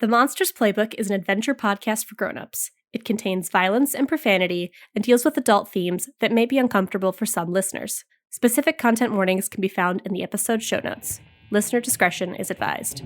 The Monsters Playbook is an adventure podcast for grown-ups. It contains violence and profanity and deals with adult themes that may be uncomfortable for some listeners. Specific content warnings can be found in the episode show notes. Listener discretion is advised.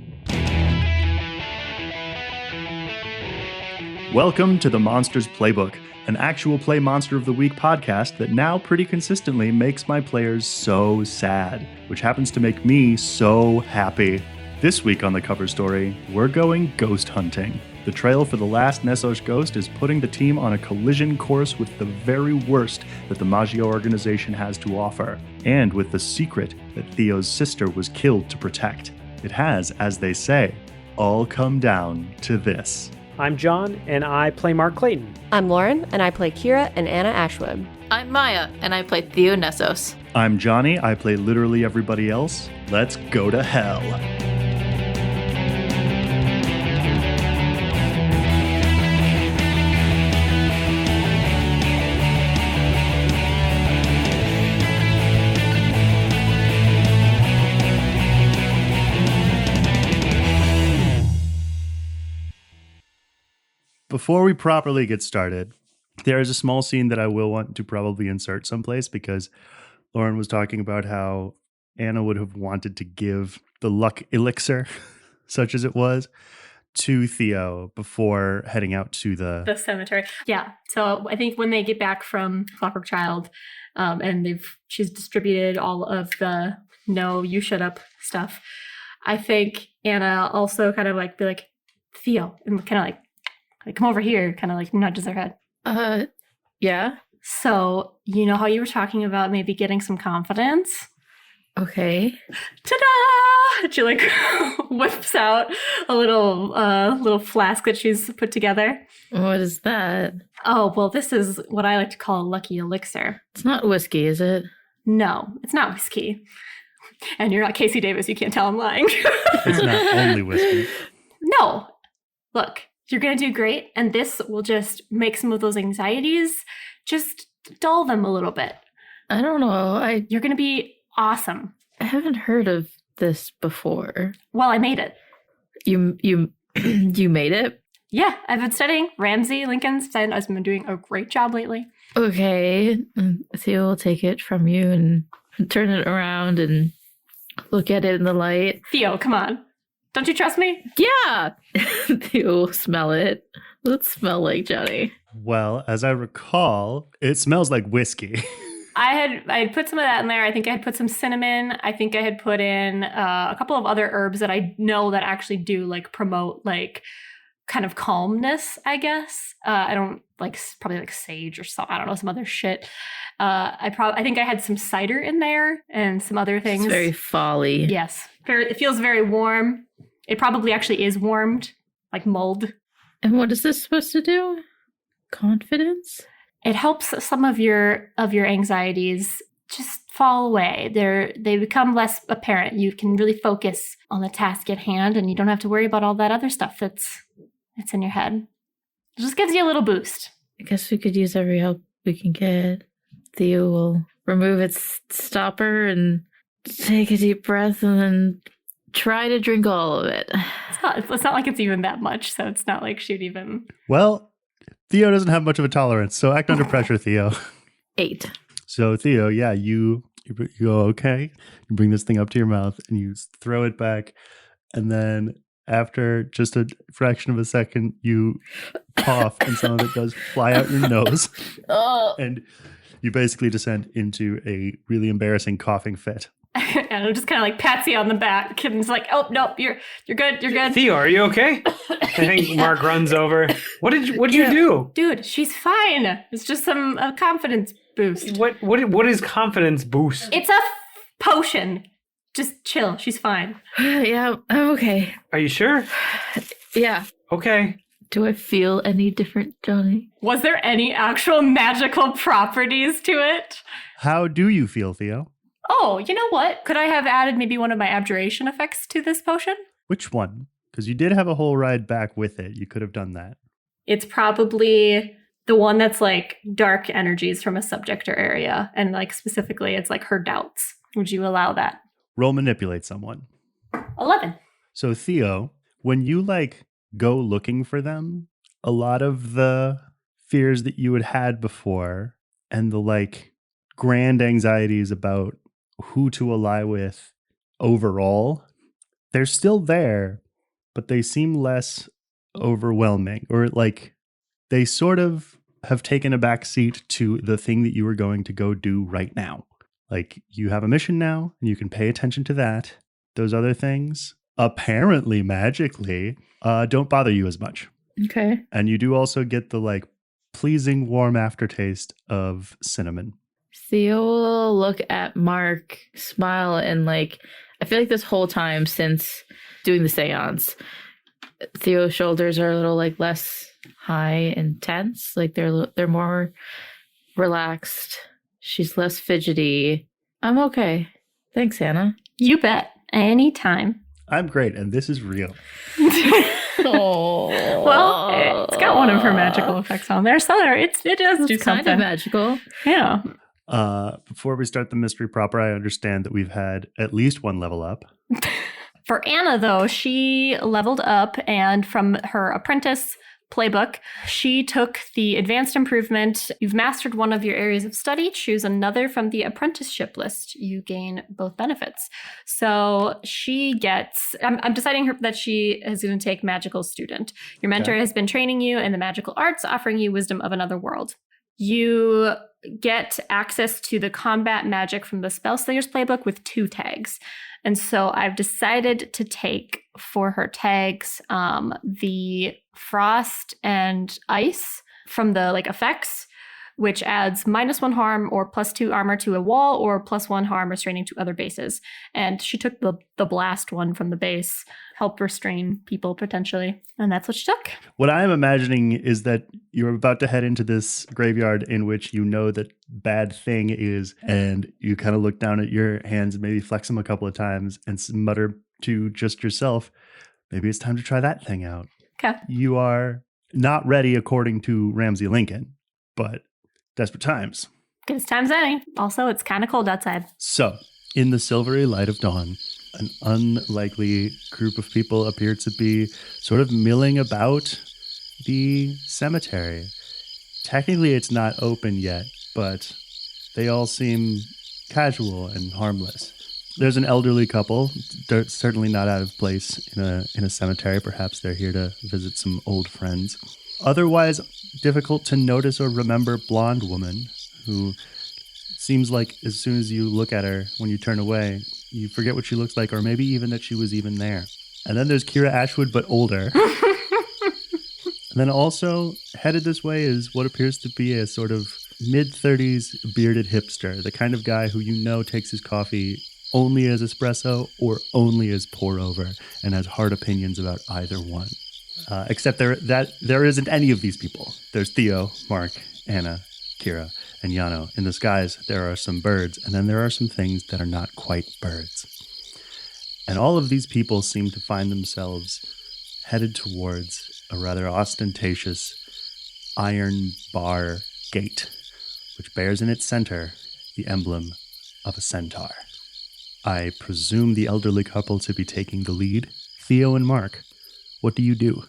Welcome to the Monsters Playbook, an actual play Monster of the Week podcast that now pretty consistently makes my players so sad, which happens to make me so happy. This week on the cover story, we're going ghost hunting. The trail for the last Nessos ghost is putting the team on a collision course with the very worst that the Miah organization has to offer, and with the secret that Theo's sister was killed to protect. It has, as they say, all come down to this. I'm John, and I play Mark Clayton. I'm Lauren, and I play Kira and Anna Ashwood. I'm Miah, and I play Theo Nessos. I'm Johnny, I play literally everybody else. Let's go to hell. Before we properly get started, there is a small scene that I will want to probably insert someplace because Lauren was talking about how Anna would have wanted to give the luck elixir, such as it was, to Theo before heading out to the cemetery. Yeah. So I think when they get back from Clockwork Child, and she's distributed all of the no, you shut up stuff, I think Anna also kind of like be like, Theo, and kind of like come over here, kind of like nudges her head. Yeah. So, you know how you were talking about maybe getting some confidence? Okay. Ta-da! She like whips out a little flask that she's put together. What is that? Oh, well, this is what I like to call a lucky elixir. It's not whiskey, is it? No, it's not whiskey. And you're not Casey Davis, you can't tell I'm lying. It's not only whiskey. No. Look. You're going to do great, and this will just make some of those anxieties, just dull them a little bit. I don't know. You're going to be awesome. I haven't heard of this before. Well, I made it. You you made it? Yeah, I've been studying Ramsey Lincoln's, and I've been doing a great job lately. Okay. Theo will take it from you and turn it around and look at it in the light. Theo, come on. Don't you trust me? Yeah. Theo, smell it. Let's smell like Johnny. Well, as I recall, it smells like whiskey. I had put some of that in there. I think I had put some cinnamon. I think I had put in a couple of other herbs that I know that actually do like promote like kind of calmness, I guess. I don't like probably like sage or some, I don't know, some other shit. I think I had some cider in there and some other things. It's very folly. Yes. It feels very warm. It probably actually is warmed, like mulled. And what is this supposed to do? Confidence? It helps some of your anxieties just fall away. They become less apparent. You can really focus on the task at hand, and you don't have to worry about all that other stuff that's in your head. It just gives you a little boost. I guess we could use every help we can get. Theo will remove its stopper and take a deep breath and then try to drink all of it. It's not like it's even that much, so it's not like she'd even... Well, Theo doesn't have much of a tolerance, so act under pressure, Theo. 8. So, Theo, yeah, you go, okay. You bring this thing up to your mouth and you throw it back. And then after just a fraction of a second, you cough and some of it does fly out your nose. Oh. And you basically descend into a really embarrassing coughing fit. And I'm just kind of like pats you on the back. Kim's like, oh, no, you're good. You're good. Theo, are you okay? I think Mark runs over. What'd you do? Dude, she's fine. It's just some confidence boost. What is confidence boost? It's a potion. Just chill. She's fine. Yeah, I'm okay. Are you sure? Yeah. Okay. Do I feel any different, Johnny? Was there any actual magical properties to it? How do you feel, Theo? Oh, you know what? Could I have added maybe one of my abjuration effects to this potion? Which one? Because you did have a whole ride back with it. You could have done that. It's probably the one that's like dark energies from a subject or area. And like specifically, it's like her doubts. Would you allow that? Roll manipulate someone. 11. So Theo, when you like go looking for them, a lot of the fears that you had before and the like grand anxieties about who to ally with overall, they're still there, but they seem less overwhelming, or like they sort of have taken a back seat to the thing that you were going to go do right now. Like you have a mission now and you can pay attention to that. Those other things, apparently magically, don't bother you as much. Okay. And you do also get the like pleasing warm aftertaste of cinnamon. Theo will look at Mark, smile, and like, I feel like this whole time since doing the seance, Theo's shoulders are a little like less high and tense. Like they're more relaxed. She's less fidgety. I'm okay. Thanks, Anna. You bet. Anytime. I'm great, and this is real. Oh, Well, it's got one of her magical effects on there, so it does do it's kind something. of magical. Yeah. Before we start the mystery proper, I understand that we've had at least one level up. For Anna, though, she leveled up, and from her Apprentice playbook, she took the advanced improvement. You've mastered one of your areas of study. Choose another from the apprenticeship list. You gain both benefits. So she gets, I'm deciding that she is going to take magical student. Your mentor has been training you in the magical arts, offering you wisdom of another world. You get access to the combat magic from the Spellslinger's playbook with 2 tags. And so I've decided to take for her tags the frost and ice from the like effects, which adds -1 harm or +2 armor to a wall or +1 harm restraining to other bases. And she took the blast one from the base, help restrain people potentially. And that's what she took. What I'm imagining is that you're about to head into this graveyard in which you know that bad thing is, and you kind of look down at your hands and maybe flex them a couple of times and mutter to just yourself, maybe it's time to try that thing out. Okay. You are not ready according to Ramsey Lincoln, but desperate times. Good as times any. Also, it's kind of cold outside. So, in the silvery light of dawn, an unlikely group of people appear to be sort of milling about the cemetery. Technically, it's not open yet, but they all seem casual and harmless. There's an elderly couple. They're certainly not out of place in a cemetery. Perhaps they're here to visit some old friends. Otherwise, difficult to notice or remember blonde woman who seems like as soon as you look at her, when you turn away, you forget what she looks like, or maybe even that she was even there. And then there's Kira Ashwood, but older. And then also headed this way is what appears to be a sort of mid-30s bearded hipster, the kind of guy who you know takes his coffee only as espresso or only as pour over and has hard opinions about either one. Except there isn't any of these people. There's Theo, Mark, Anna, Kira, and Yano. In the skies, there are some birds, and then there are some things that are not quite birds. And all of these people seem to find themselves headed towards a rather ostentatious iron bar gate, which bears in its center the emblem of a centaur. I presume the elderly couple to be taking the lead. Theo and Mark, what do you do?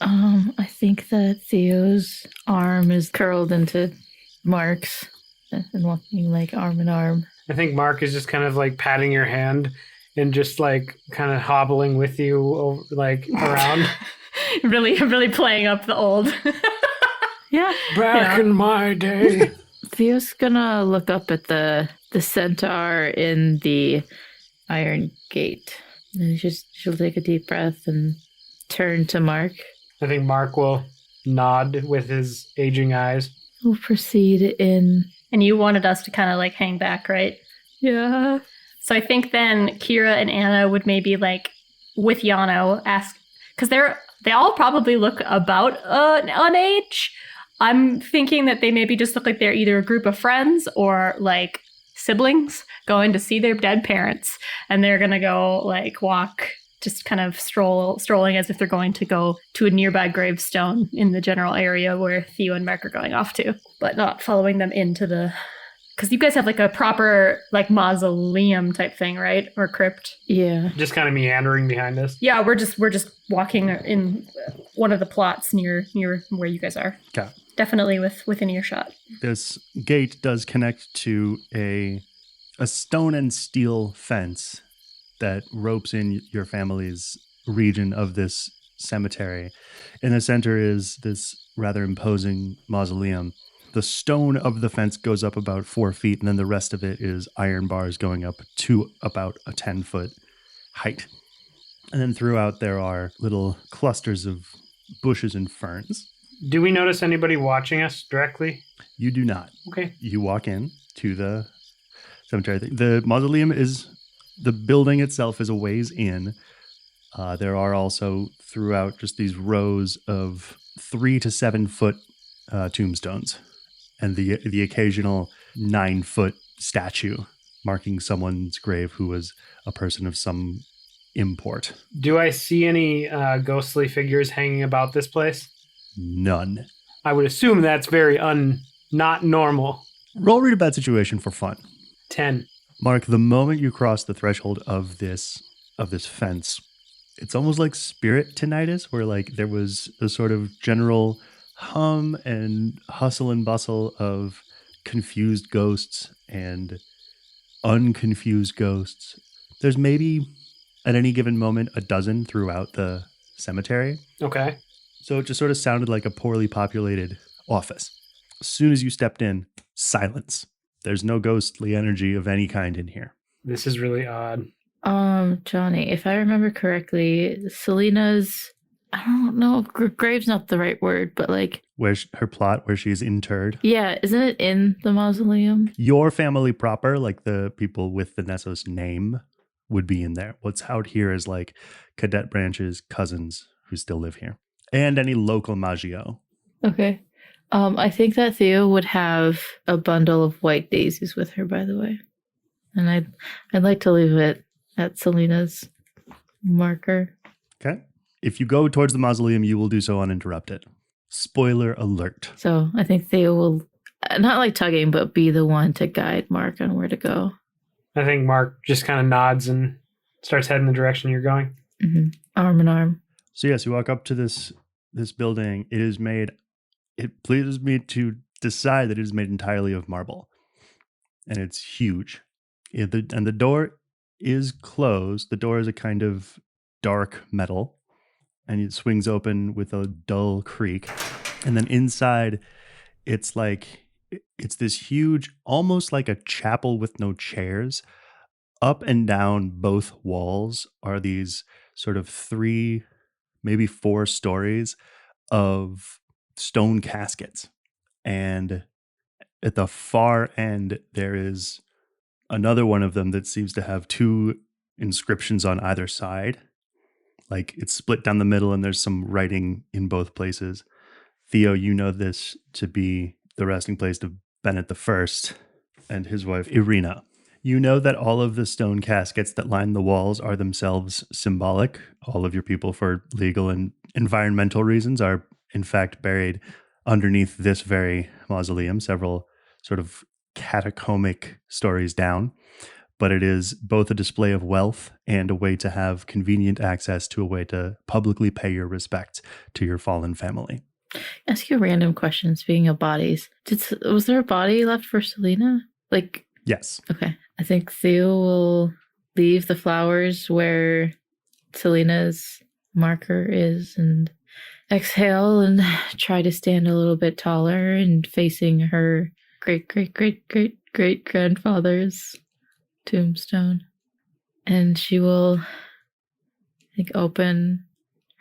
I think that Theo's arm is curled into Mark's and walking like arm in arm. I think Mark is just kind of like patting your hand and just like kind of hobbling with you like around. really playing up the old. Yeah. Back in my day. Theo's gonna look up at the centaur in the iron gate. And she'll take a deep breath and turn to Mark. I think Mark will nod with his aging eyes. We'll proceed in. And you wanted us to kind of like hang back, right? Yeah. So I think then Kira and Anna would maybe like with Yano ask, because they all probably look about an age. I'm thinking that they maybe just look like they're either a group of friends or like siblings going to see their dead parents, and they're gonna go like walk, just kind of strolling as if they're going to go to a nearby gravestone in the general area where Theo and Mark are going off to, but not following them into the Because you guys have like a proper like mausoleum type thing, right? Or crypt. Yeah. Just kind of meandering behind us. Yeah, we're just walking in one of the plots near where you guys are. Okay. Definitely within earshot. This gate does connect to a stone and steel fence that ropes in your family's region of this cemetery. In the center is this rather imposing mausoleum. The stone of the fence goes up about 4 feet, and then the rest of it is iron bars going up to about a 10-foot height. And then throughout there are little clusters of bushes and ferns. Do we notice anybody watching us directly? You do not. Okay. You walk in to the cemetery. The mausoleum the building itself is a ways in. There are also throughout just these rows of 3 to 7 foot tombstones, and the occasional 9-foot statue marking someone's grave who was a person of some import. Do I see any ghostly figures hanging about this place? None. I would assume that's very not normal. Roll read a bad situation for fun. 10. Mark, the moment you cross the threshold of this fence, it's almost like spirit tinnitus, where like there was a sort of general hum and hustle and bustle of confused ghosts and unconfused ghosts. There's maybe at any given moment a dozen throughout the cemetery. Okay. So it just sort of sounded like a poorly populated office. As soon as you stepped in, silence. There's no ghostly energy of any kind in here. This is really odd. Johnny, if I remember correctly, Selena's, I don't know, grave's not the right word, but like... Where's her plot, where she's interred? Yeah, isn't it in the mausoleum? Your family proper, like the people with the Nessos name, would be in there. What's out here is like cadet branches, cousins who still live here. And any local Maggio. Okay. I think that Theo would have a bundle of white daisies with her, by the way. And I'd like to leave it at Selena's marker. Okay. If you go towards the mausoleum, you will do so uninterrupted. Spoiler alert. So I think Theo will, not like tugging, but be the one to guide Mark on where to go. I think Mark just kind of nods and starts heading the direction you're going. Mm-hmm. Arm in arm. So yes, you walk up to this building. It pleases me to decide that it is made entirely of marble. And it's huge. And the door is closed. The door is a kind of dark metal. And it swings open with a dull creak. And then inside, it's this huge, almost like a chapel with no chairs. Up and down both walls are these sort of 3, maybe 4 stories of stone caskets. And at the far end, there is another one of them that seems to have 2 inscriptions on either side. Like it's split down the middle and there's some writing in both places. Theo, you know this to be the resting place of Bennett I and his wife Irina. You know that all of the stone caskets that line the walls are themselves symbolic. All of your people, for legal and environmental reasons, are in fact buried underneath this very mausoleum, several sort of catacombic stories down. But it is both a display of wealth and a way to have convenient access to a way to publicly pay your respects to your fallen family. Ask you a random question, speaking of bodies. Was there a body left for Selena? Like, yes. Okay. I think Theo will leave the flowers where Selena's marker is and exhale and try to stand a little bit taller and facing her great grandfather's tombstone. And she will, I think, open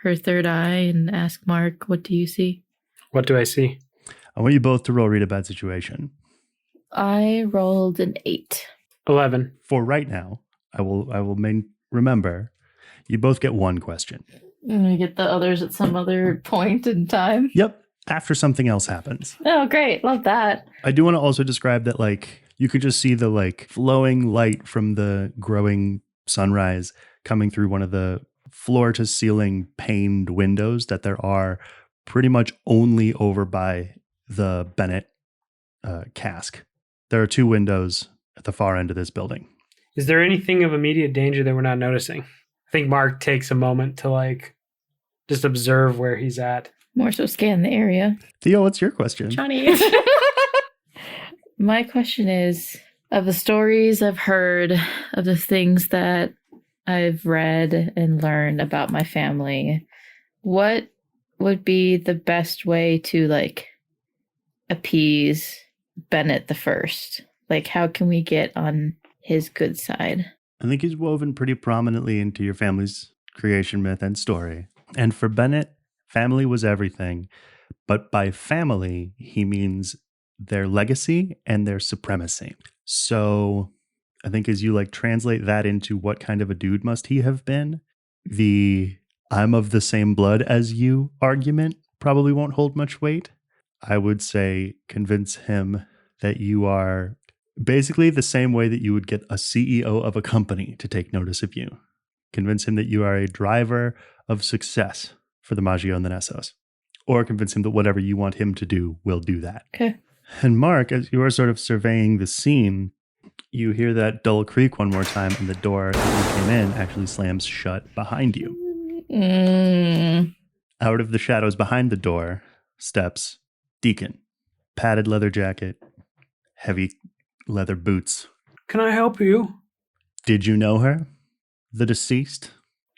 her third eye and ask Mark, "What do you see?" What do I see? I want you both to roll read a bad situation. I rolled an 8. 11. For right now, I will remember you both get 1 question. And we get the others at some other point in time. Yep. After something else happens. Oh, great. Love that. I do want to also describe that, like, you could just see the, like, flowing light from the growing sunrise coming through one of the floor-to-ceiling paned windows that there are pretty much only over by the Bennett cask. There are 2 windows at the far end of this building. Is there anything of immediate danger that we're not noticing? I think Mark takes a moment to like just observe where he's at. More so scan the area. Theo, what's your question? Johnny. My question is, of the stories I've heard, of the things that I've read and learned about my family, what would be the best way to like appease Bennett the First? Like, how can we get on his good side? I think he's woven pretty prominently into your family's creation myth and story. And for Bennett, family was everything. But by family, he means their legacy and their supremacy. So I think as you like translate that into what kind of a dude must he have been, the I'm of the same blood as you argument probably won't hold much weight. I would say convince him that you are basically the same way that you would get a CEO of a company to take notice of you. Convince him that you are a driver of success for the Miah and the Nessos. Or convince him that whatever you want him to do will do that. Okay. And Mark, as you are sort of surveying the scene, you hear that dull creak one more time, and the door that you came in actually slams shut behind you. Out of the shadows behind the door steps Deacon. Padded leather jacket, heavy leather boots. Can I help you? Did you know her? The deceased?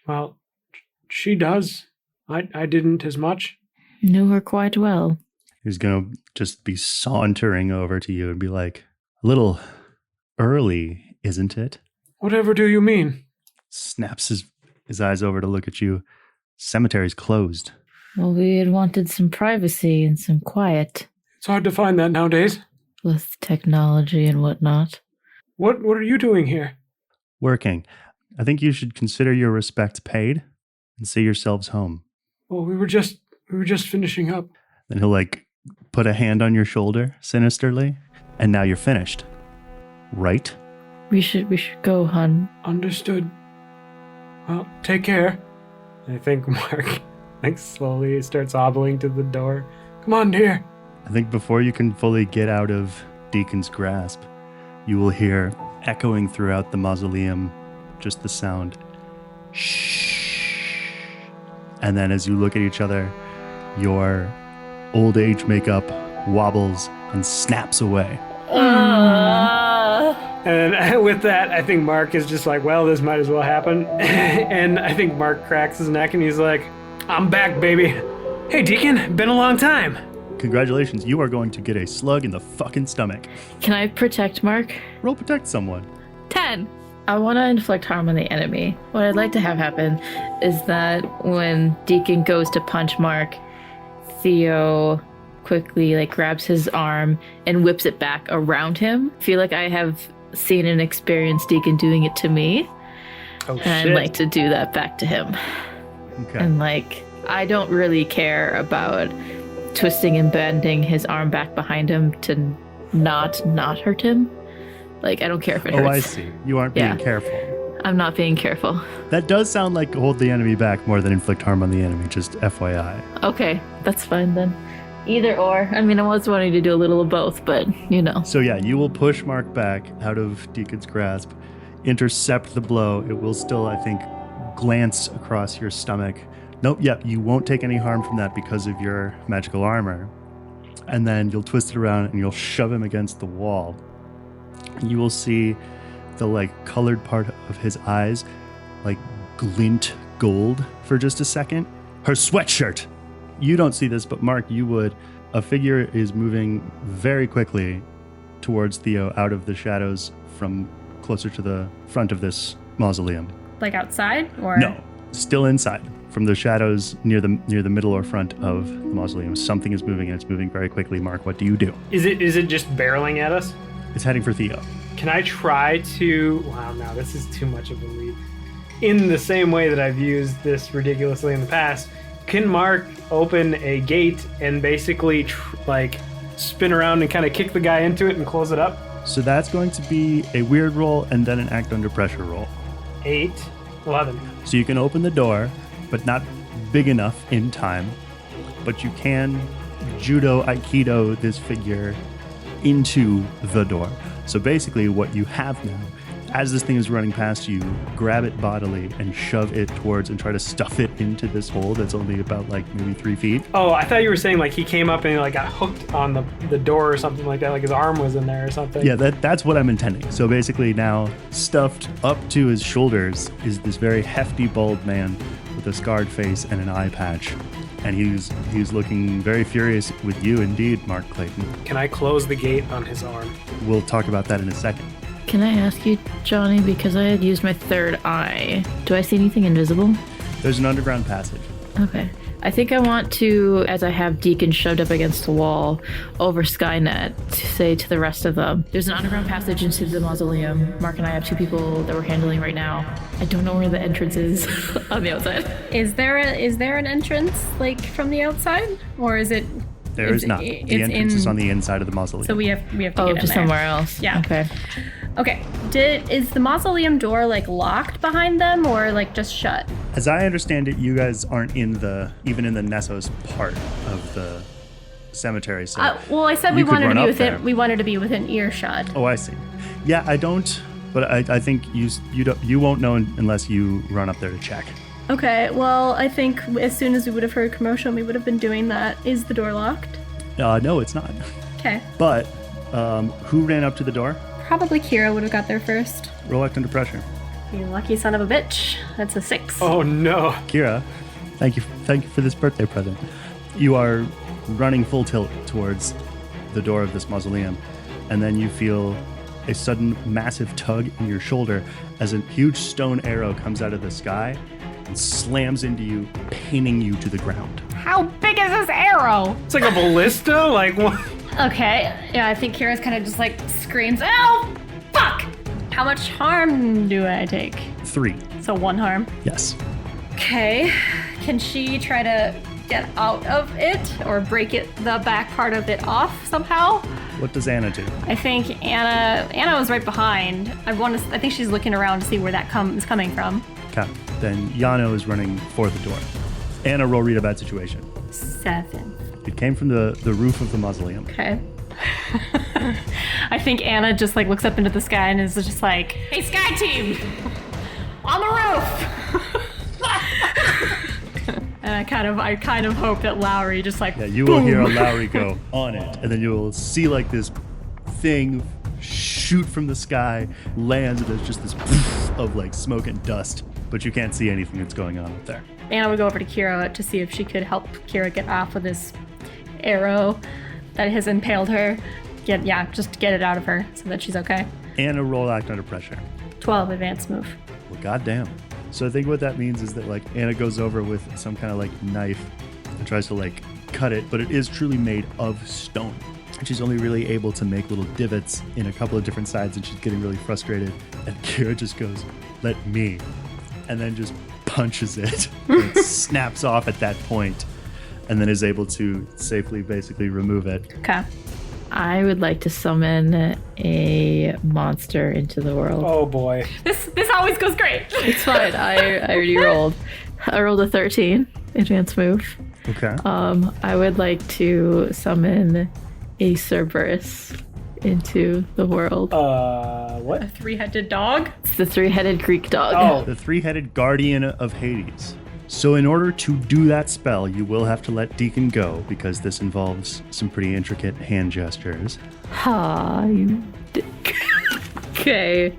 Well, she does. I didn't as much. Knew her quite well. He's going to just be sauntering over to you and be like, a little early, isn't it? Whatever do you mean? Snaps his eyes over to look at you. Cemetery's closed. Well, we had wanted some privacy and some quiet. It's hard to find that nowadays. With technology and whatnot. What are you doing here? Working. I think you should consider your respect paid and see yourselves home. Well, we were just finishing up. Then he'll like put a hand on your shoulder sinisterly, and now you're finished. Right? We should go, hun. Understood. Well, take care. I think Mark slowly starts hobbling to the door. Come on, dear. I think before you can fully get out of Deacon's grasp, you will hear echoing throughout the mausoleum just the sound, shh. And then as you look at each other, your old age makeup wobbles and snaps away. And with that, I think Mark is just like, well, this might as well happen. And I think Mark cracks his neck and he's like, I'm back, baby. Hey, Deacon, been a long time. Congratulations, you are going to get a slug in the fucking stomach. Can I protect Mark? Roll protect someone. 10. I want to inflict harm on the enemy. What I'd like to have happen is that when Deacon goes to punch Mark, Theo quickly like grabs his arm and whips it back around him. I feel like I have seen and experienced Deacon doing it to me. Oh, and I'd like to do that back to him. Okay. And like, I don't really care about twisting and bending his arm back behind him to not hurt him. Like, I don't care if it hurts. Oh, I see. You aren't being careful. I'm not being careful. That does sound like hold the enemy back more than inflict harm on the enemy, just FYI. Okay, that's fine then. Either or. I mean, I was wanting to do a little of both, but, you know. So yeah, you will push Mark back out of Deacon's grasp, intercept the blow. It will still, I think, glance across your stomach. Nope, yep, you won't take any harm from that because of your magical armor. And then you'll twist it around and you'll shove him against the wall. You will see the like colored part of his eyes like glint gold for just a second. Her sweatshirt. You don't see this, but Mark, you would. A figure is moving very quickly towards Theo out of the shadows from closer to the front of this mausoleum. Like outside, or No, still inside. From the shadows near the middle or front of the mausoleum, something is moving, and it's moving very quickly. Mark, what do you do? Is it just barreling at us? It's heading for Theo. Can I try to... Wow, no, this is too much of a lead. In the same way that I've used this ridiculously in the past, can Mark open a gate and basically spin around and kind of kick the guy into it and close it up? So that's going to be a weird roll and then an act under pressure roll. 8, 11. So you can open the door, but not big enough in time. But you can judo aikido this figure into the door. So basically what you have now, as this thing is running past you, grab it bodily and shove it towards and try to stuff it into this hole that's only about like maybe 3 feet. Oh, I thought you were saying like he came up and like got hooked on the door or something like that, like his arm was in there or something. Yeah, that's what I'm intending. So basically now stuffed up to his shoulders is this very hefty bald man with a scarred face and an eye patch. And he's looking very furious with you indeed, Mark Clayton. Can I close the gate on his arm? We'll talk about that in a second. Can I ask you, Johnny, because I had used my third eye, do I see anything invisible? There's an underground passage. Okay. I think I want to, as I have Deacon shoved up against the wall over Skynet, to say to the rest of them, there's an underground passage into the mausoleum. Mark and I have 2 people that we're handling right now. I don't know where the entrance is on the outside. Is there an entrance like from the outside, or is it? There is not. The entrance is on the inside of the mausoleum. So we have to get in just there. somewhere else. Yeah. Okay. Is the mausoleum door like locked behind them or like just shut? As I understand it, you guys aren't even in the Nessos part of the cemetery. So well, I said we you could wanted to run be up within. there. We wanted to be within earshot. Oh, I see. Yeah, I don't. But I think you won't know unless you run up there to check. Okay. Well, I think as soon as we would have heard commotion, we would have been doing that. Is the door locked? No, it's not. Okay. But who ran up to the door? Probably Kira would have got there first. Roll act under pressure. You lucky son of a bitch. That's a 6. Oh no. Kira, thank you for this birthday present. You are running full tilt towards the door of this mausoleum, and then you feel a sudden massive tug in your shoulder as a huge stone arrow comes out of the sky and slams into you, pinning you to the ground. How big is this arrow? It's like a ballista? Like what? Okay. Yeah, I think Kira's kind of just like screams, "Ow! Fuck!" How much harm do I take? 3. So 1 harm. Yes. Okay. Can she try to get out of it or break the back part of it off somehow? What does Anna do? I think Anna was right behind. I think she's looking around to see where that is coming from. Okay. Then Yano is running for the door. Anna, roll read a bad situation. 7. It came from the roof of the mausoleum. Okay. I think Anna just like looks up into the sky and is just like, "Hey, Sky Team, on the roof!" And I kind of hope that Lowry just like, Yeah, you will hear a Lowry go on it, and then you will see like this thing shoot from the sky, lands, and there's just this of like smoke and dust, but you can't see anything that's going on up there. Anna would go over to Kira to see if she could help Kira get off of this arrow that has impaled her. Just get it out of her so that she's okay. Anna, roll act under pressure. 12 advanced move. Well, goddamn. So I think what that means is that like Anna goes over with some kind of like knife and tries to like cut it, but it is truly made of stone. And she's only really able to make little divots in a couple of different sides, and she's getting really frustrated. And Kira just goes, "Let me," and then just punches it. And it snaps off at that point, and then is able to safely basically remove it. Okay. I would like to summon a monster into the world. Oh boy. This always goes great. It's fine. I already rolled. I rolled a 13 advanced move. Okay. I would like to summon a Cerberus into the world. What? A 3-headed dog. It's the 3-headed Greek dog. Oh. The 3-headed guardian of Hades. So in order to do that spell, you will have to let Deacon go, because this involves some pretty intricate hand gestures. Ha, you dick. Okay.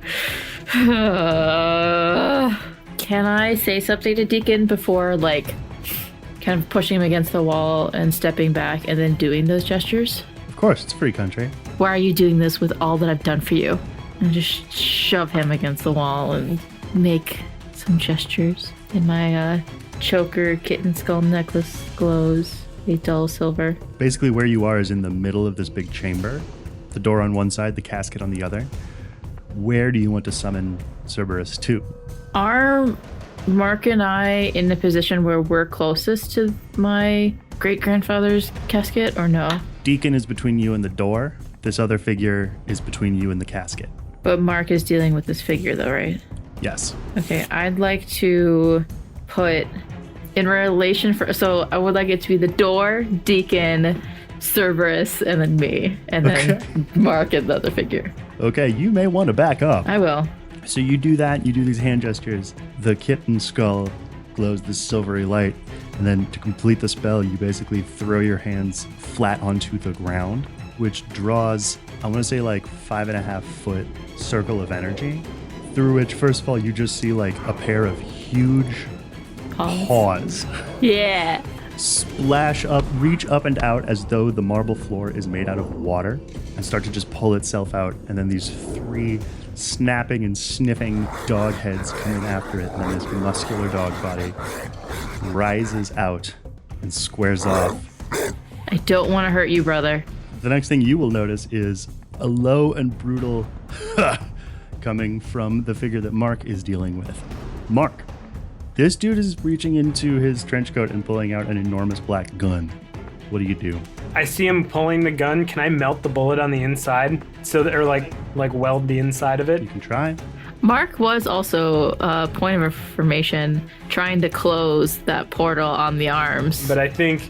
Can I say something to Deacon before, like, kind of pushing him against the wall and stepping back and then doing those gestures? Of course, it's free country. Why are you doing this with all that I've done for you? And just shove him against the wall and make some gestures. And my choker kitten skull necklace glows a dull silver. Basically where you are is in the middle of this big chamber. The door on one side, the casket on the other. Where do you want to summon Cerberus to? Are Mark and I in the position where we're closest to my great-grandfather's casket, or no? Deacon is between you and the door. This other figure is between you and the casket. But Mark is dealing with this figure, though, right? Yes. Okay, I'd like to put in relation for, so I would like it to be the door, Deacon, Cerberus, and then me, and then Mark and the other figure. Okay, you may want to back up. I will. So you do that, you do these hand gestures. The kitten skull glows this silvery light, and then to complete the spell, you basically throw your hands flat onto the ground, which draws, I want to say like 5.5 foot circle of energy, through which, first of all, you just see like a pair of huge paws Yeah. splash up, reach up and out as though the marble floor is made out of water, and start to just pull itself out, and then these 3 snapping and sniffing dog heads coming after it, and then this muscular dog body rises out and squares off. I don't want to hurt you, brother. The next thing you will notice is a low and brutal coming from the figure that Mark is dealing with. Mark, this dude is reaching into his trench coat and pulling out an enormous black gun. What do? I see him pulling the gun. Can I melt the bullet on the inside so that, or like weld the inside of it? You can try. Mark was also, point of information, trying to close that portal on the arms. But I think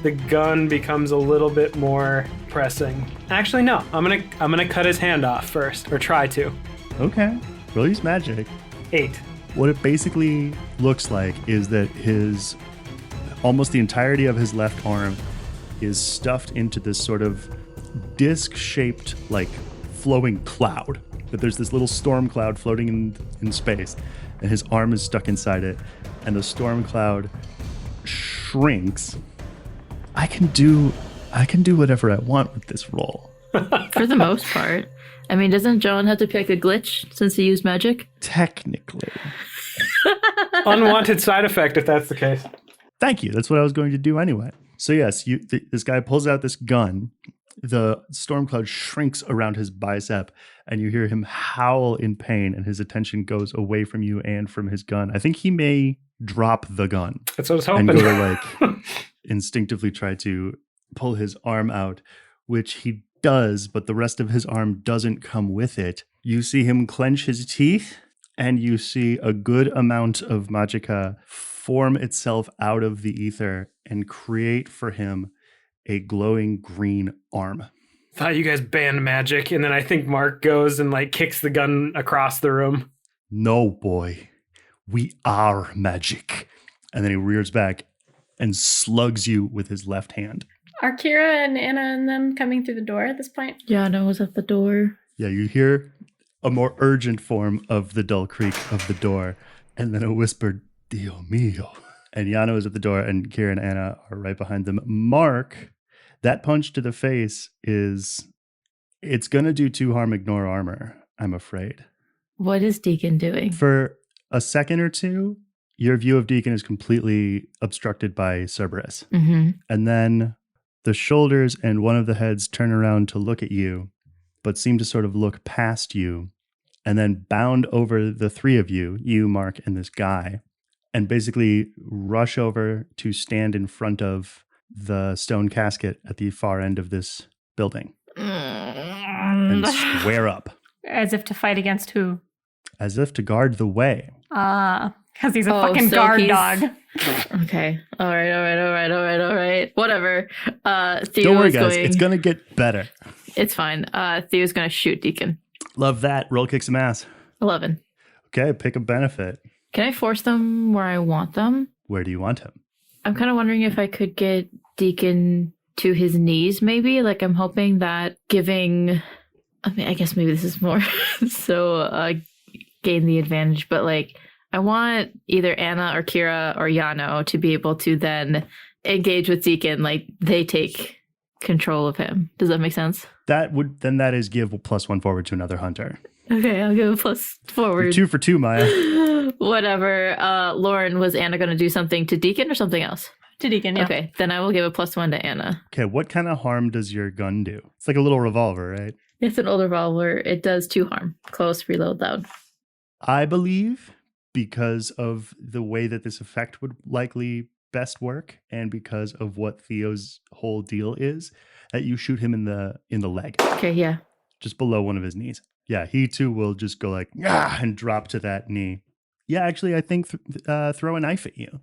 the gun becomes a little bit more pressing. Actually, no. I'm gonna cut his hand off first, or try to. Okay. Roll use magic. 8. What it basically looks like is that almost the entirety of his left arm is stuffed into this sort of disc-shaped, like, flowing cloud. That there's this little storm cloud floating in space, and his arm is stuck inside it, and the storm cloud shrinks. I can do whatever I want with this roll. For the most part. I mean, doesn't John have to pick a glitch since he used magic? Technically. Unwanted side effect if that's the case. Thank you. That's what I was going to do anyway. So yes, this guy pulls out this gun. The storm cloud shrinks around his bicep, and you hear him howl in pain, and his attention goes away from you and from his gun. I think he may drop the gun. That's what I was hoping. And go to instinctively try to pull his arm out, which he does, but the rest of his arm doesn't come with it. You see him clench his teeth, and you see a good amount of magicka form itself out of the ether and create for him a glowing green arm. Thought you guys banned magic, and then I think Mark goes and kicks the gun across the room. No, boy. We are magic. And then he rears back and slugs you with his left hand. Are Kira and Anna and them coming through the door at this point? Yana was at the door. Yeah, you hear a more urgent form of the dull creak of the door, and then a whispered, Dio mio. And Yano is at the door, and Kira and Anna are right behind them. Mark, that punch to the face it's going to do 2 harm, ignore armor, I'm afraid. What is Deacon doing? For a second or two, your view of Deacon is completely obstructed by Cerberus. Mm-hmm. And then the shoulders and one of the heads turn around to look at you, but seem to sort of look past you, and then bound over the 3 of you, Mark, and this guy, and basically rush over to stand in front of the stone casket at the far end of this building and square up. As if to fight against who? As if to guard the way. Because he's a fucking guard dog. Okay. All right. Whatever. Theo Don't worry, is guys. It's going to get better. It's fine. Theo's going to shoot Deacon. Love that. Roll kick some ass. 11. Okay, pick a benefit. Can I force them where I want them? Where do you want him? I'm kind of wondering if I could get Deacon to his knees, maybe. I'm hoping that giving... I mean, I guess maybe this is more so gain the advantage, but I want either Anna or Kira or Yano to be able to then engage with Deacon, they take control of him. Does that make sense? That is give +1 forward to another hunter. Okay, I'll give a plus forward. You're 2 for 2, Miah. Whatever. Lauren, was Anna going to do something to Deacon or something else? To Deacon, yeah. Okay, then I will give a +1 to Anna. Okay, what kind of harm does your gun do? It's like a little revolver, right? It's an old revolver. It does 2 harm. Close, reload, loud. I believe, because of the way that this effect would likely best work, and because of what Theo's whole deal is, that you shoot him in the leg. Okay, yeah. Just below one of his knees. Yeah, he too will just go and drop to that knee. Yeah, actually, I think throw a knife at you.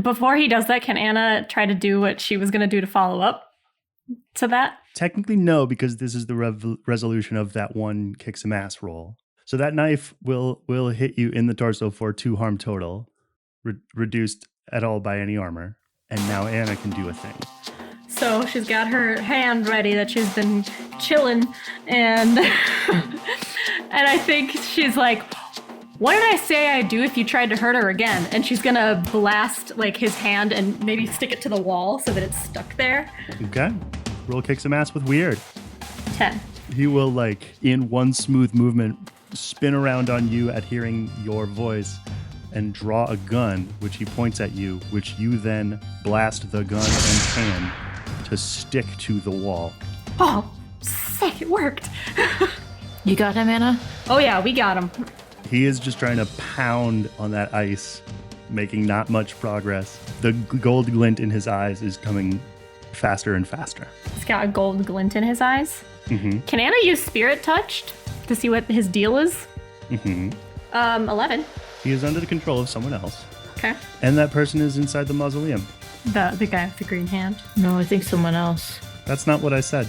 Before he does that, can Anna try to do what she was going to do to follow up? to that? Technically, no, because this is the resolution of that one kick some ass roll. So that knife will hit you in the torso for 2 harm total, reduced at all by any armor. And now Anna can do a thing. So she's got her hand ready that she's been chilling, and and I think she's like, what did I say I'd do if you tried to hurt her again? And she's gonna blast like his hand and maybe stick it to the wall so that it's stuck there. Okay. Roll kick some ass with weird. 10. He will, like, in one smooth movement, spin around on you at hearing your voice and draw a gun, which he points at you, which you then blast the gun and can to stick to the wall. Oh, sick, it worked. You got him, Anna? Oh yeah, we got him. He is just trying to pound on that ice, making not much progress. The gold glint in his eyes is coming faster and faster. He's got a gold glint in his eyes. Mm-hmm. Can Anna use Spirit Touched to see what his deal is? Mm-hmm. 11. He is under the control of someone else. Okay. And that person is inside the mausoleum. The guy with the green hand. No, I think someone else. That's not what I said.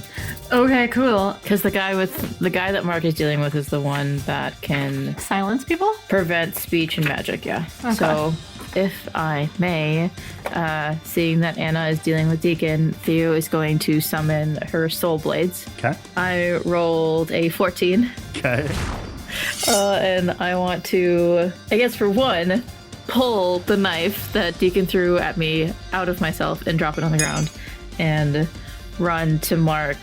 Okay, cool. Because the guy that Mark is dealing with is the one that can Silence people? prevent speech and magic, yeah. Okay. So, if I may, seeing that Anna is dealing with Deacon, Theo is going to summon her soul blades. Okay. I rolled a 14. Okay. And I want to, I guess for one, pull the knife that Deacon threw at me out of myself and drop it on the ground and run to Mark.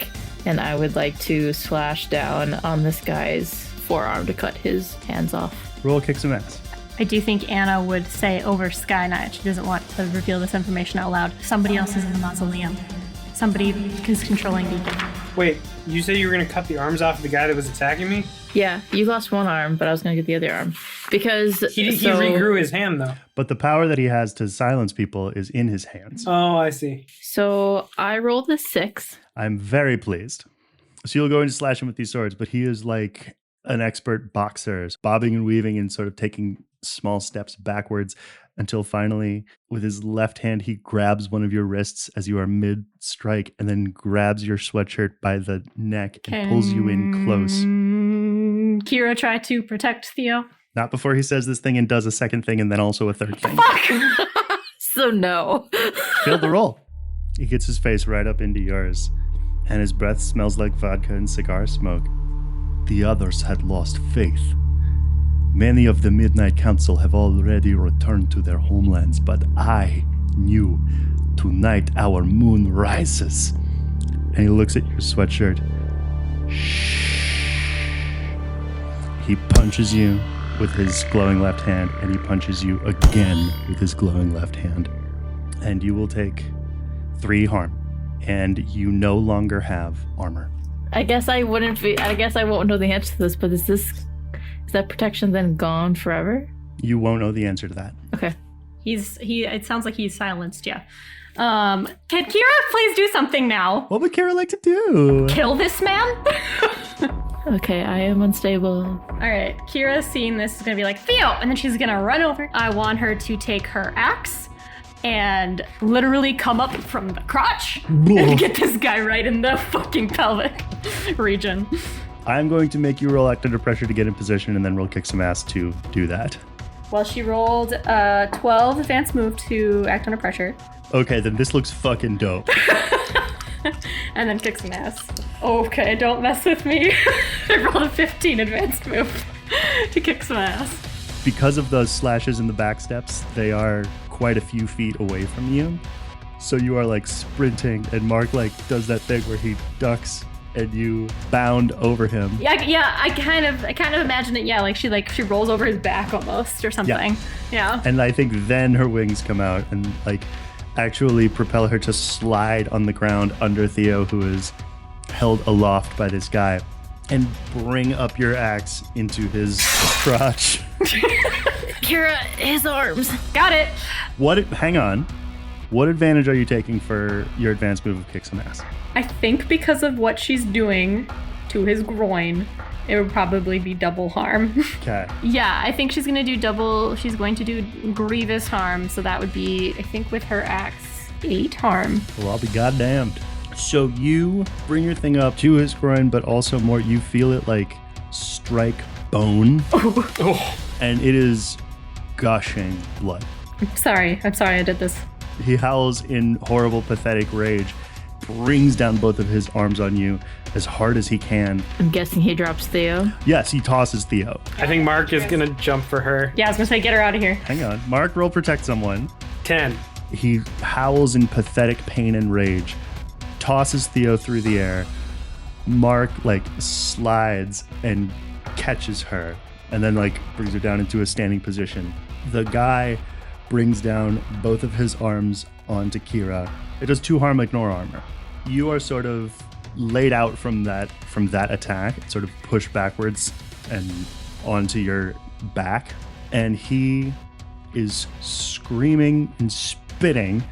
And I would like to slash down on this guy's forearm to cut his hands off. Roll kick some ass. I do think Anna would say over Sky Knight. She doesn't want to reveal this information out loud. Somebody else is in the mausoleum. Somebody is controlling Deacon. Wait, you said you were going to cut the arms off of the guy that was attacking me? Yeah, you lost one arm, but I was going to get the other arm. Because He regrew his hand, though. But the power that he has to silence people is in his hands. Oh, I see. So I rolled a 6. I'm very pleased. So you'll go and slash him with these swords, but he is like an expert boxer, bobbing and weaving and sort of taking small steps backwards until finally, with his left hand, he grabs one of your wrists as you are mid-strike and then grabs your sweatshirt by the neck and pulls you in close. Kira try to protect Theo. Not before he says this thing and does a second thing and then also a third thing. Fuck! So no. Failed the roll. He gets his face right up into yours, and his breath smells like vodka and cigar smoke. The others had lost faith. Many of the Midnight Council have already returned to their homelands, but I knew tonight our moon rises. And he looks at your sweatshirt. Shh. He punches you with his glowing left hand, and he punches you again with his glowing left hand. And you will take 3 harm, and you no longer have armor. I guess I won't know the answer to this, but is that protection then gone forever? You won't know the answer to that. Okay. It sounds like he's silenced, yeah. Can Kira please do something now? What would Kara like to do? Kill this man? Okay, I am unstable. All right, Kira seeing this is gonna be like, Theo! And then she's gonna run over. I want her to take her axe and literally come up from the crotch and get this guy right in the fucking pelvic region. I'm going to make you roll act under pressure to get in position and then roll kick some ass to do that. Well, she rolled 12 advanced move to act under pressure. Okay, then this looks fucking dope. And then kick some ass. Okay, don't mess with me. I rolled a 15 advanced move to kick some ass. Because of those slashes in the back steps, they are quite a few feet away from you. So you are like sprinting, and Mark like does that thing where he ducks and you bound over him. Yeah, I kind of imagine it. Yeah, like she rolls over his back almost or something. Yeah. And I think then her wings come out and like actually propel her to slide on the ground under Theo, who is held aloft by this guy, and bring up your axe into his crotch. Kira, his arms. Got it. Hang on. What advantage are you taking for your advanced move of kick some ass? I think because of what she's doing to his groin, it would probably be double harm. Okay. Yeah, I think she's going to do grievous harm. So that would be, I think with her axe, 8 harm. Well, I'll be goddamned. So you bring your thing up to his groin, but also more, you feel it like strike bone. And it is gushing blood. I'm sorry I did this. He howls in horrible, pathetic rage, brings down both of his arms on you as hard as he can. I'm guessing he drops Theo. Yes, he tosses Theo. I think Mark is going to jump for her. Yeah, I was gonna say, get her out of here. Hang on. Mark, roll protect someone. 10. He howls in pathetic pain and rage, tosses Theo through the air. Mark, slides and catches her, and then, brings her down into a standing position. The guy brings down both of his arms onto Kira. It does 2 harm like nor armor. You are sort of laid out from that attack, sort of pushed backwards and onto your back, and he is screaming and spitting,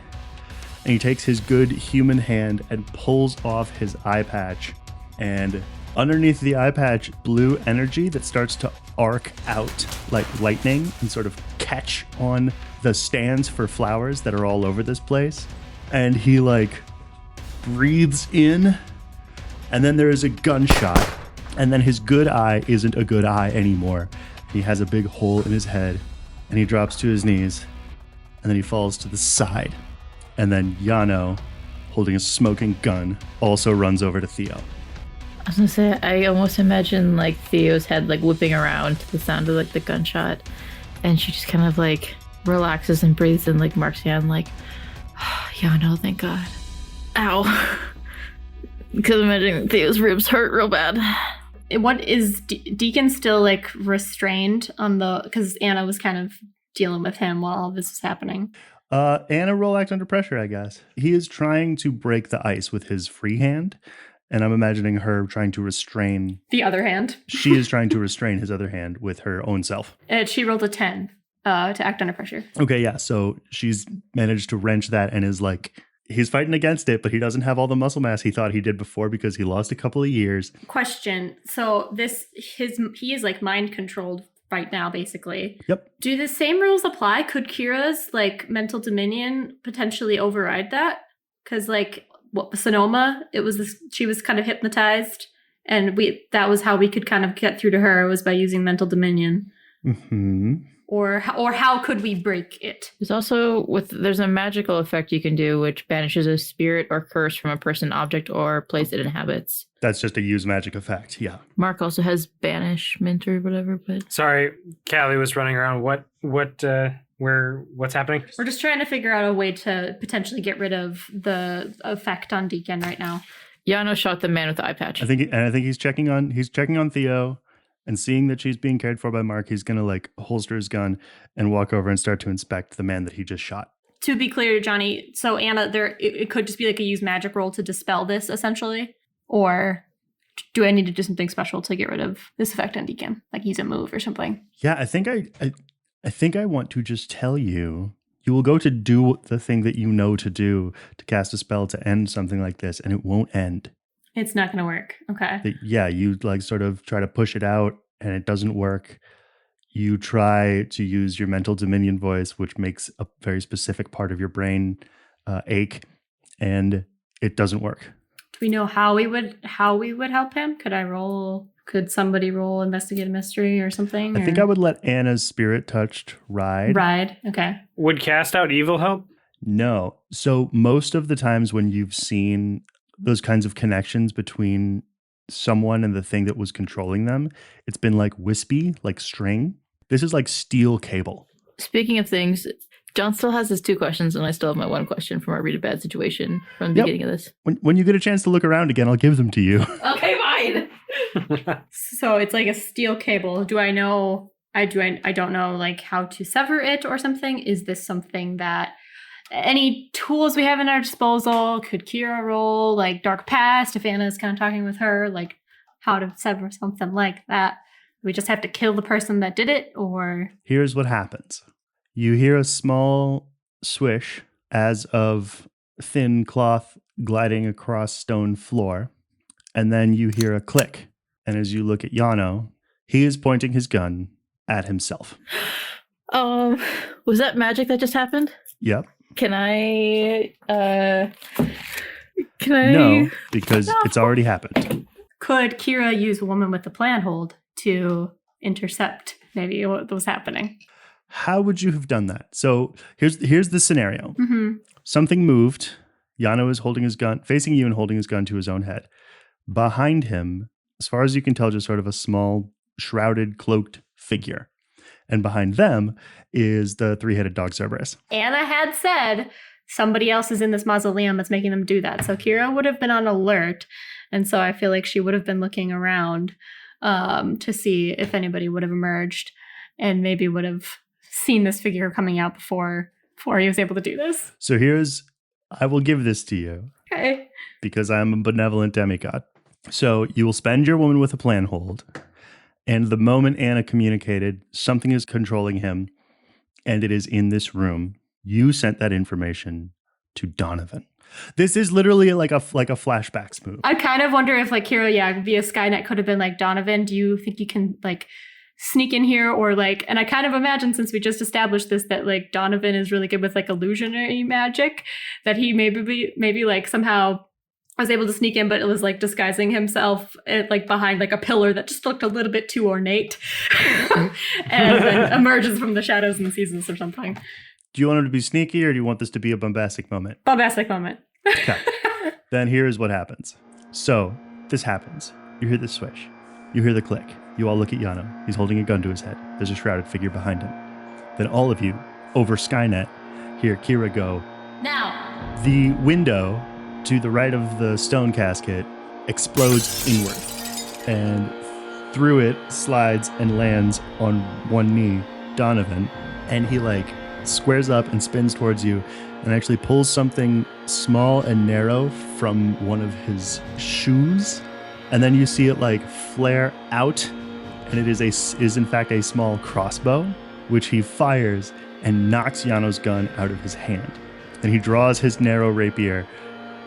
and he takes his good human hand and pulls off his eye patch, and underneath the eye patch, blue energy that starts to arc out like lightning and sort of catch on the stands for flowers that are all over this place. And he breathes in, and then there is a gunshot, and then his good eye isn't a good eye anymore. He has a big hole in his head, and he drops to his knees, and then he falls to the side. And then Yano, holding a smoking gun, also runs over to Theo. I was gonna say, I almost imagine Theo's head whipping around to the sound of the gunshot, and she just kind of relaxes and breathes in Mark's hand yeah, no, thank God. Ow. Because I'm imagining Theo's ribs hurt real bad. What is Deacon still restrained on because Anna was kind of dealing with him while all this was happening? Anna, roll act under pressure, I guess. He is trying to break the ice with his free hand, and I'm imagining her trying to restrain... The other hand. She is trying to restrain his other hand with her own self. She rolled a 10 to act under pressure. Okay, yeah, so she's managed to wrench that and is he's fighting against it, but he doesn't have all the muscle mass he thought he did before because he lost a couple of years. Question. So he is mind controlled right now, basically. Yep. Do the same rules apply? Could Kira's mental dominion potentially override that? Because Sonoma, she was kind of hypnotized, and that was how we could kind of get through to her, was by using mental dominion. Mm-hmm. Or how could we break it? There's also there's a magical effect you can do which banishes a spirit or curse from a person, object, or place it inhabits. That's just a use magic effect, yeah. Mark also has banishment or whatever, but... Sorry, Callie was running around. What's happening? We're just trying to figure out a way to potentially get rid of the effect on Deacon right now. Yano shot the man with the eye patch. I think he's checking on Theo, and seeing that she's being cared for by Mark, he's gonna holster his gun and walk over and start to inspect the man that he just shot. To be clear, Johnny, so Anna, it could just be a use magic roll to dispel this, essentially? Or do I need to do something special to get rid of this effect on Deacon? Use a move or something? Yeah, I think I want to just tell you, you will go to do the thing that you know to do to cast a spell to end something like this, and it won't end. It's not going to work. Okay. Yeah, you sort of try to push it out, and it doesn't work. You try to use your mental dominion voice, which makes a very specific part of your brain ache, and it doesn't work. Do we know how we would help him? Could somebody roll investigate a mystery or something? I think I would let Anna's spirit touched ride. Ride, okay. Would cast out evil help? No. So most of the times when you've seen those kinds of connections between someone and the thing that was controlling them, it's been wispy, like string. This is steel cable. Speaking of things, John still has his 2 questions, and I still have my 1 question from our read a bad situation from the beginning of this. When you get a chance to look around again, I'll give them to you. Okay, fine. So it's a steel cable. Do I know? I don't know how to sever it or something. Is this something that any tools we have in our disposal? Could Kira roll Dark Past if Anna's kind of talking with her, how to sever something like that? We just have to kill the person that did it, or? Here's what happens. You hear a small swish as of thin cloth gliding across stone floor, and then you hear a click. And as you look at Yano, he is pointing his gun at himself. Was that magic that just happened? Yep. Can I Can I? No, because it's already happened. Could Kira use Woman with the Plan hold to intercept maybe what was happening? How would you have done that? So here's the scenario. Mm-hmm. Something moved. Yano is holding his gun, facing you and holding his gun to his own head. Behind him, as far as you can tell, just sort of a small, shrouded, cloaked figure. And behind them is the three-headed dog Cerberus. Anna had said somebody else is in this mausoleum that's making them do that. So Kira would have been on alert. And so I feel like she would have been looking around to see if anybody would have emerged and maybe would have seen this figure coming out before he was able to do this. So I will give this to you. Okay. Because I'm a benevolent demigod. So you will spend your Woman with a Plan hold. And the moment Anna communicated, something is controlling him, and it is in this room. You sent that information to Donovan. This is literally like a flashbacks move. I kind of wonder if Kira, via Skynet could have been like, Donovan, do you think you can sneak in here? Or and I kind of imagine, since we just established this, that Donovan is really good with illusionary magic, that he maybe somehow was able to sneak in, but it was disguising himself behind a pillar that just looked a little bit too ornate and then emerges from the shadows and sees us or something. Do you want him to be sneaky, or do you want this to be a bombastic moment? Bombastic moment. Okay. Then here's what happens. So this happens. You hear the swish. You hear the click. You all look at Yano. He's holding a gun to his head. There's a shrouded figure behind him. Then all of you, over Skynet, hear Kira go, Now. The window to the right of the stone casket explodes inward, and through it slides and lands on one knee Donovan, and he squares up and spins towards you and actually pulls something small and narrow from one of his shoes, and then you see it flare out, and it is in fact a small crossbow, which he fires and knocks Yano's gun out of his hand. And he draws his narrow rapier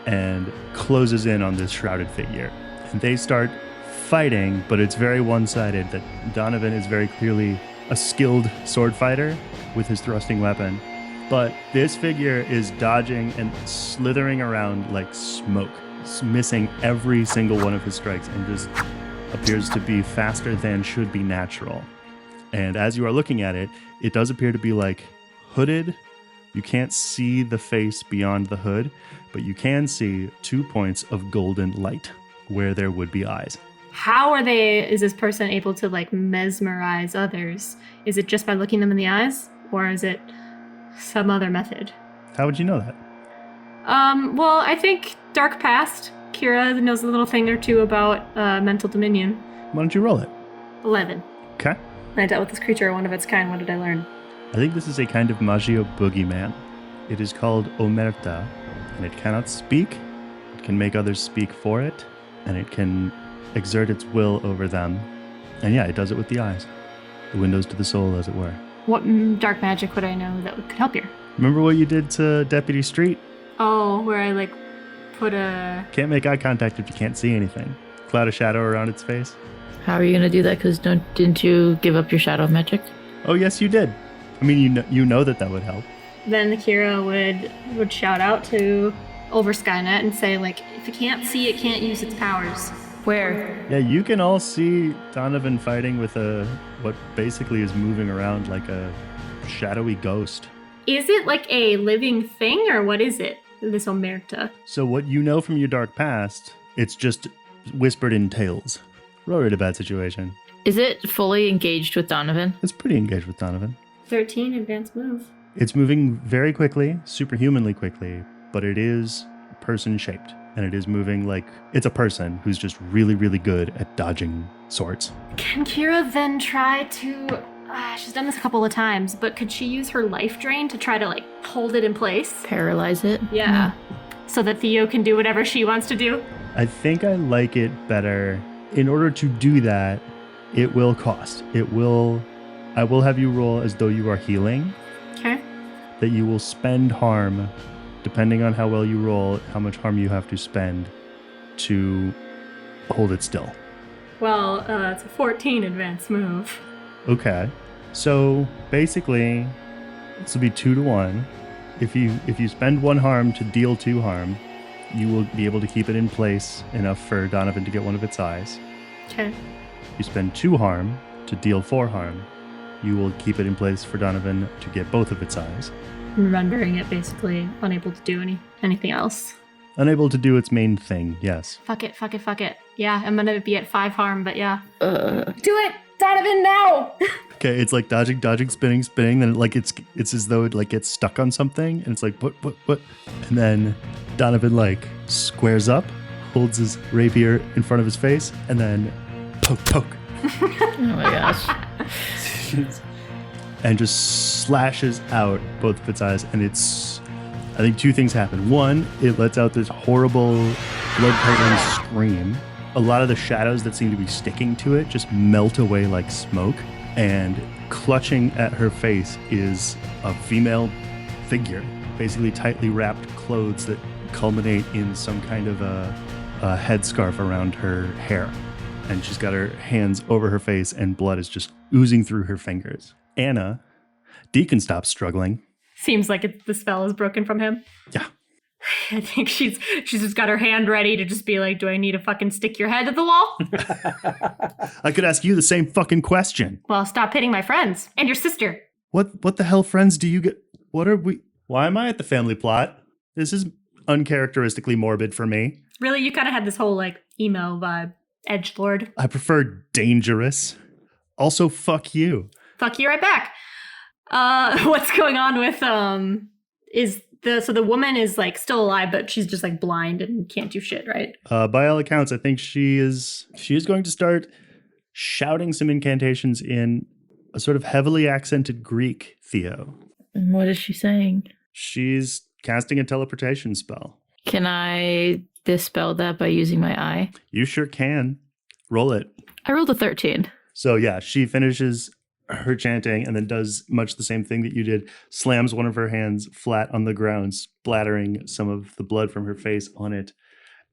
and closes in on this shrouded figure. And they start fighting, but it's very one-sided. That Donovan is very clearly a skilled sword fighter with his thrusting weapon. But this figure is dodging and slithering around like smoke, missing every single one of his strikes, and just appears to be faster than should be natural. And as you are looking at it, it does appear to be hooded. You can't see the face beyond the hood, but you can see 2 points of golden light where there would be eyes. How is this person able to mesmerize others? Is it just by looking them in the eyes, or is it some other method? How would you know that? Well, I think Dark Past, Kira knows a little thing or two about mental dominion. Why don't you roll it? 11. Okay. I dealt with this creature, one of its kind. What did I learn? I think this is a kind of Maggio boogeyman. It is called Omerta, and it cannot speak. It can make others speak for it, and it can exert its will over them. And yeah, it does it with the eyes. The windows to the soul, as it were. What dark magic would I know that could help here? Remember what you did to Deputy Street? Oh, where I put a... Can't make eye contact if you can't see anything. Cloud of shadow around its face. How are you going to do that? Because didn't you give up your shadow magic? Oh, yes, you did. I mean, you know that would help. Then the Kira would shout out to over Skynet and say, if it can't see, it can't use its powers. Where? Yeah, you can all see Donovan fighting with what basically is moving around like a shadowy ghost. Is it a living thing, or what is it, this Omerta? So what you know from your dark past, it's just whispered in tales. We're already in a bad situation. Is it fully engaged with Donovan? It's pretty engaged with Donovan. 13, advanced move. It's moving very quickly, superhumanly quickly, but it is person-shaped. And it is moving like it's a person who's just really, really good at dodging swords. Can Kira then try to... she's done this a couple of times, but could she use her life drain to try to, hold it in place? Paralyze it? Yeah. So that Theo can do whatever she wants to do? I think I like it better. In order to do that, it will cost. I will have you roll as though you are healing. Okay. That you will spend harm, depending on how well you roll, how much harm you have to spend to hold it still. Well, it's a 14 advanced move. Okay. So basically, this will be 2 to 1. If you spend 1 harm to deal 2 harm, you will be able to keep it in place enough for Donovan to get one of its eyes. Okay. You spend 2 harm to deal 4 harm. You will keep it in place for Donovan to get both of its eyes. Rendering it basically unable to do anything else. Unable to do its main thing, yes. Fuck it. Yeah, I'm gonna be at 5 harm, but yeah. Uh, Do it! Donovan, now! Okay, it's like dodging, spinning, then it's as though it like gets stuck on something, and it's like what, and then Donovan squares up, holds his rapier in front of his face, and then poke, oh my gosh. and just slashes out both of its eyes, and I think 2 things happen. One, it lets out this horrible blood-curdling scream. A lot of the shadows that seem to be sticking to it just melt away like smoke, and clutching at her face is a female figure, basically tightly wrapped clothes that culminate in some kind of a headscarf around her hair. And she's got her hands over her face, and blood is just oozing through her fingers. Anna, Deacon stops struggling. Seems like the spell is broken from him. Yeah. I think she's just got her hand ready to just be like, do I need to fucking stick your head to the wall? I could ask you the same fucking question. Well, stop hitting my friends and your sister. What the hell friends do you get? Why am I at the family plot? This is uncharacteristically morbid for me. Really, you kind of had this whole emo vibe. Edgelord. I prefer dangerous. Also, fuck you. Fuck you right back. What's going on with so the woman is still alive, but she's just blind and can't do shit, right? By all accounts, I think she is going to start shouting some incantations in a sort of heavily accented Greek, Theo. What is she saying? She's casting a teleportation spell. Can I dispel that by using my eye? You sure can. Roll it. I rolled a 13. So yeah, she finishes her chanting and then does much the same thing that you did, slams one of her hands flat on the ground, splattering some of the blood from her face on it.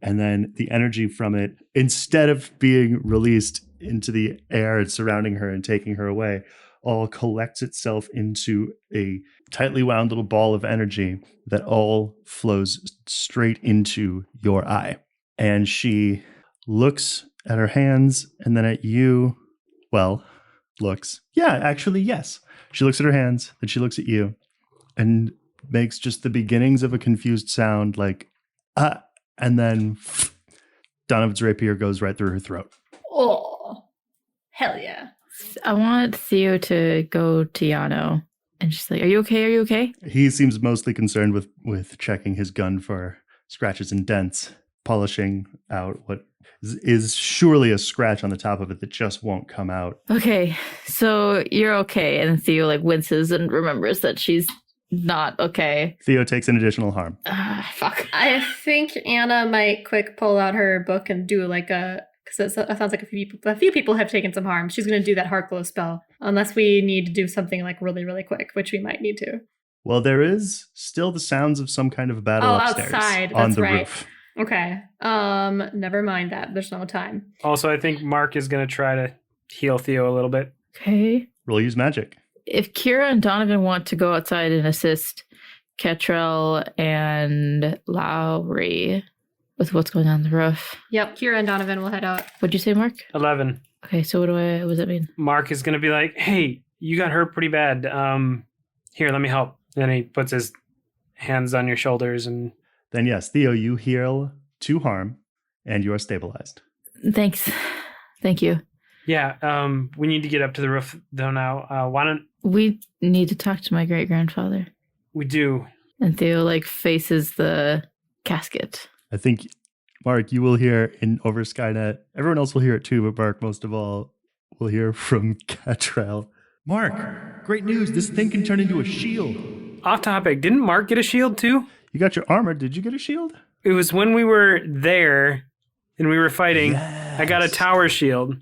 And then the energy from it, instead of being released into the air surrounding her and taking her away, all collects itself into a tightly wound little ball of energy that all flows straight into your eye. And she looks at her hands and then at you. Well, looks. Yeah, actually, yes. She looks at her hands, then she looks at you and makes just the beginnings of a confused sound and then Donovan's rapier goes right through her throat. Oh, hell yeah. I want Theo to go to Yano and just are you okay? Are you okay? He seems mostly concerned with checking his gun for scratches and dents, polishing out what is surely a scratch on the top of it that just won't come out. Okay, so you're okay. And Theo winces and remembers that she's not okay. Theo takes an additional harm. Fuck. I think Anna might quick pull out her book and do because it sounds like a few people have taken some harm. She's going to do that heart glow spell, unless we need to do something really, really quick, which we might need to. Well, there is still the sounds of some kind of battle upstairs outside. On That's the right. roof. Okay. Never mind that. There's no time. Also, I think Mark is going to try to heal Theo a little bit. Okay. Roll use magic. If Kira and Donovan want to go outside and assist Ketrel and Lowry with what's going on the roof. Yep. Kira and Donovan will head out. What'd you say, Mark? 11. Okay, so what does that mean? Mark is going to be like, hey, you got hurt pretty bad. Here, let me help. And he puts his hands on your shoulders and... Then yes, Theo, you heal 2 harm and you are stabilized. Thanks. Thank you. Yeah, we need to get up to the roof though now. Why don't... We need to talk to my great-grandfather. We do. And Theo faces the casket. I think, Mark, you will hear over Skynet. Everyone else will hear it too, but Mark, most of all, will hear from Catrell. Mark, great news. This thing can turn into a shield. Off topic. Didn't Mark get a shield too? You got your armor. Did you get a shield? It was when we were there and we were fighting. Yes. I got a tower shield.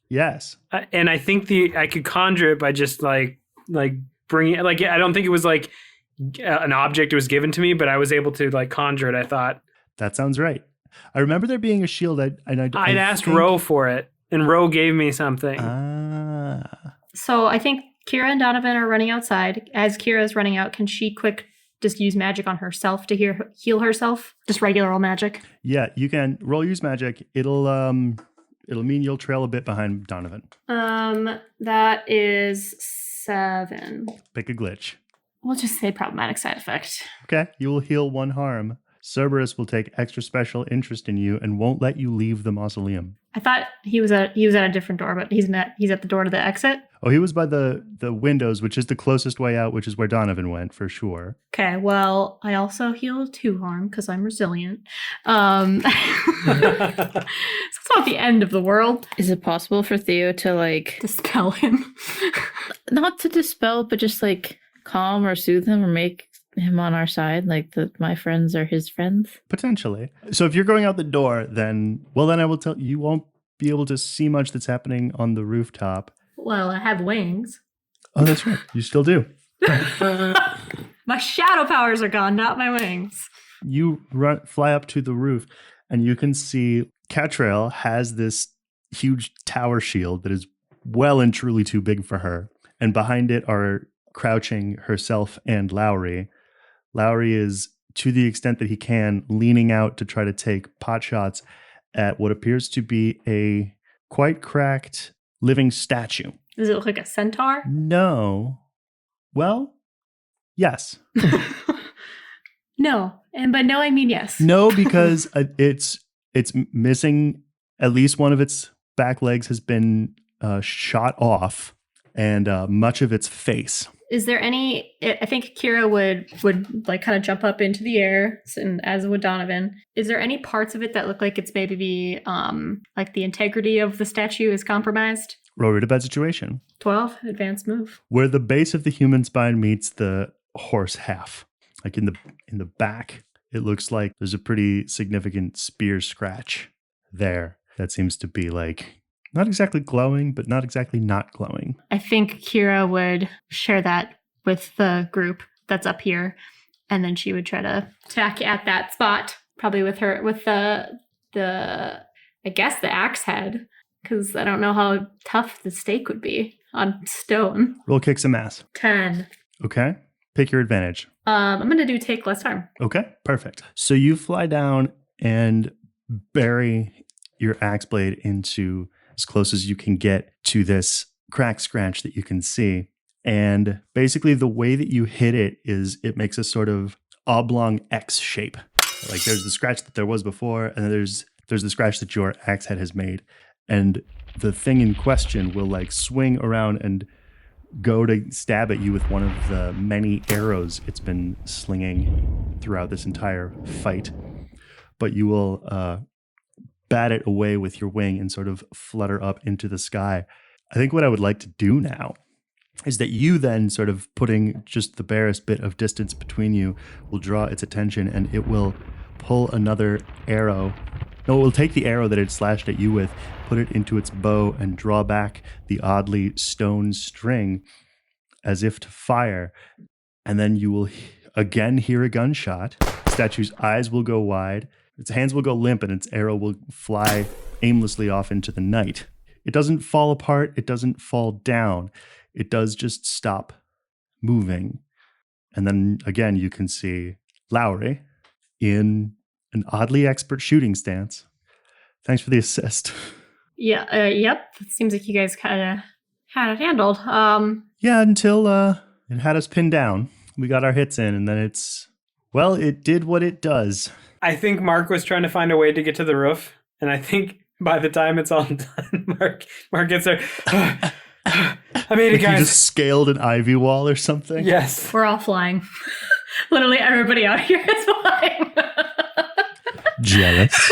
Yes. And I think I could conjure it by just bringing it. I don't think it was an object was given to me, but I was able to conjure it. I thought that sounds right. I remember there being a shield. I'd asked Ro for it, and Ro gave me something. So I think Kira and Donovan are running outside. As Kira's running out, can she quick just use magic on herself to heal herself? Just regular old magic? Yeah, you can roll use magic. It'll mean you'll trail a bit behind Donovan. That is 7. Pick a glitch. We'll just say problematic side effect. Okay, you will heal 1 harm. Cerberus will take extra special interest in you and won't let you leave the mausoleum. I thought he was at a different door, but he's at the door to the exit. Oh, he was by the windows, which is the closest way out, which is where Donovan went for sure. Okay, well, I also heal 2 harm because I'm resilient. So it's not the end of the world. Is it possible for Theo to like Dispel him. not to dispel, but just like calm or soothe him or make him on our side, like that my friends are his friends? Potentially. So if you're going out the door, then I will tell you won't be able to see much that's happening on the rooftop. Well, I have wings. Oh, that's right. You still do. My shadow powers are gone, not my wings. You fly up to the roof, and you can see Catrail has this huge tower shield that is well and truly too big for her. And behind it are crouching herself and Lowry. Lowry is, to the extent that he can, leaning out to try to take pot shots at what appears to be a quite cracked living statue. Does it look like a centaur? No. Well, yes. No. And by no, I mean yes. No, because it's missing. At least one of its back legs has been shot off, and much of its face. Is there any? I think Kira would like kind of jump up into the air, and as would Donovan. Is there any parts of it that look like it's maybe like the integrity of the statue is compromised? Roll it a bad situation. 12, advanced move. Where the base of the human spine meets the horse half, like in the back, it looks like there's a pretty significant spear scratch there. That seems to be like not exactly glowing, but not exactly not glowing. I think Kira would share that with the group that's up here, and then she would try to attack at that spot, probably with the I guess the axe head, because I don't know how tough the stake would be on stone. Roll kick some ass. 10. Okay. Pick your advantage. I'm gonna do take less harm. Okay, perfect. So you fly down and bury your axe blade into as close as you can get to this crack scratch that you can see. And basically the way that you hit it is it makes a sort of oblong X shape. Like there's the scratch that there was before, and then there's the scratch that your axe head has made. And the thing in question will like swing around and go to stab at you with one of the many arrows it's been slinging throughout this entire fight. But you will bat it away with your wing and sort of flutter up into the sky. I think what I would like to do now is that you then, sort of putting just the barest bit of distance between you, will draw its attention, and it will pull another arrow. No, it will take the arrow that it slashed at you with, put it into its bow, and draw back the oddly stone string as if to fire. And then you will again hear a gunshot. The statue's eyes will go wide. Its hands will go limp, and its arrow will fly aimlessly off into the night. It doesn't fall apart. It doesn't fall down. It does just stop moving. And then again, you can see Lowry in an oddly expert shooting stance. Thanks for the assist. Yeah, yep. It seems like you guys kind of had it handled. Yeah, until it had us pinned down. We got our hits in, and then it did what it does. I think Mark was trying to find a way to get to the roof, and I think by the time it's all done, Mark gets there. I made it, guys. You just scaled an ivy wall or something? Yes. We're all flying. Literally everybody out here is flying. Jealous.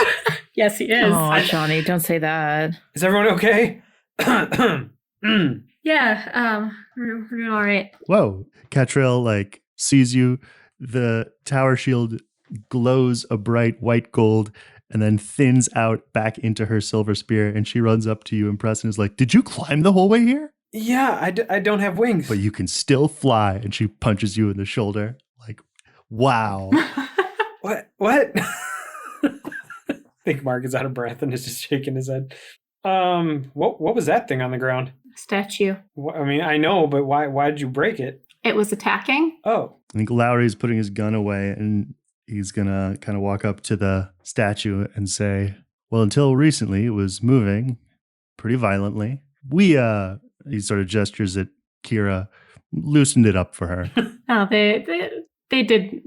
Yes, he is. Oh, Johnny, don't say that. Is everyone okay? Yeah, we're doing all right. Whoa. Catrail sees you. The tower shield glows a bright white gold and then thins out back into her silver spear, and she runs up to you impressed and is like, "Did you climb the whole way here?" Yeah, I don't have wings. But you can still fly. And she punches you in the shoulder. Like, wow. What? I think Mark is out of breath and is just shaking his head. What was that thing on the ground? Statue. I mean, I know, but why did you break it? It was attacking. Oh. I think Lowry's putting his gun away, and he's going to kind of walk up to the statue and say, well, until recently, it was moving pretty violently. He sort of gestures at Kira, loosened it up for her. Oh, they did.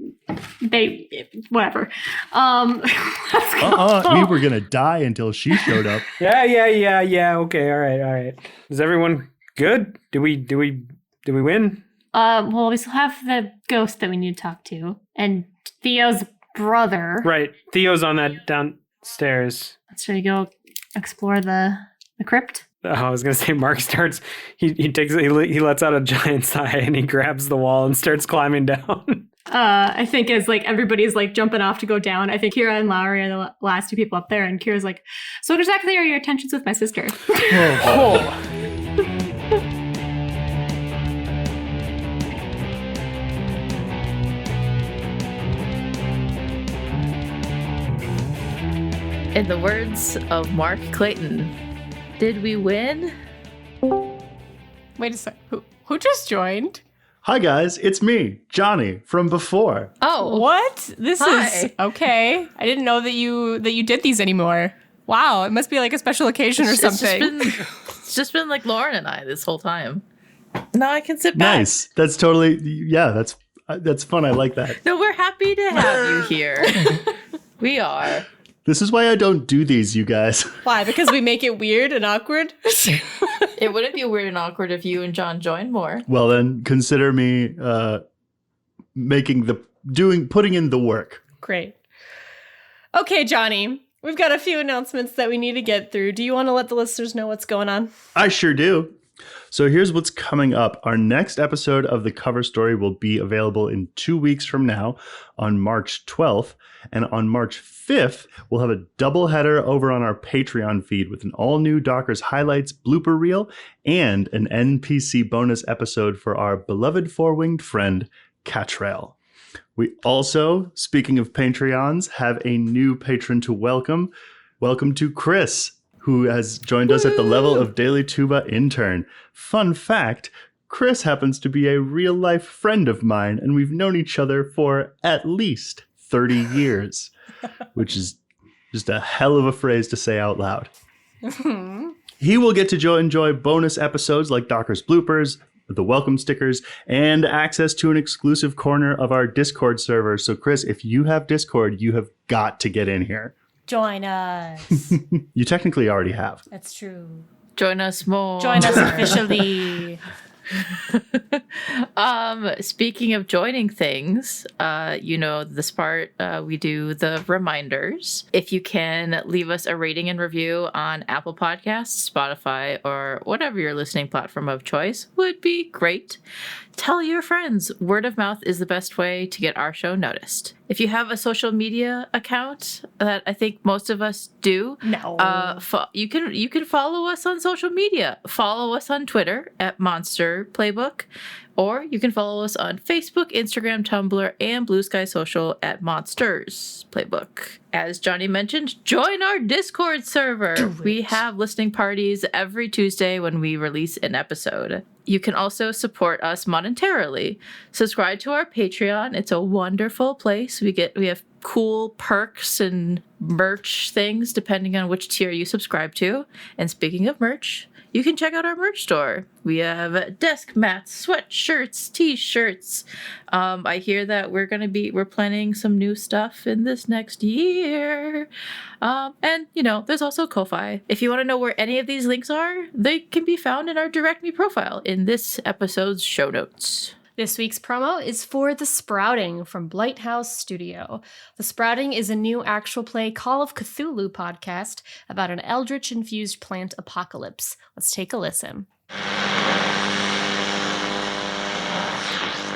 Whatever. Let's go. We were going to die until she showed up. Yeah. Okay, all right. Is everyone good? Do we win? Well, we still have the ghost that we need to talk to, and Theo's brother. Right. Theo's on that downstairs. Should we go explore the crypt? Oh, I was gonna say Mark starts. He lets out a giant sigh and he grabs the wall and starts climbing down. I think as like everybody's like jumping off to go down, I think Kira and Lowry are the last two people up there, and Kira's like, "So what exactly are your intentions with my sister?" In the words of Mark Clayton, did we win? Wait a sec. Who just joined? Hi, guys. It's me, Johnny, from before. Oh, what? This is okay. I didn't know that you did these anymore. Wow, it must be like a special occasion or something. It's just been like Lauren and I this whole time. Now I can sit back. Nice. That's totally, that's fun. I like that. No, we're happy to have you here. We are. This is why I don't do these, you guys. Why? Because we make it weird and awkward? It wouldn't be weird and awkward if you and John joined more. Well, then consider me putting in the work. Great. Okay, Johnny, we've got a few announcements that we need to get through. Do you want to let the listeners know what's going on? I sure do. So here's what's coming up. Our next episode of The Cover Story will be available in 2 weeks from now on March 12th. And on March 5th, we'll have a doubleheader over on our Patreon feed with an all-new Dockers Highlights blooper reel and an NPC bonus episode for our beloved four-winged friend, Catrail. We also, speaking of Patreons, have a new patron to welcome. Welcome to Chris, who has joined us at the level of Daily Tuba intern. Fun fact, Chris happens to be a real-life friend of mine, and we've known each other for at least 30 years, which is just a hell of a phrase to say out loud. He will get to enjoy bonus episodes like Docker's bloopers, the welcome stickers, and access to an exclusive corner of our Discord server. So, Chris, if you have Discord, you have got to get in here. Join us. You technically already have. That's true. Join us more. Join us officially. Speaking of joining things, this part, we do the reminders. If you can leave us a rating and review on Apple Podcasts, Spotify, or whatever your listening platform of choice would be great. Tell your friends. Word of mouth is the best way to get our show noticed. If you have a social media account that I think most of us do, you can follow us on social media. Follow us on Twitter at Monster Playbook, or you can follow us on Facebook, Instagram, Tumblr, and Blue Sky Social at Monsters Playbook. As Johnny mentioned, join our Discord server. We have listening parties every Tuesday when we release an episode. You can also support us monetarily. Subscribe to our Patreon. It's a wonderful place. We have cool perks and merch things depending on which tier you subscribe to. And speaking of merch, you can check out our merch store. We have desk mats, sweatshirts, t-shirts. I hear that we're planning some new stuff in this next year. And there's also Ko-Fi. If you want to know where any of these links are, they can be found in our Direct Me profile in this episode's show notes. This week's promo is for The Sprouting from Blighthouse Studio. The Sprouting is a new actual play Call of Cthulhu podcast about an eldritch-infused plant apocalypse. Let's take a listen.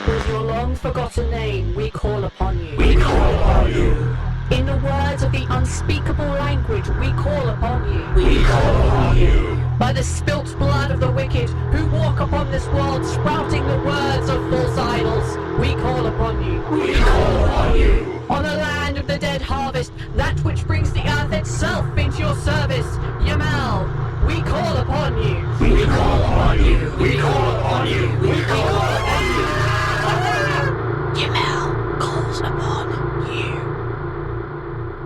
With your long-forgotten name, we call upon you. We call upon you. In the words of the unspeakable language, we call upon you. We call upon you. By the spilt blood of the wicked, who walk upon this world, sprouting the words of false idols, we call upon you. We call upon you. On the land of the dead harvest, that which brings the earth itself into your service, Yamal, we call upon you. We call upon you. We call upon you. We call upon you.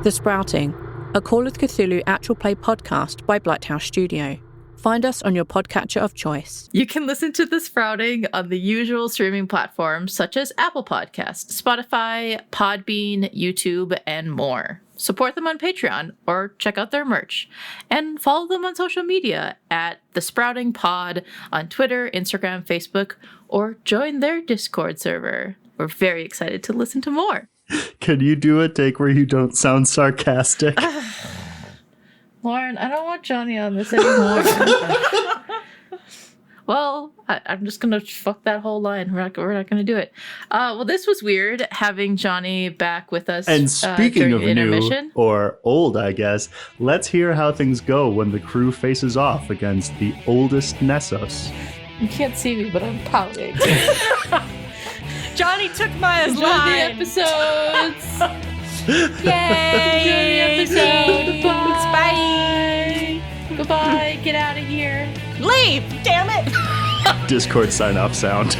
The Sprouting, a Call of Cthulhu actual play podcast by Blighthouse Studio. Find us on your podcatcher of choice. You can listen to The Sprouting on the usual streaming platforms such as Apple Podcasts, Spotify, Podbean, YouTube, and more. Support them on Patreon or check out their merch. And follow them on social media at The Sprouting Pod on Twitter, Instagram, Facebook, or join their Discord server. We're very excited to listen to more. Can you do a take where you don't sound sarcastic? Lauren, I don't want Johnny on this anymore. Well, I'm just going to fuck that whole line. We're not going to do it. Well, this was weird having Johnny back with us. And speaking of intermission. New, or old, I guess, let's hear how things go when the crew faces off against the oldest Nessos. You can't see me, but I'm pouting. Johnny took Miah's Enjoy the line. episodes. Yay! Enjoy the episode. Bye. Goodbye. Get out of here. Leave! Damn it! Discord sign-off sound.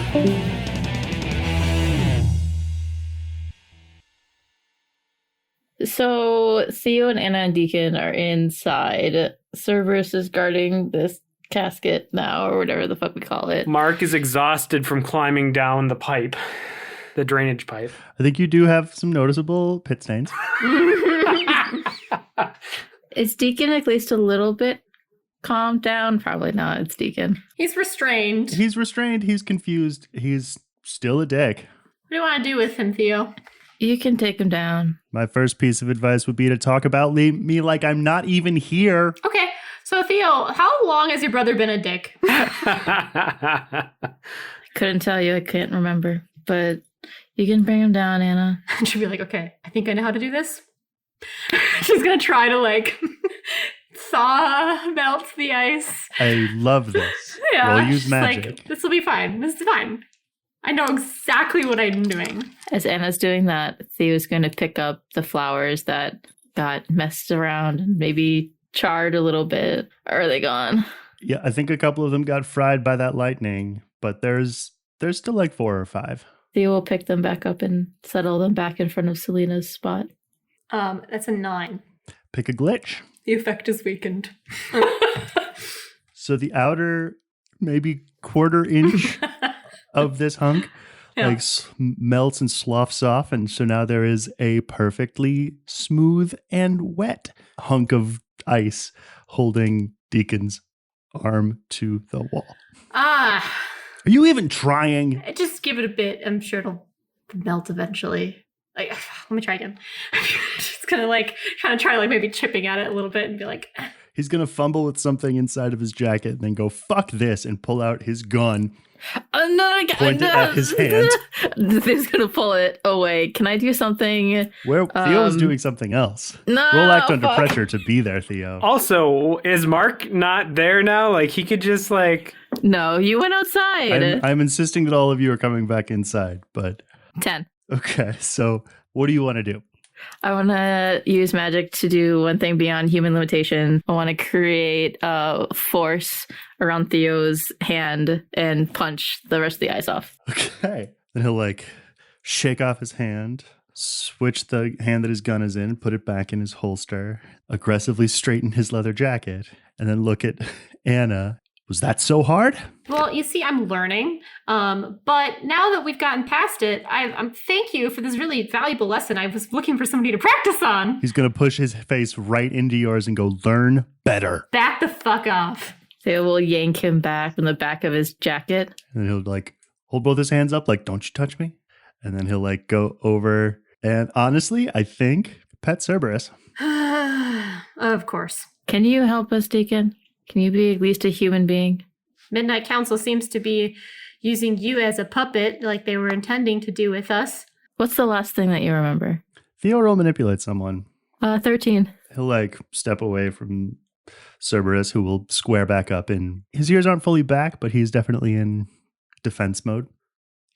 So Theo and Anna and Deacon are inside. Cerberus is guarding this casket now, or whatever the fuck we call it. Mark is exhausted from climbing down the pipe, the drainage pipe. I think you do have some noticeable pit stains. Is Deacon at least a little bit calmed down? Probably not. It's Deacon. He's restrained. He's restrained. He's confused. He's still a dick. What do you want to do with him, Theo? You can take him down. My first piece of advice would be to talk about me like I'm not even here. Okay, so Theo, how long has your brother been a dick? I couldn't tell you. I can't remember. But you can bring him down, Anna. She'll be like, okay, I think I know how to do this. She's gonna try to melt the ice. I love this. Yeah, We'll use she's magic. like, this will be fine. This is fine. I know exactly what I'm doing. As Anna's doing that, Theo's going to pick up the flowers that got messed around and maybe charred a little bit. Or are they gone? Yeah, I think a couple of them got fried by that lightning, but there's still like 4 or 5. Theo will pick them back up and settle them back in front of Selena's spot. That's a 9. Pick a glitch. The effect is weakened. So the outer maybe quarter inch of this hunk melts and sloughs off, and so now there is a perfectly smooth and wet hunk of ice holding Deacon's arm to the wall. Are you even trying? Just give it a bit. I'm sure it'll melt eventually. Let me try again. Just gonna kind of try maybe chipping at it a little bit and be like. He's gonna fumble with something inside of his jacket and then go fuck this and pull out his gun. Point it at his hand. He's gonna pull it away. Can I do something? Where Theo's doing something else. No, Roll act under pressure to be there, Theo. Also, is Mark not there now? He could just No, you went outside. I'm insisting that all of you are coming back inside, but 10. Okay, so what do you want to do? I want to use magic to do one thing beyond human limitation. I want to create a force around Theo's hand and punch the rest of the ice off. Okay. Then he'll shake off his hand, switch the hand that his gun is in, put it back in his holster, aggressively straighten his leather jacket, and then look at Anna. Was that so hard? Well, you see, I'm learning. But now that we've gotten past it, I'm thank you for this really valuable lesson. I was looking for somebody to practice on. He's going to push his face right into yours and go, learn better. Back the fuck off. Theo will yank him back from the back of his jacket. And he'll hold both his hands up don't you touch me. And then he'll go over and honestly, I think pet Cerberus. Of course. Can you help us, Deacon? Can you be at least a human being? Midnight Council seems to be using you as a puppet like they were intending to do with us. What's the last thing that you remember? Theo will manipulate someone. 13. He'll step away from Cerberus, who will square back up, and his ears aren't fully back, but he's definitely in defense mode.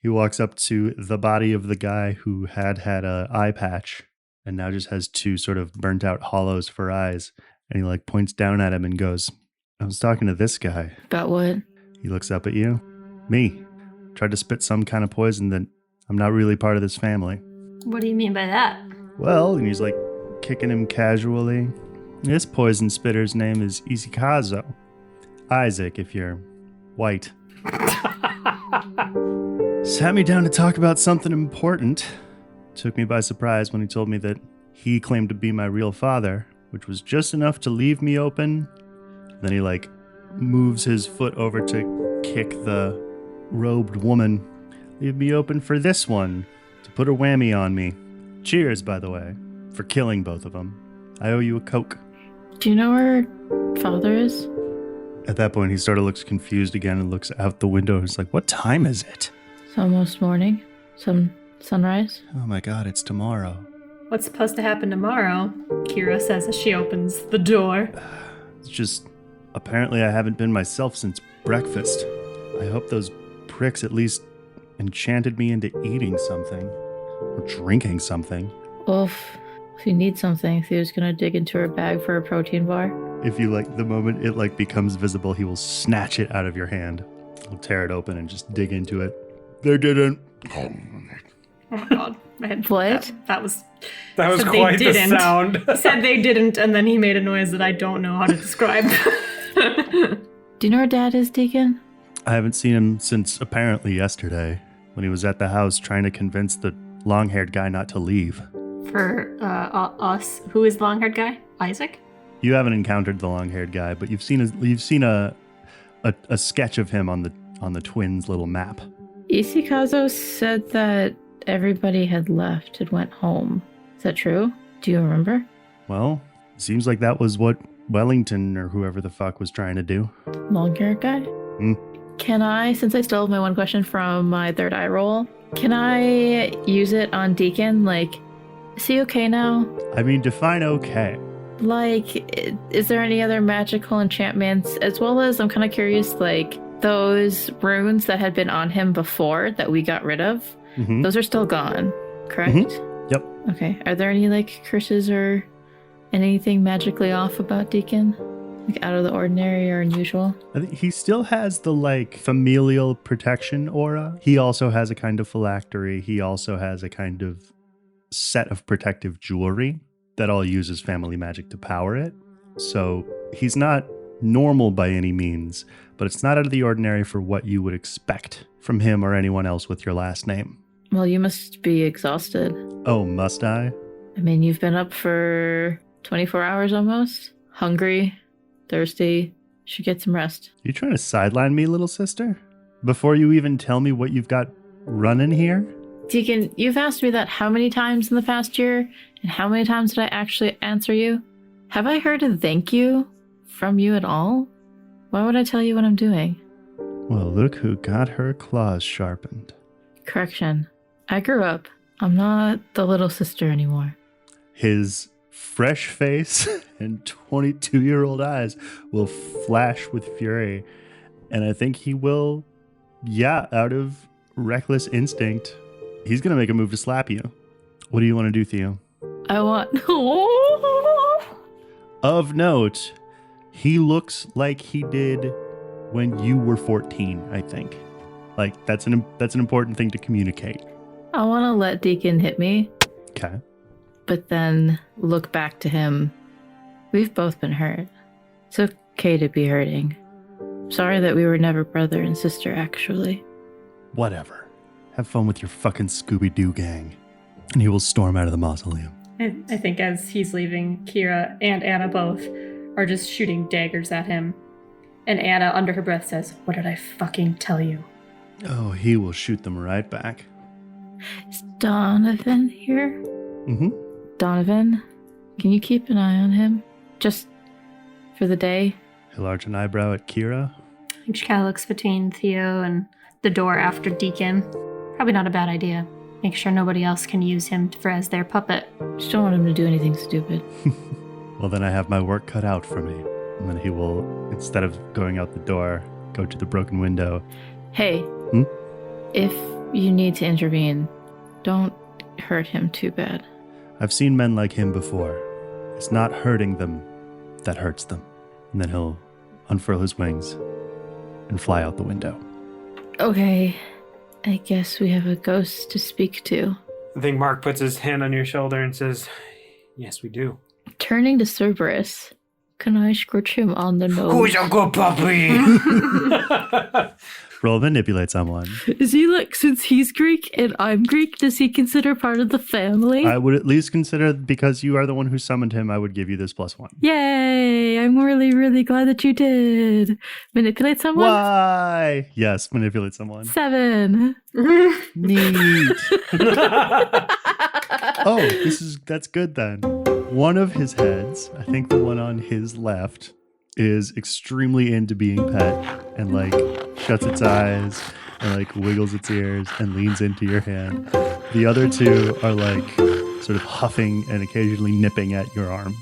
He walks up to the body of the guy who had a eye patch and now just has 2 sort of burnt out hollows for eyes. And he points down at him and goes, I was talking to this guy. About what? He looks up at you. Me. Tried to spit some kind of poison that I'm not really part of this family. What do you mean by that? Well, and he's kicking him casually. This poison spitter's name is Isikazo. Isaac, if you're white. Sat me down to talk about something important. Took me by surprise when he told me that he claimed to be my real father, which was just enough to leave me open. Then he, moves his foot over to kick the robed woman. Leave me open for this one, to put a whammy on me. Cheers, by the way, for killing both of them. I owe you a Coke. Do you know where father is? At that point, he sort of looks confused again and looks out the window. He's like, what time is it? It's almost morning. Sunrise. Oh my god, it's tomorrow. What's supposed to happen tomorrow? Kira says as she opens the door. It's just, apparently I haven't been myself since breakfast. I hope those pricks at least enchanted me into eating something. Or drinking something. Oof. If you need something, Theo's gonna dig into her bag for a protein bar. If you, the moment it, becomes visible, he will snatch it out of your hand. He'll tear it open and just dig into it. They didn't. Oh my god. What? That was quite the sound. He said they didn't, and then he made a noise that I don't know how to describe. Do you know where Dad is, Deacon? I haven't seen him since apparently yesterday, when he was at the house trying to convince the long-haired guy not to leave. For us, who is the long-haired guy? Isaac? You haven't encountered the long-haired guy, but you've seen a sketch of him on the twins' little map. Isikazo said that everybody had left and went home. Is that true? Do you remember? Well, seems like that was what Wellington or whoever the fuck was trying to do. Long-haired guy? Can I, since I still have my one question from my third eye roll, can I use it on Deacon? Is he okay now? I mean, define okay. Is there any other magical enchantments? As well as, I'm kind of curious, those runes that had been on him before that we got rid of, those are still gone, correct? Mm-hmm. Yep. Okay. Are there any, curses or anything magically off about Deacon? Out of the ordinary or unusual? I think he still has the, familial protection aura. He also has a kind of phylactery. He also has a kind of set of protective jewelry that all uses family magic to power it. So he's not normal by any means, but it's not out of the ordinary for what you would expect from him or anyone else with your last name. Well, you must be exhausted. Oh, must I? I mean, you've been up for 24 hours almost. Hungry, thirsty. Should get some rest. You trying to sideline me, little sister? Before you even tell me what you've got running here? Deacon, you've asked me that how many times in the past year? And how many times did I actually answer you? Have I heard a thank you from you at all? Why would I tell you what I'm doing? Well, look who got her claws sharpened. Correction. I grew up. I'm not the little sister anymore. His fresh face and 22-year-old eyes will flash with fury. And I think he will, out of reckless instinct, he's going to make a move to slap you. What do you want to do, Theo? I want... Of note, he looks like he did when you were 14, I think. That's an important thing to communicate. I want to let Deacon hit me. Okay. But then look back to him. We've both been hurt. It's okay to be hurting. Sorry that we were never brother and sister, actually. Whatever. Have fun with your fucking Scooby-Doo gang. And he will storm out of the mausoleum. I think as he's leaving, Kira and Anna both are just shooting daggers at him. And Anna, under her breath, says, "What did I fucking tell you?" Oh, he will shoot them right back. Is Donovan here? Mm-hmm. Donovan, can you keep an eye on him? Just for the day? He'll arch an eyebrow at Kira. I think she kind of looks between Theo and the door after Deacon. Probably not a bad idea. Make sure nobody else can use him as their puppet. Just don't want him to do anything stupid. Well, then I have my work cut out for me. And then he will, instead of going out the door, go to the broken window. Hey, if you need to intervene, don't hurt him too bad. I've seen men like him before. It's not hurting them that hurts them. And then he'll unfurl his wings and fly out the window. Okay, I guess we have a ghost to speak to. I think Mark puts his hand on your shoulder and says, Yes, we do. Turning to Cerberus, can I scratch him on the nose? Who's a good puppy? Roll manipulate someone. Is he like, since he's Greek and I'm Greek, does he consider part of the family? I would at least consider, because you are the one who summoned him, I would give you this +1. Yay! I'm really, really glad that you did. Manipulate someone? Why? Yes, manipulate someone. 7. Neat. Oh, that's good then. One of his heads, I think the one on his left, is extremely into being pet and like shuts its eyes and like wiggles its ears and leans into your hand. The other two are like sort of huffing and occasionally nipping at your arm.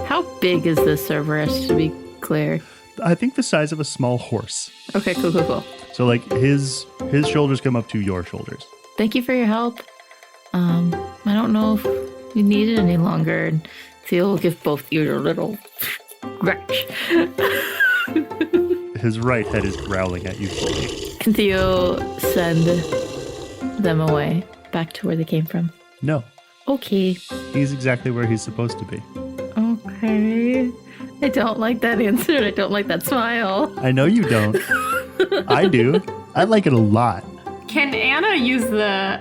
How big is this Cerberus, to be clear? I think the size of a small horse. Okay, cool. So like his shoulders come up to your shoulders. Thank you for your help. I don't know if you need it any longer. And Theo will give both you a little scratch. His right head is growling at you fully. Can Theo send them away back to where they came from? No, Okay. he's exactly where he's supposed to be. Okay. I don't like that answer. I don't like that smile. I know you don't. I do. I like it a lot. Can Anna use the,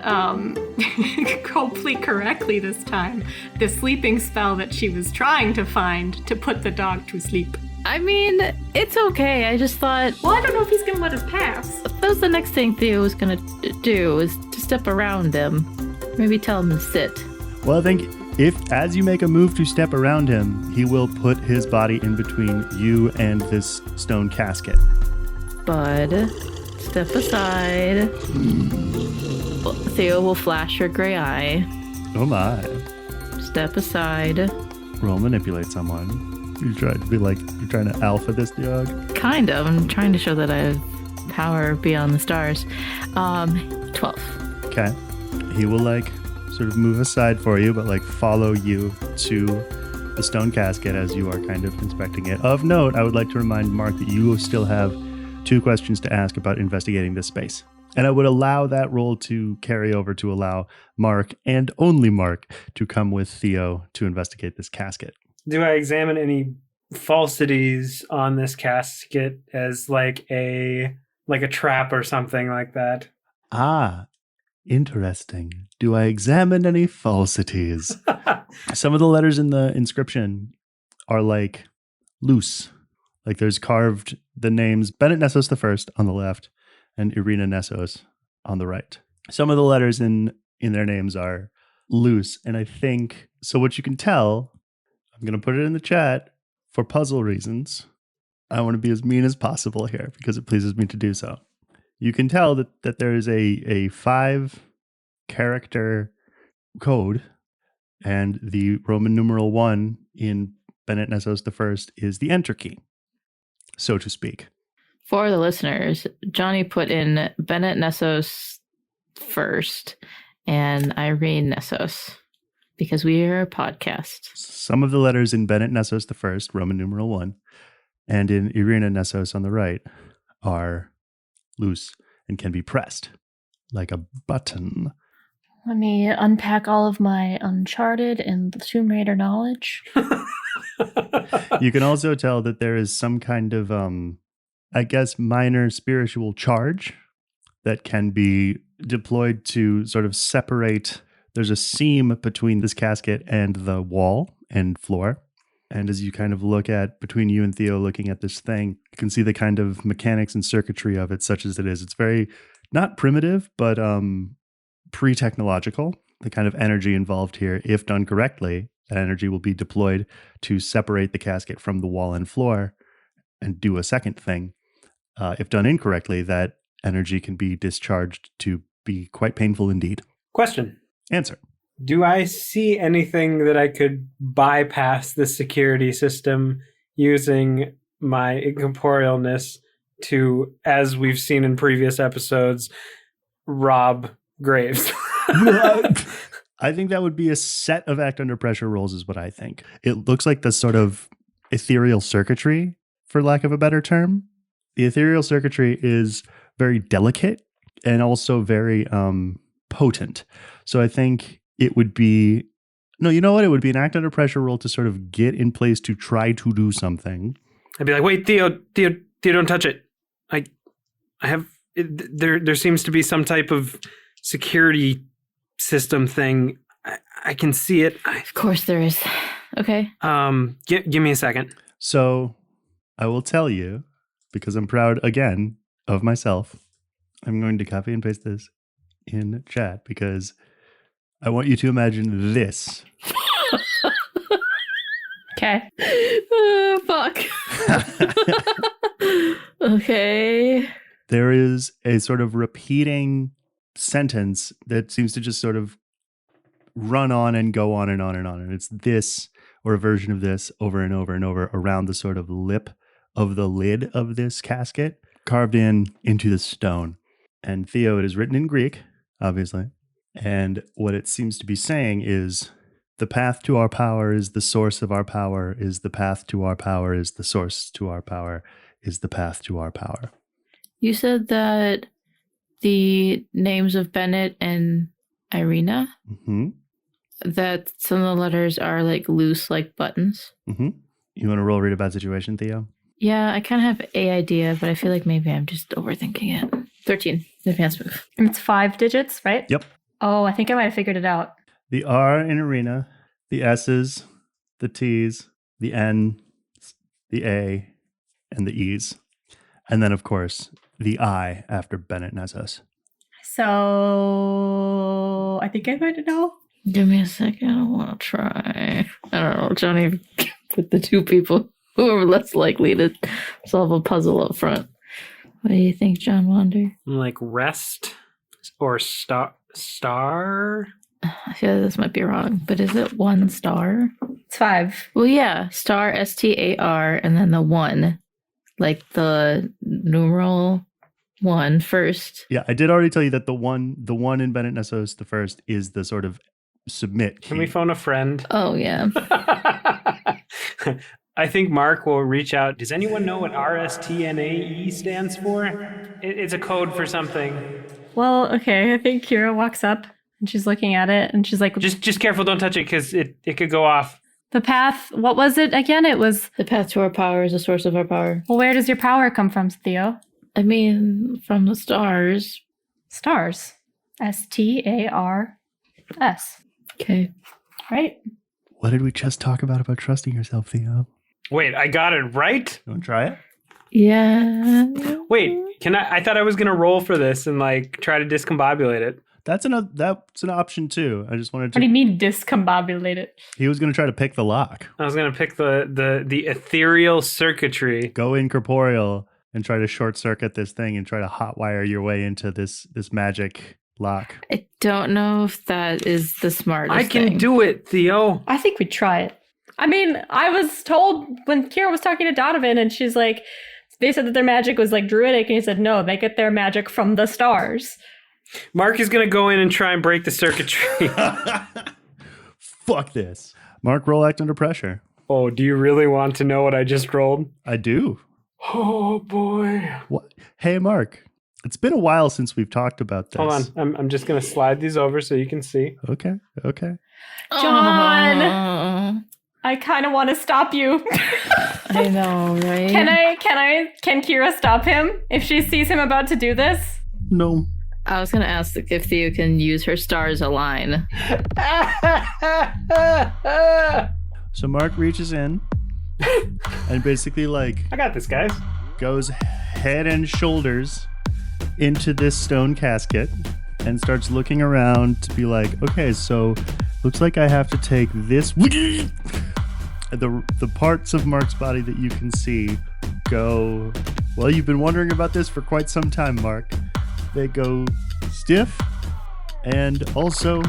hopefully correctly this time, the sleeping spell that she was trying to find to put the dog to sleep? I mean, it's okay. I just thought, Well, I don't know if he's gonna let us pass. that was the next thing Theo was going to do, is to step around him. Maybe tell him to sit. Well, I think if, as you make a move to step around him, he will put his body in between you and this stone casket. Bud, step aside. Theo will flash her gray eye. Oh my. Step aside. Roll manipulate someone. You're trying to alpha this dog? Kind of. I'm trying to show that I have power beyond the stars. 12. Okay. He will sort of move aside for you, but follow you to the stone casket as you are kind of inspecting it. Of note, I would like to remind Mark that you still have 2 questions to ask about investigating this space. And I would allow that role to carry over to allow Mark, and only Mark, to come with Theo to investigate this casket. Do I examine any falsities on this casket as like a trap or something like that? Ah, interesting. Do I examine any falsities? Some of the letters in the inscription are loose. There's carved the names Bennett Nessos I on the left and Irina Nessos on the right. Some of the letters in their names are loose. And I think, so what you can tell, I'm going to put it in the chat for puzzle reasons. I want to be as mean as possible here because it pleases me to do so. You can tell that there is a 5-character code, and the Roman numeral 1 in Bennett Nessos I is the enter key, so to speak. For the listeners, Jonny put in Bennett Nessos first and Irene Nessos because we are a podcast. Some of the letters in Bennett Nessos I, Roman numeral 1, and in Irina Nessos on the right are loose and can be pressed like a button. Let me unpack all of my Uncharted and Tomb Raider knowledge. You can also tell that there is some kind of, minor spiritual charge that can be deployed to sort of separate. There's a seam between this casket and the wall and floor. And as you kind of look at, between you and Theo looking at this thing, you can see the kind of mechanics and circuitry of it, such as it is. It's very, not primitive, but pre-technological. The kind of energy involved here, if done correctly, that energy will be deployed to separate the casket from the wall and floor and do a second thing. If done incorrectly, that energy can be discharged to be quite painful indeed. Question. Answer. Do I see anything that I could bypass the security system using my incorporealness to, as we've seen in previous episodes, rob graves? I think that would be a set of act under pressure rolls is what I think. It looks like the sort of ethereal circuitry, for lack of a better term. The ethereal circuitry is very delicate and also very potent. So I think it would be No, you know what? It would be an act under pressure roll to sort of get in place to try to do something. I'd be like, wait, Theo, don't touch it. I have, there seems to be some type of security system thing. I can see it. Of course there is. Okay. Give me a second. So I will tell you, because I'm proud, again, of myself, I'm going to copy and paste this in chat because I want you to imagine this. Okay. Fuck. Okay. There is a sort of repeating sentence that seems to just sort of run on and go on and on and on. And it's this or a version of this over and over and over around the sort of lip of the lid of this casket, carved into the stone. And Theo, it is written in Greek, obviously. And what it seems to be saying is, the path to our power is the source of our power, is the path to our power, is the source to our power, is the path to our power. You said that the names of Bennett and Irina, that some of the letters are like loose, like buttons. You want to roll read a bad situation, Theo? Yeah, I kind of have a idea, but I feel like maybe I'm just overthinking it. 13, advanced move. And it's 5 digits, right? Yep. Oh, I think I might have figured it out. The R in arena, the S's, the T's, the N, the A, and the E's. And then, of course, the I after Bennett Nessos. So I think I might know. Give me a second. I want to try. I don't know, Johnny, with the two people who are less likely to solve a puzzle up front. What do you think, Detjen-Wander? Like rest or star? I feel like this might be wrong, but is it 1 star? It's 5. Well, yeah, star, STAR, and then the 1, like the numeral 1 first. Yeah, I did already tell you that the one in Bennett Nessos, the first, is the sort of submit key. Can we phone a friend? Oh, yeah. I think Mark will reach out. Does anyone know what RSTNAE stands for? It's a code for something. Well, okay. I think Kira walks up and she's looking at it and she's like, Just careful, don't touch it because it could go off. the path. What was it again? It was, The path to our power is the source of our power. well, where does your power come from, Theo? I mean, from the stars. Stars. STARS. Okay. Right? What did we just talk about trusting yourself, Theo? Wait, I got it right? You want to try it? Yeah. Wait, I thought I was going to roll for this and like try to discombobulate it. That's an option too. I just wanted to. What do you mean discombobulate it? He was going to try to pick the lock. I was going to pick the ethereal circuitry. Go incorporeal and try to short circuit this thing and try to hotwire your way into this magic lock. I don't know if that is the smartest I can thing. do it, Theo. I think we'd try it. I mean, I was told when Kira was talking to Donovan and she's like, they said that their magic was like druidic, and he said, no, they get their magic from the stars. Mark is going to go in and try and break the circuitry. Fuck this. Mark, roll act under pressure. Oh, do you really want to know what I just rolled? I do. Oh, boy. What? Hey, Mark. It's been a while since we've talked about this. Hold on. I'm just going to slide these over so you can see. Okay. John! I kind of want to stop you. I know, right? Can Kira stop him if she sees him about to do this? No. I was going to ask if Theo can use her stars align. So Mark reaches in and basically like I got this, guys. goes head and shoulders into this stone casket and starts looking around to be like, okay, so looks like I have to take this. The parts of Mark's body that you can see go, well, you've been wondering about this for quite some time, Mark. They go stiff and also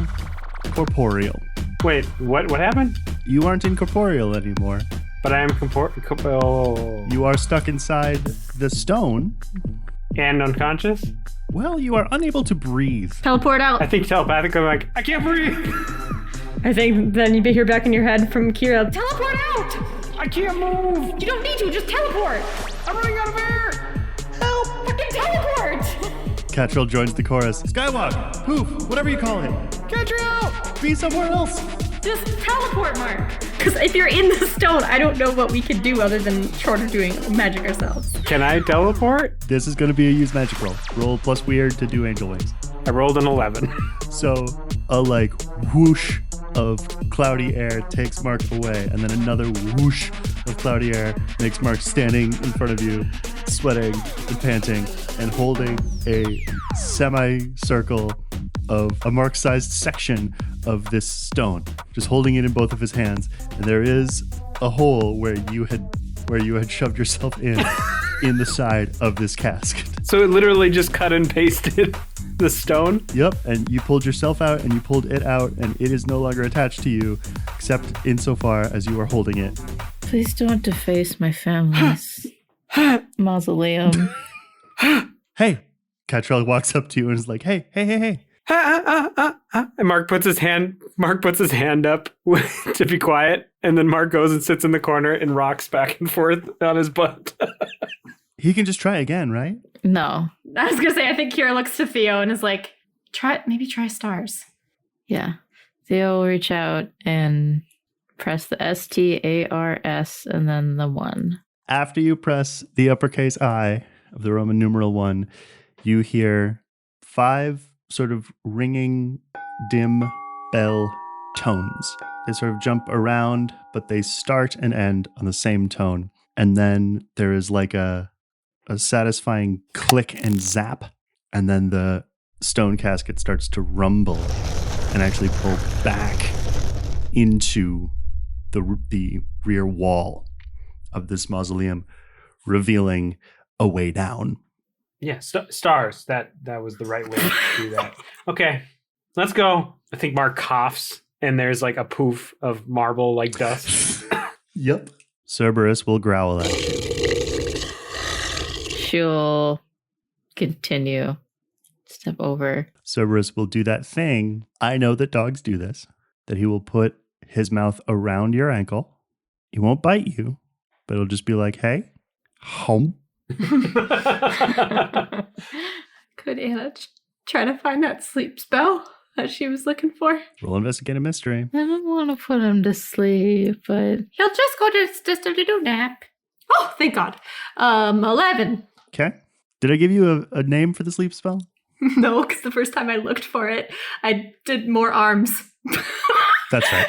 corporeal. Wait, what happened? You aren't incorporeal anymore. But I am You are stuck inside the stone. And unconscious? Well, you are unable to breathe. Teleport out. I think telepathically I'm like, I can't breathe. I think then you hear back in your head from Kira, teleport out! I can't move. You don't need to, just teleport! I'm running out of air. Help! Fucking teleport! Catrell joins the chorus. Skywalk, poof, whatever you call it. Catrell! Be somewhere else. Just teleport, Mark. Because if you're in the stone, I don't know what we can do other than short of doing magic ourselves. Can I teleport? This is going to be a use magic roll. Roll plus weird to do angel wings. I rolled an 11. So a like whoosh of cloudy air takes Mark away, and then another whoosh of cloudy air makes Mark standing in front of you, sweating and panting and holding a semicircle of a Mark-sized section of this stone, just holding it in both of his hands. And there is a hole where you had shoved yourself in the side of this casket. So it literally just cut and pasted the stone? Yep, and you pulled yourself out and you pulled it out, and it is no longer attached to you, except insofar as you are holding it. Please don't deface my family's mausoleum. Hey! Catrell walks up to you and is like, hey. And Mark puts his hand up to be quiet, and then Mark goes and sits in the corner and rocks back and forth on his butt. He can just try again, right? No. I was gonna say, I think Kira looks to Theo and is like, maybe try stars. Yeah. Theo will reach out and press the STARS and then the 1. After you press the uppercase I of the Roman numeral 1, you hear 5 sort of ringing, dim bell tones. They sort of jump around, but they start and end on the same tone. And then there is like a satisfying click and zap, and then the stone casket starts to rumble and actually pull back into the rear wall of this mausoleum, revealing a way down. Yeah, stars. That was the right way to do that. Okay, let's go. I think Mark coughs, and there's like a poof of marble like dust. Yep. Cerberus will growl at you. She'll continue. Step over. Cerberus will do that thing. I know that dogs do this, that he will put his mouth around your ankle. He won't bite you, but it'll just be like, hey, home. Could Anna try to find that sleep spell that she was looking for? We'll investigate a mystery. I don't want to put him to sleep, but He'll just go to just a little nap. Oh, thank God. 11. Okay. Did I give you a name for the sleep spell? No, because the first time I looked for it, I did more arms. That's right.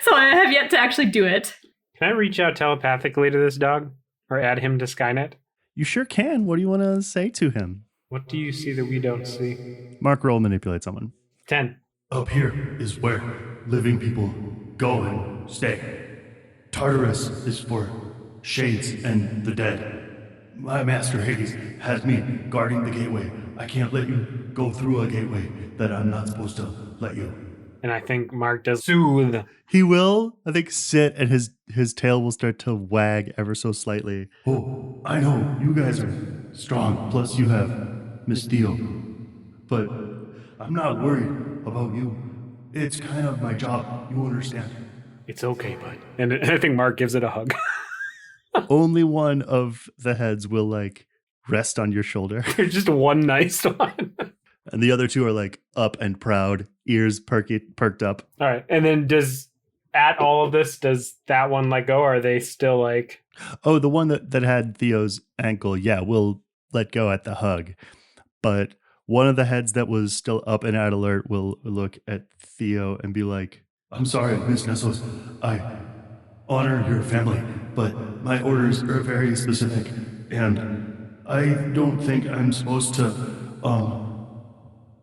So I have yet to actually do it. Can I reach out telepathically to this dog? Or add him to Skynet? You sure can. What do you want to say to him? What do you see that we don't see? Mark, roll manipulate someone. 10. Up here is where living people go and stay. Tartarus is for shades and the dead. My master Hades has me guarding the gateway. I can't let you go through a gateway that I'm not supposed to let you. And I think Mark does soothe. He will, I think, sit and his tail will start to wag ever so slightly. Oh, I know, you guys are strong, plus you have Miss Theo. But I'm not worried about you. It's kind of my job, you understand. It's okay, bud. And I think Mark gives it a hug. Only one of the heads will like rest on your shoulder. Just one nice one. And the other two are like up and proud, ears perked up. All right. And then at all of this, does that one let go? Or are they still like... Oh, the one that had Theo's ankle, yeah, will let go at the hug. But one of the heads that was still up and at alert will look at Theo and be like, I'm sorry, Miss Nessos. I honor your family, but my orders are very specific, and I don't think I'm supposed to,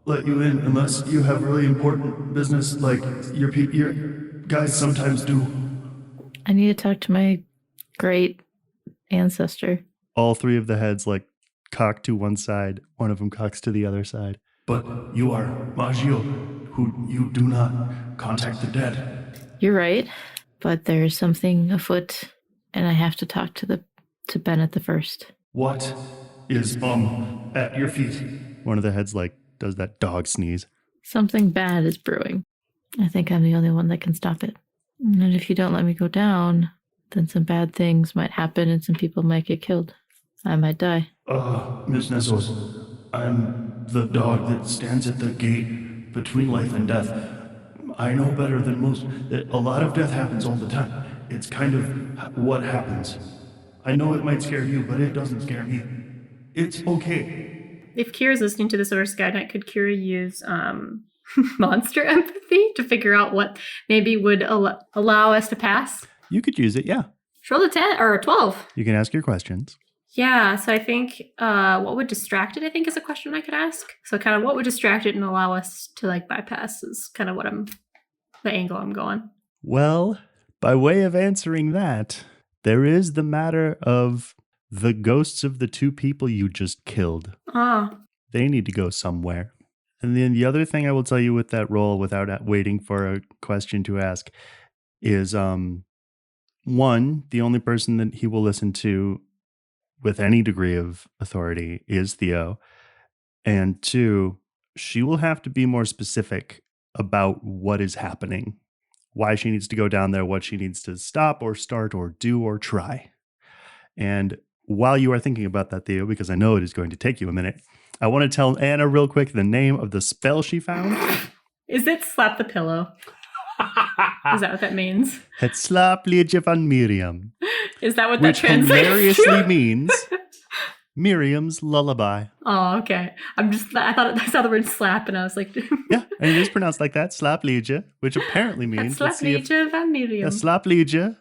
let you in unless you have really important business like your guys sometimes do. I need to talk to my great ancestor. all 3 of the heads like cock to one side, one of them cocks to the other side. But you are Maggio, who you do not contact the dead. You're right, but there's something afoot, and I have to talk to Bennett the first. What is at your feet? One of the heads like does that dog sneeze. Something bad is brewing. I think I'm the only one that can stop it. And if you don't let me go down, then some bad things might happen and some people might get killed. I might die. Miss Nessos, I'm the dog that stands at the gate between life and death. I know better than most that a lot of death happens all the time. It's kind of what happens. I know it might scare you, but it doesn't scare me. It's okay. If Kira's listening to this over Skynet, could Kira use monster empathy to figure out what maybe would allow us to pass? You could use it, yeah. Roll a 10 or a 12. You can ask your questions. Yeah, so I think what would distract it, I think, is a question I could ask. So kind of what would distract it and allow us to like bypass is kind of the angle I'm going. Well, by way of answering that, there is the matter of the ghosts of the 2 people you just killed. Ah. They need to go somewhere. And then the other thing I will tell you with that roll without waiting for a question to ask is, 1, the only person that he will listen to with any degree of authority is Theo. And 2, she will have to be more specific about what is happening, why she needs to go down there, what she needs to stop or start or do or try. And while you are thinking about that, Theo, because I know it is going to take you a minute, I want to tell Anna real quick the name of the spell she found. Is it slap the pillow? Is that what that means? Het slaapliedje van Miriam. Is that what that which translates hilariously to? means Miriam's lullaby. Oh, okay. I saw the word slap and I was like, Yeah, and it is pronounced like that, slaapliedje, which apparently means slaapliedje van Miriam. a slaapliedje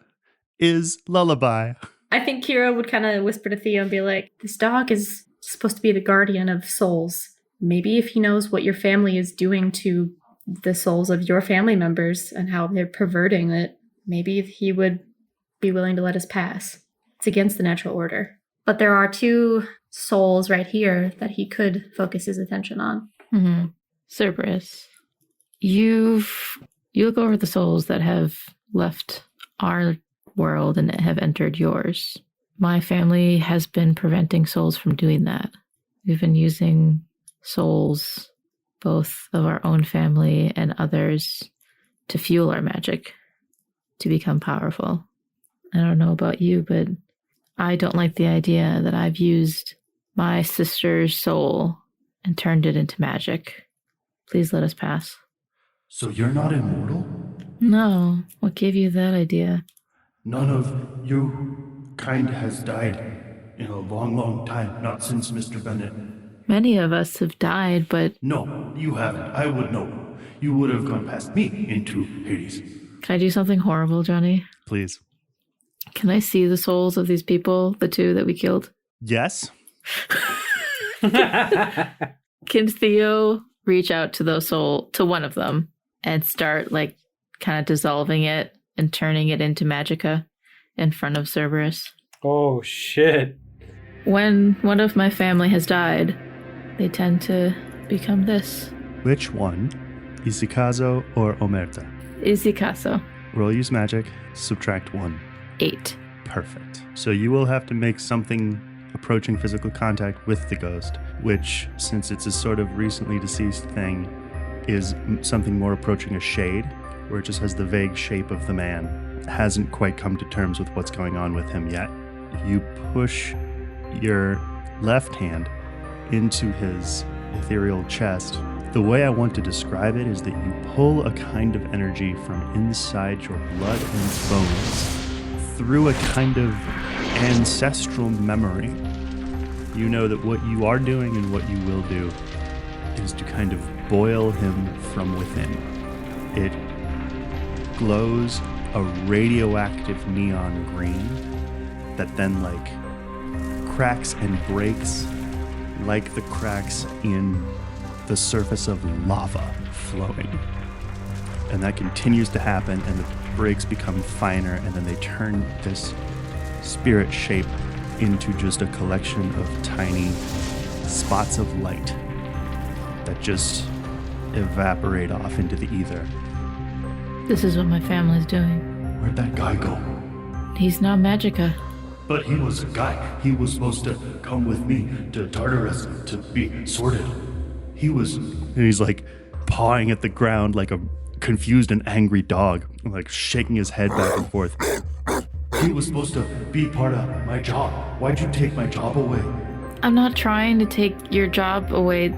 is lullaby. I think Kira would kind of whisper to Theo and be like, this dog is supposed to be the guardian of souls. Maybe if he knows what your family is doing to the souls of your family members and how they're perverting it, maybe he would be willing to let us pass. It's against the natural order. But there are 2 souls right here that he could focus his attention on. Mm-hmm. Cerberus, you look over the souls that have left our world and have entered yours. My family has been preventing souls from doing that. We've been using souls, both of our own family and others, to fuel our magic, to become powerful. I don't know about you, but I don't like the idea that I've used my sister's soul and turned it into magic. Please let us pass. So you're not immortal? No. What gave you that idea? None of your kind has died in a long, long time, not since Mr. Bennett. Many of us have died, but... No, you haven't. I would know. You would have gone past me into Hades. Can I do something horrible, Johnny? Please. Can I see the souls of these people, the 2 that we killed? Yes. Can Theo reach out to to one of them and start like kind of dissolving it and turning it into magicka in front of Cerberus? Oh, shit. When one of my family has died, they tend to become this. Which one? Isikazo or Omerta? Isikazo. Roll use magic, subtract 1. 8. Perfect. So you will have to make something approaching physical contact with the ghost, which, since it's a sort of recently deceased thing, is something more approaching a shade, where it just has the vague shape of the man. It hasn't quite come to terms with what's going on with him yet. You push your left hand into his ethereal chest. The way I want to describe it is that you pull a kind of energy from inside your blood and bones through a kind of ancestral memory. You know that what you are doing and what you will do is to kind of boil him from within. It glows a radioactive neon green that then cracks and breaks like the cracks in the surface of lava flowing. And that continues to happen, and the breaks become finer, and then they turn this spirit shape into just a collection of tiny spots of light that just evaporate off into the ether. This is what my family's doing. Where'd that guy go? He's not magicka. But he was a guy. He was supposed to come with me to Tartarus to be sorted. He was... And he's pawing at the ground like a confused and angry dog, shaking his head back and forth. He was supposed to be part of my job. Why'd you take my job away? I'm not trying to take your job away.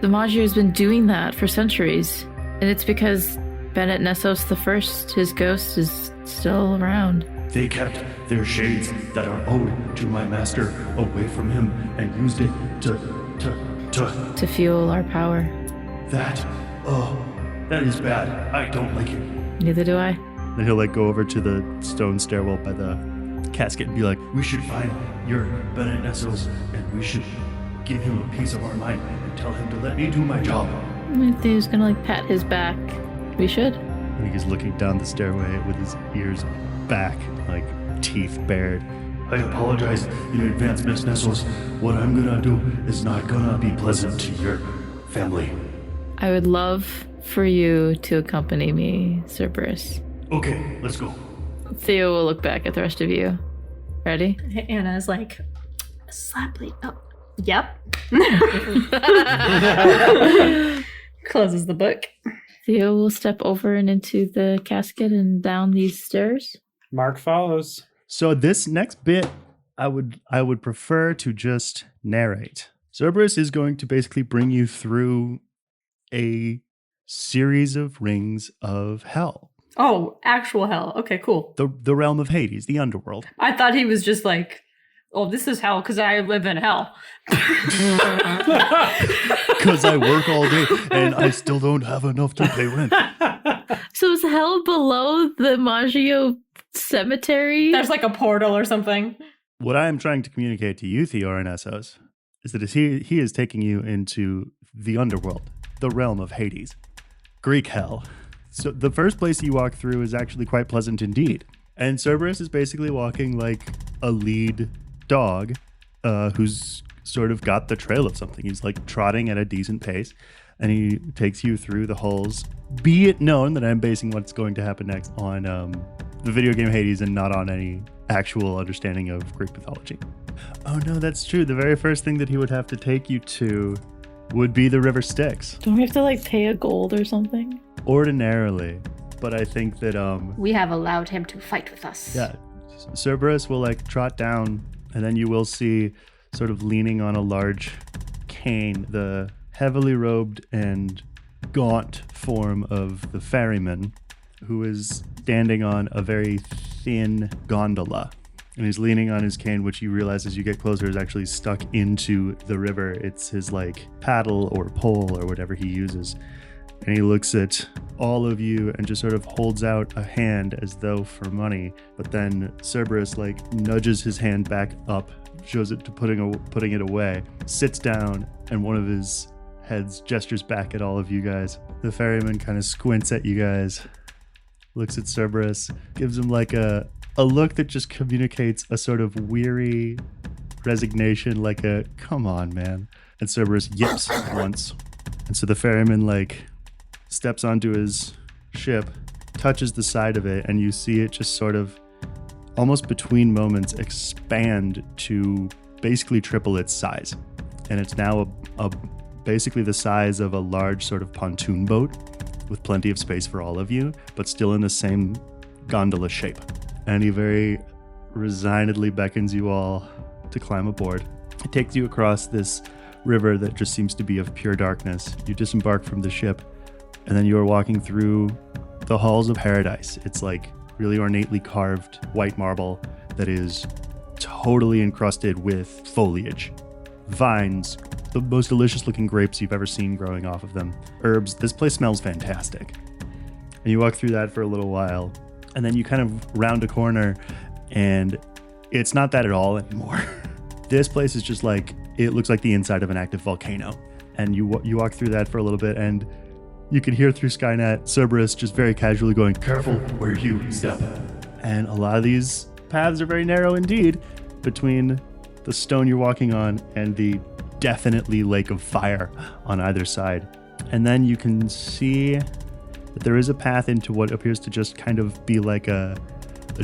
The Magier's been doing that for centuries. And it's because Bennett Nessos the First, his ghost is still around. They kept their shades that are owed to my master away from him and used it to fuel our power. That is bad. I don't like it. Neither do I. Then he'll like go over to the stone stairwell by the casket and be like, We should find your Bennett Nessos and we should give him a piece of our mind and tell him to let me do my job. Theo's gonna like pat his back. We should. and he's looking down the stairway with his ears back, like teeth bared. I apologize in advance, Miss Nessos. What I'm gonna do is not gonna be pleasant to your family. I would love for you to accompany me, Cerberus. Okay, let's go. Theo will look back at the rest of you. Ready? Anna's like, slaply. Oh, yep. Closes the book. Theo will step over and into the casket and down these stairs. Mark follows. So this next bit, I would prefer to just narrate. Cerberus is going to basically bring you through a series of rings of hell. Oh, actual hell. Okay, cool. The realm of Hades, the underworld. I thought he was just like, oh, this is hell because I live in hell. Because I work all day and I still don't have enough to pay rent. So is hell below the Maggio cemetery? There's like a portal or something. What I am trying to communicate to you, Theo and Nessos, is that he is taking you into the underworld, the realm of Hades, Greek hell. So the first place you walk through is actually quite pleasant indeed. And Cerberus is basically walking like a lead dog who's sort of got the trail of something. He's like trotting at a decent pace, and he takes you through the halls. Be it known that I'm basing what's going to happen next on the video game Hades and not on any actual understanding of Greek mythology. Oh no, that's true. The very first thing that he would have to take you to would be the River Styx. Don't we have to like pay a gold or something? Ordinarily, but I think that We have allowed him to fight with us. yeah, Cerberus will like trot down, and then you will see sort of leaning on a large cane the heavily robed and gaunt form of the ferryman, who is standing on a very thin gondola. And he's leaning on his cane, which you realize as you get closer is actually stuck into the river. It's his like paddle or pole or whatever he uses. And he looks at all of you and just sort of holds out a hand as though for money. But then Cerberus like nudges his hand back up, shows it to putting it away, sits down, and one of his heads gestures back at all of you guys. The ferryman kind of squints at you guys, looks at Cerberus, gives him like a look that just communicates a sort of weary resignation, like a, come on, man. And Cerberus yips once. And so the ferryman like steps onto his ship, touches the side of it, and you see it just sort of almost between moments expand to basically triple its size. And it's now basically the size of a large sort of pontoon boat with plenty of space for all of you, but still in the same gondola shape. And he very resignedly beckons you all to climb aboard. It takes you across this river that just seems to be of pure darkness. You disembark from the ship, and then you are walking through the halls of paradise. It's like really ornately carved white marble that is totally encrusted with foliage, vines, the most delicious looking grapes you've ever seen growing off of them, herbs. This place smells fantastic. And you walk through that for a little while, and then you kind of round a corner, and it's not that at all anymore. This place is just like, it looks like the inside of an active volcano. And you walk through that for a little bit, and you can hear through Skynet Cerberus just very casually going, Careful where you step. and a lot of these paths are very narrow indeed between the stone you're walking on and the definitely lake of fire on either side. And then you can see that there is a path into what appears to just kind of be like a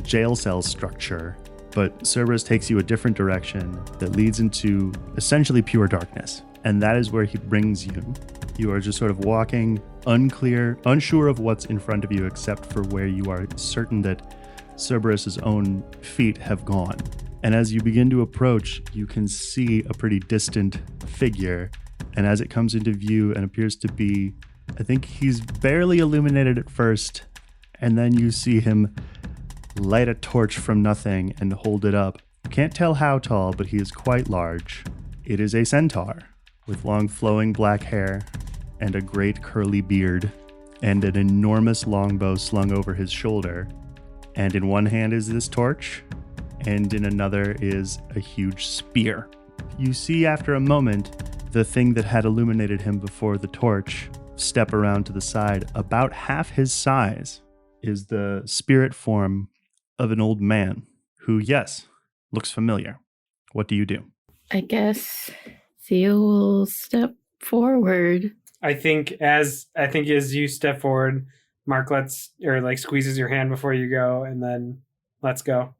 jail cell structure. But Cerberus takes you a different direction that leads into essentially pure darkness. And that is where he brings you. You are just sort of walking, unsure of what's in front of you, except for where you are certain that Cerberus's own feet have gone. And as you begin to approach, you can see a pretty distant figure. And as it comes into view and appears to be I think he's barely illuminated at first, and then you see him light a torch from nothing and hold it up. You can't tell how tall, but he is quite large. It is a centaur with long flowing black hair and a great curly beard and an enormous longbow slung over his shoulder. And in one hand is this torch, and in another is a huge spear. You see after a moment the thing that had illuminated him before the torch step around to the side. About half his size is the spirit form of an old man who, yes, looks familiar. What do you do? I guess Theo will step forward. I think as you step forward, Mark squeezes your hand before you go, and then let's go.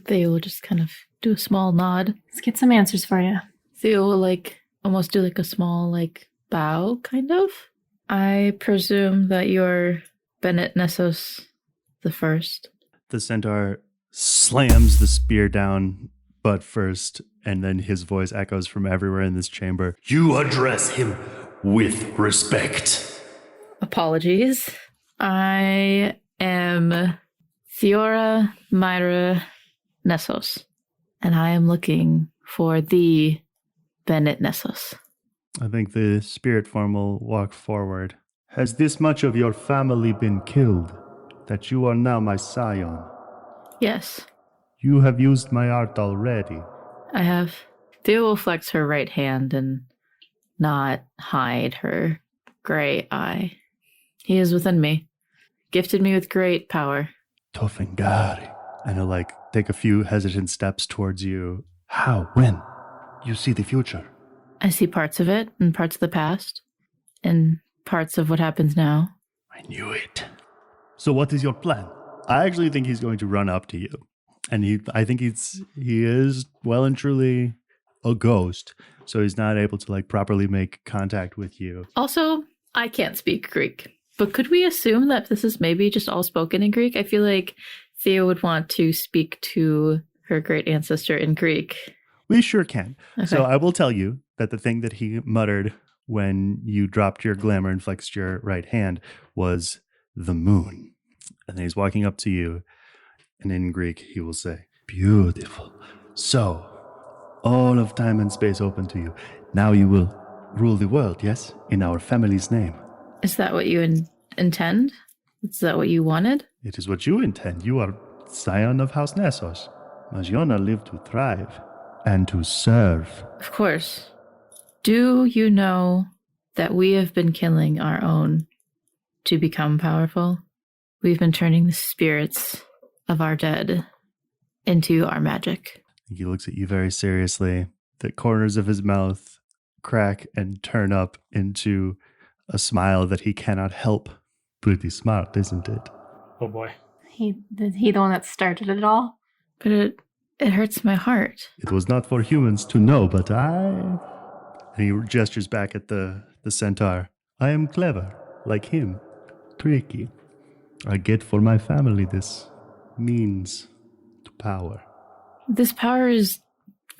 Theo will just kind of do a small nod. Let's get some answers for you. Theo will almost do a small bow, kind of. I presume that you're Bennett Nessos the first. The centaur slams the spear down butt first, and then his voice echoes from everywhere in this chamber. You address him with respect. Apologies. I am Theora Myra Nessos, and I am looking for the Bennett Nessos. I think the spirit form will walk forward. Has this much of your family been killed, that you are now my scion? Yes, You have used my art already. I have. Theo will flex her right hand and not hide her gray eye. He is within me, gifted me with great power. Tofengari. And he'll take a few hesitant steps towards you. How? When? You see the future. I see parts of it, and parts of the past, and parts of what happens now. I knew it. So what is your plan? I actually think he's going to run up to you. And I think he is well and truly a ghost. So he's not able to properly make contact with you. Also, I can't speak Greek. But could we assume that this is maybe just all spoken in Greek? I feel like Theo would want to speak to her great ancestor in Greek. We sure can. Okay. So I will tell you that the thing that he muttered when you dropped your glamour and flexed your right hand was the moon. And then he's walking up to you, and in Greek he will say, Beautiful. So, all of time and space open to you. Now you will rule the world, yes? In our family's name. Is that what you intend? Is that what you wanted? It is what you intend. You are scion of House Nessos. Magiona lived to thrive and to serve. Of course. Do you know that we have been killing our own to become powerful? We've been turning the spirits of our dead into our magic. He looks at you very seriously. The corners of his mouth crack and turn up into a smile that he cannot help. Pretty smart, isn't it? Oh boy. He the one that started it all? But it hurts my heart. It was not for humans to know, but And he gestures back at the centaur. I am clever, like him. Tricky. I get for my family this means to power. This power is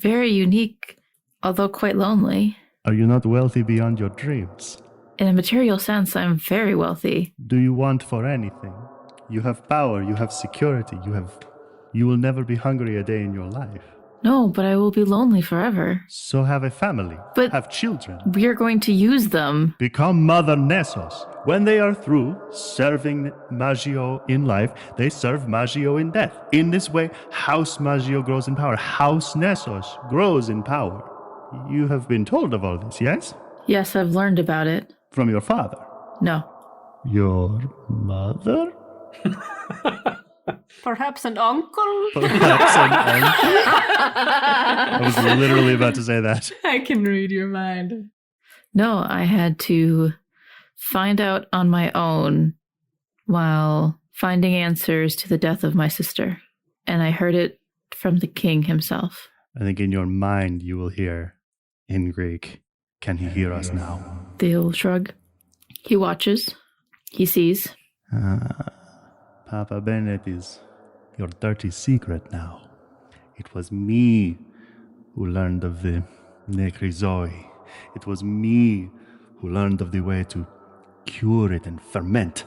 very unique, although quite lonely. Are you not wealthy beyond your dreams? In a material sense, I'm very wealthy. Do you want for anything? You have power, you have security, you will never be hungry a day in your life. No, but I will be lonely forever. So have a family, But have children. we are going to use them. Become Mother Nessos. When they are through serving Maggio in life, they serve Maggio in death. In this way, House Maggio grows in power. House Nessos grows in power. You have been told of all this, yes? Yes, I've learned about it. From your father. No. Your mother? Perhaps an uncle? Perhaps an uncle? I was literally about to say that. I can read your mind. No, I had to find out on my own while finding answers to the death of my sister. And I heard it from the king himself. I think in your mind you will hear in Greek, can he hear us now? Theo will shrug. He watches. He sees. Papa Bennett is your dirty secret now. It was me who learned of the Necrizoi. It was me who learned of the way to cure it and ferment.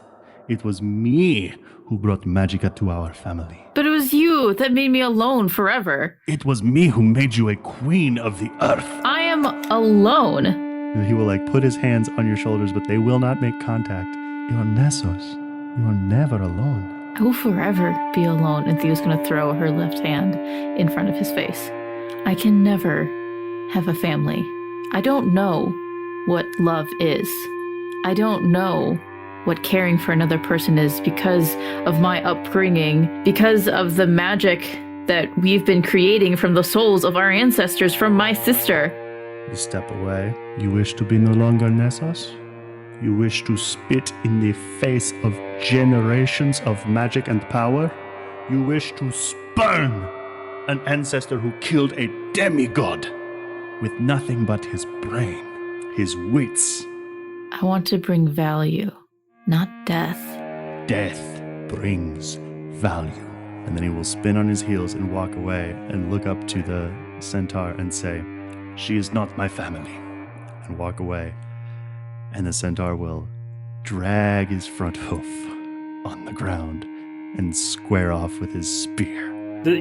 It was me who brought Magica to our family. But it was you that made me alone forever. It was me who made you a queen of the earth. I am alone. And he will put his hands on your shoulders, but they will not make contact. You are Nessos. You are never alone. I will forever be alone. And Theo's going to throw her left hand in front of his face. I can never have a family. I don't know what love is. I don't know what caring for another person is because of my upbringing, because of the magic that we've been creating from the souls of our ancestors, from my sister. You step away. You wish to be no longer Nessos? You wish to spit in the face of generations of magic and power? You wish to spurn an ancestor who killed a demigod with nothing but his brain, his wits. I want to bring value, not death. Death brings value. And then he will spin on his heels and walk away and look up to the centaur and say, "She is not my family," and walk away. And the centaur will drag his front hoof on the ground and square off with his spear.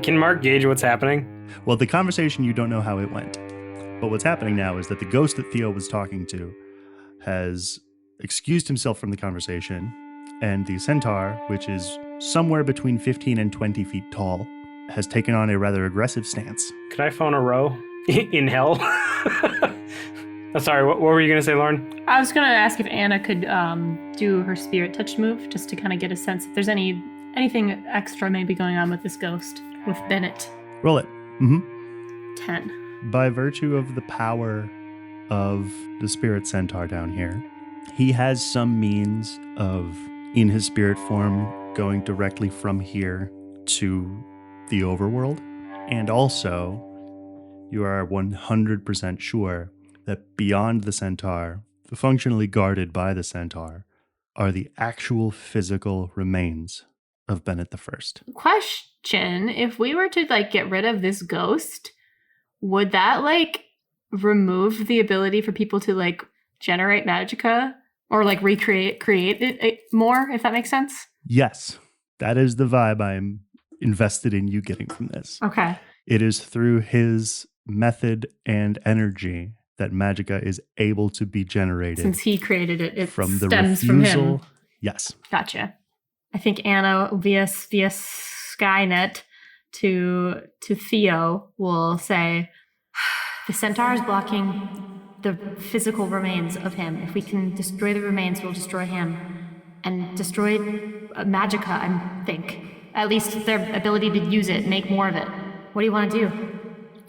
Can Mark gauge what's happening? Well, the conversation, you don't know how it went. But what's happening now is that the ghost that Theo was talking to has excused himself from the conversation, and the centaur, which is somewhere between 15 and 20 feet tall, has taken on a rather aggressive stance. Could I phone a row in hell? Sorry, what were you going to say, Lauren? I was going to ask if Anna could do her spirit touch move, just to kind of get a sense if there's anything extra maybe going on with this ghost, with Bennett. Roll it. 10. By virtue of the power of the spirit centaur down here, he has some means of, in his spirit form, going directly from here to the overworld. And also, you are 100% sure that beyond the centaur, functionally guarded by the centaur, are the actual physical remains of Bennett the First. Question, if we were to get rid of this ghost, would that remove the ability for people to generate magicka or create it more, if that makes sense? Yes, that is the vibe I'm invested in you getting from this. Okay. It is through his method and energy that magicka is able to be generated. Since he created it, from the stems refusal. from him. Yes. Gotcha. I think Anna via Skynet to Theo will say, the centaur is blocking the physical remains of him. If we can destroy the remains, we'll destroy him. And destroy magicka, I think. At least their ability to use it, make more of it. What do you want to do?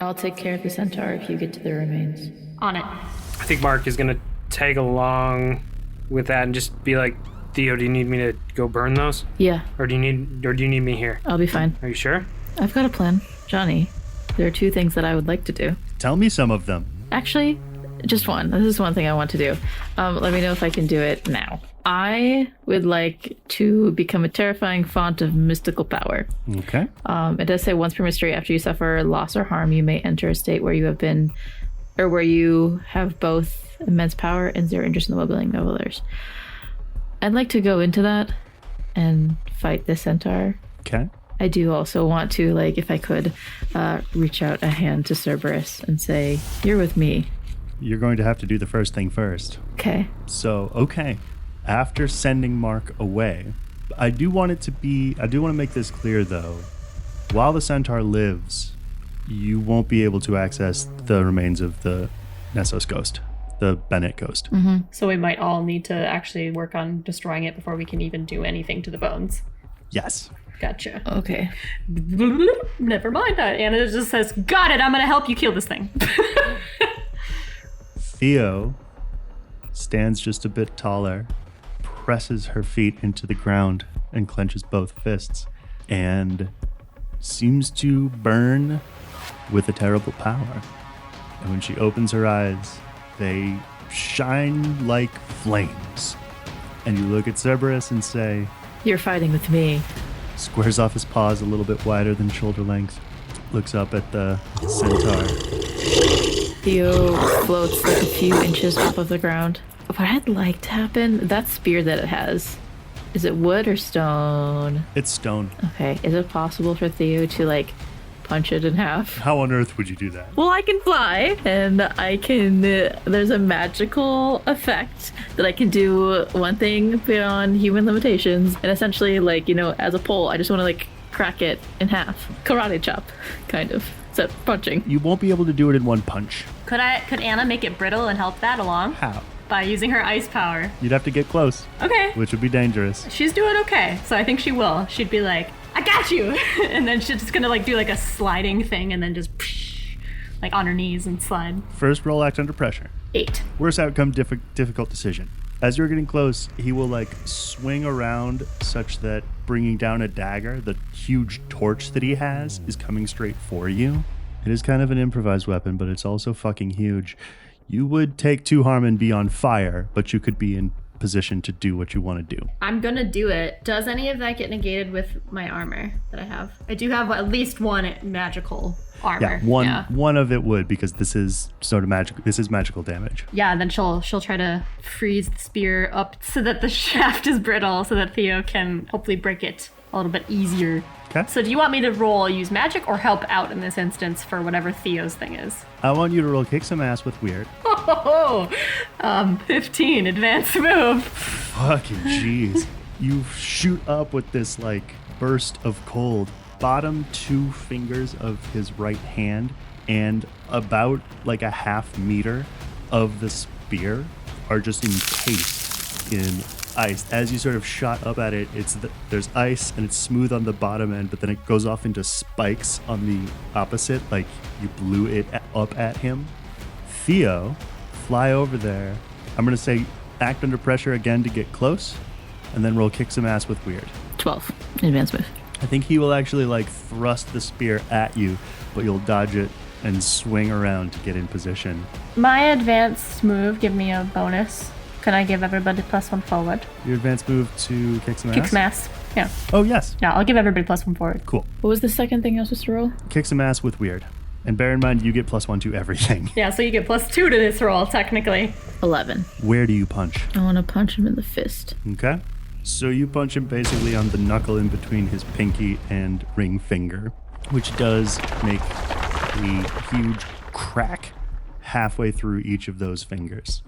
I'll take care of the centaur if you get to the remains. On it. I think Mark is going to tag along with that and just be like, Theo, do you need me to go burn those? Yeah. Or do you need me here? I'll be fine. Are you sure? I've got a plan. Johnny, there are 2 things that I would like to do. Tell me some of them. Actually, just one. This is one thing I want to do. Let me know if I can do it now. I would like to become a terrifying font of mystical power. Okay. It does say once per mystery, after you suffer loss or harm, you may enter a state where you have been, or where you have both immense power and 0 interest in the well-being of others. I'd like to go into that and fight the centaur. Okay. I do also want to, if I could, reach out a hand to Cerberus and say, "You're with me." You're going to have to do the first thing first. Okay. So, okay. After sending Mark away, I do want to make this clear though. While the centaur lives, you won't be able to access the remains of the Nessos ghost, the Bennett ghost. Mm-hmm. So we might all need to actually work on destroying it before we can even do anything to the bones. Yes. Gotcha. Okay. Never mind. Anna just says, got it, I'm going to help you kill this thing. Theo stands just a bit taller, presses her feet into the ground and clenches both fists, and seems to burn with a terrible power. And when she opens her eyes, they shine like flames. And you look at Cerberus and say, "You're fighting with me." Squares off his paws a little bit wider than shoulder length, looks up at the centaur. Theo floats a few inches off of the ground. what I'd like to happen, that spear that it has, is it wood or stone? It's stone. Okay, is it possible for Theo to like punch it in half? How on earth would you do that? Well, I can fly, and I can, there's a magical effect that I can do one thing beyond human limitations, and essentially, like, you know, as a pole, I just want to, like, crack it in half. Karate chop, kind of. Except punching. You won't be able to do it in one punch. Could Anna make it brittle and help that along? How? By using her ice power. You'd have to get close. Okay. Which would be dangerous. She's doing okay, so I think she will. She'd be like, I got you! And then she's just gonna like do like a sliding thing and then just like on her knees and slide. First roll, act under pressure. 8. Worst outcome, difficult decision. As you're getting close, he will like swing around such that bringing down a dagger, the huge torch that he has, is coming straight for you. It is kind of an improvised weapon, but it's also fucking huge. You would take 2 harm and be on fire, but you could be in position to do what you want to do. I'm gonna do it. Does any of that get negated with my armor that I have? I do have at least one magical armor. Yeah, one of it would, because this is sort of magical. This is magical damage. Yeah, then she'll try to freeze the spear up so that the shaft is brittle, so that Theo can hopefully break it a little bit easier. Okay. So do you want me to use magic or help out in this instance for whatever Theo's thing is? I want you to roll kick some ass with weird. 15, advanced move. Fucking jeez. You shoot up with this like burst of cold. Bottom 2 fingers of his right hand and about like a half meter of the spear are just encased in ice. As you sort of shot up at it, there's ice and it's smooth on the bottom end, but then it goes off into spikes on the opposite, like you blew it up at him. Theo, fly over there. I'm going to say act under pressure again to get close, and then roll kick some ass with weird. 12, advanced move. I think he will actually like thrust the spear at you, but you'll dodge it and swing around to get in position. My advanced move, give me a bonus. Can I give everybody +1 forward? Your advanced move to kick some ass? Kick some ass. Yeah. Oh, yes. Yeah, I'll give everybody +1 forward. Cool. What was the second thing I was supposed to roll? Kick some ass with weird. And bear in mind, you get +1 to everything. Yeah, so you get +2 to this roll, technically. 11. Where do you punch? I want to punch him in the fist. Okay. So you punch him basically on the knuckle in between his pinky and ring finger, which does make a huge crack halfway through each of those fingers.